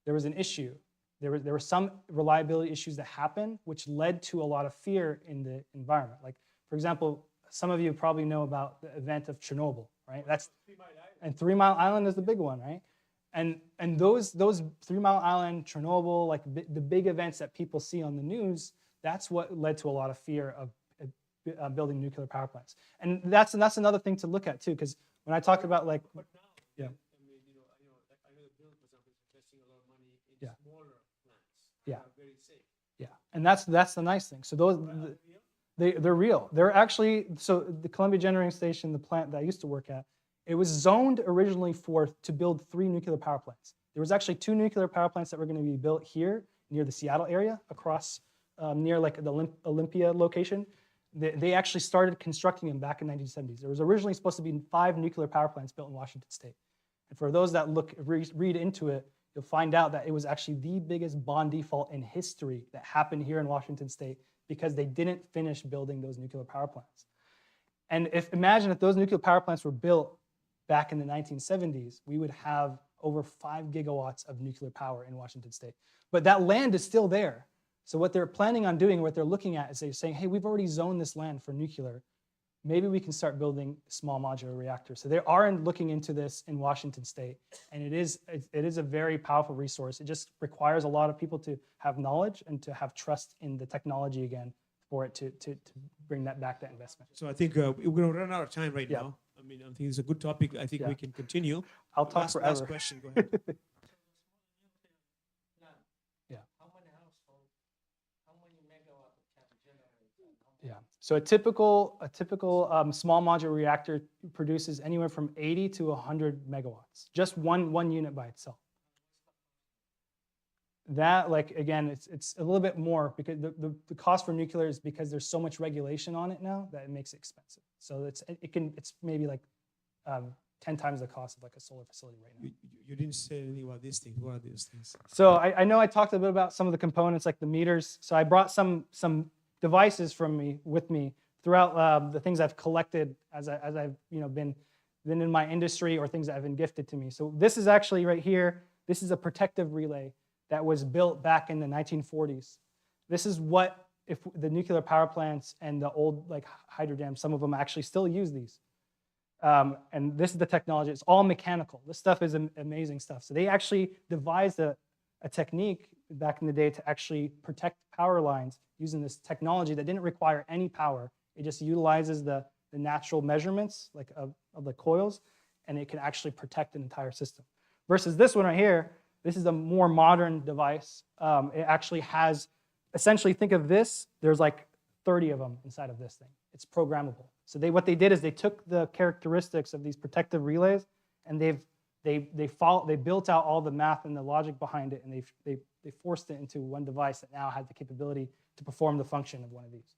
there was an issue. There were some reliability issues that happened, which led to a lot of fear in the environment. Like, for example, some of you probably know about the event of Chernobyl, right? That's 3 Mile Island. And 3 Mile Island is the big one, right? And those 3 Mile Island, Chernobyl, like the big events that people see on the news, that's what led to a lot of fear of building nuclear power plants. And that's another thing to look at too, because when I talk about like, yeah. I mean, like I know the bill, for example, is investing a lot of money in smaller plants. Yeah. Are very safe. Yeah, and that's the nice thing. So they're real. They're actually, so the Columbia Generating Station, the plant that I used to work at, it was zoned originally to build 3 nuclear power plants. There was actually 2 nuclear power plants that were going to be built here near the Seattle area, across near like the Olympia location. They actually started constructing them back in the 1970s. There was originally supposed to be 5 nuclear power plants built in Washington State. And for those that read into it, you'll find out that it was actually the biggest bond default in history that happened here in Washington State because they didn't finish building those nuclear power plants. And imagine if those nuclear power plants were built back in the 1970s, we would have over 5 gigawatts of nuclear power in Washington State. But that land is still there. So what they're planning on doing, what they're looking at is they're saying, hey, we've already zoned this land for nuclear. Maybe we can start building small modular reactors. So they are looking into this in Washington State, and it is a very powerful resource. It just requires a lot of people to have knowledge and to have trust in the technology again for it to bring that investment. So I think we're going to run out of time right now. I mean, I think it's a good topic. I think we can continue. I'll talk forever. Last question, go ahead. Yeah. How many households, how many megawatts can generate? Yeah. So a typical small modular reactor produces anywhere from 80 to 100 megawatts, just one unit by itself. That, like, again, it's a little bit more because the cost for nuclear is because there's so much regulation on it now that it makes it expensive. So it's maybe like 10 times the cost of like a solar facility right now. You didn't say anything about these things. What are these things? So I know I talked a bit about some of the components like the meters. So I brought some devices with me throughout the things I've collected as I've been in my industry or things that have been gifted to me. So this is actually right here. This is a protective relay that was built back in the 1940s. This is what, if the nuclear power plants and the old like hydro dams, some of them actually still use these. And this is the technology. It's all mechanical. This stuff is amazing stuff. So they actually devised a technique back in the day to actually protect power lines using this technology that didn't require any power. It just utilizes the natural measurements like of the coils, and it can actually protect an entire system. Versus this one right here, this is a more modern device. It actually has, essentially think of this, there's like 30 of them inside of this thing. It's programmable. So what they did is they took the characteristics of these protective relays and they built out all the math and the logic behind it, and they forced it into one device that now has the capability to perform the function of one of these.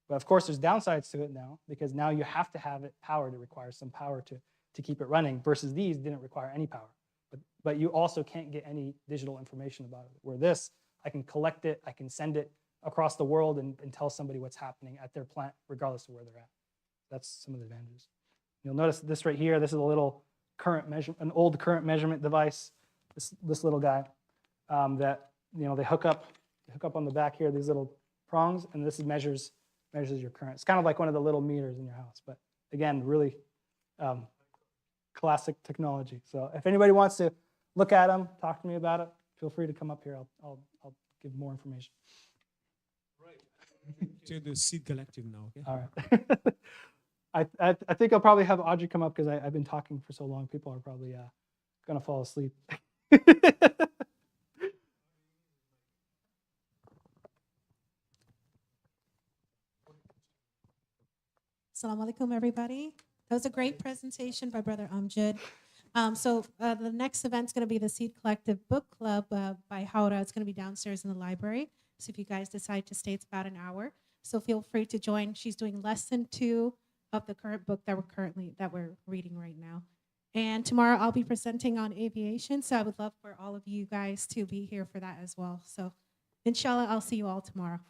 But of course, there's downsides to it now, because now you have to have it powered. It requires some power to keep it running, versus these didn't require any power. But you also can't get any digital information about it. Where this, I can collect it, I can send it across the world and tell somebody what's happening at their plant, regardless of where they're at. That's some of the advantages. You'll notice this right here, this is a little an old current measurement device, this little guy that they hook up on the back here, these little prongs, and this measures your current. It's kind of like one of the little meters in your house, but again, really classic technology. So if anybody wants to look at them, talk to me about it, feel free to come up here. I'll give more information. Right. To the Seed Collective now. Okay. All right. I think I'll probably have Audrey come up because I've been talking for so long. People are probably gonna fall asleep. Assalamu alaikum, everybody. That was a great presentation by Brother Amjad. So the next event's going to be the Seed Collective Book Club by Haura. It's going to be downstairs in the library. So if you guys decide to stay, it's about an hour. So feel free to join. She's doing lesson 2 of the current book that we're reading right now. And tomorrow I'll be presenting on aviation. So I would love for all of you guys to be here for that as well. So inshallah, I'll see you all tomorrow.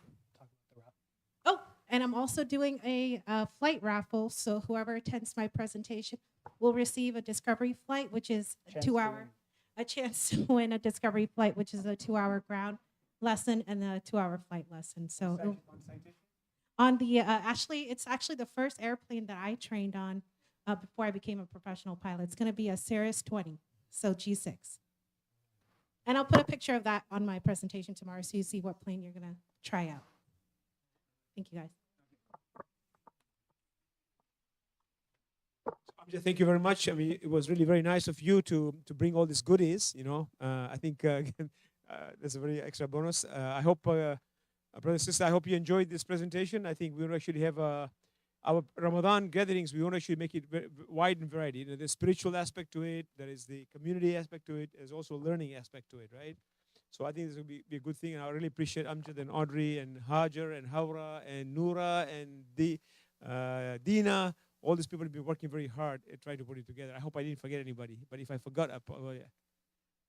Oh, And I'm also doing a flight raffle. So whoever attends my presentation will receive a discovery flight, which is a chance to win a discovery flight, which is a 2-hour ground lesson and a 2-hour flight lesson. So on the it's actually the first airplane that I trained on before I became a professional pilot. It's going to be a Cirrus 20, so G6. And I'll put a picture of that on my presentation tomorrow so you see what plane you're going to try out. Thank you, guys. Thank you very much. I mean, it was really very nice of you to bring all these goodies. You know, I think again, that's a very extra bonus. I hope, brother and sister, I hope you enjoyed this presentation. I think we will actually have our Ramadan gatherings. We want to actually make it wide and varied. You know, there's spiritual aspect to it. There is the community aspect to it. There's also a learning aspect to it, right? So I think this will be a good thing. And I really appreciate Amjad and Audrey and Hajar and Hawra and Noura and Dina. All these people have been working very hard at trying to put it together. I hope I didn't forget anybody. But if I forgot, yeah.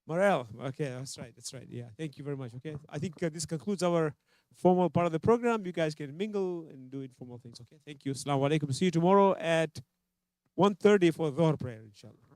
Morel. Okay, that's right. That's right. Yeah. Thank you very much. Okay. I think this concludes our formal part of the program. You guys can mingle and do informal things. Okay. Thank you. Assalamu alaikum. See you tomorrow at 1:30 for Dhuhr prayer, inshallah.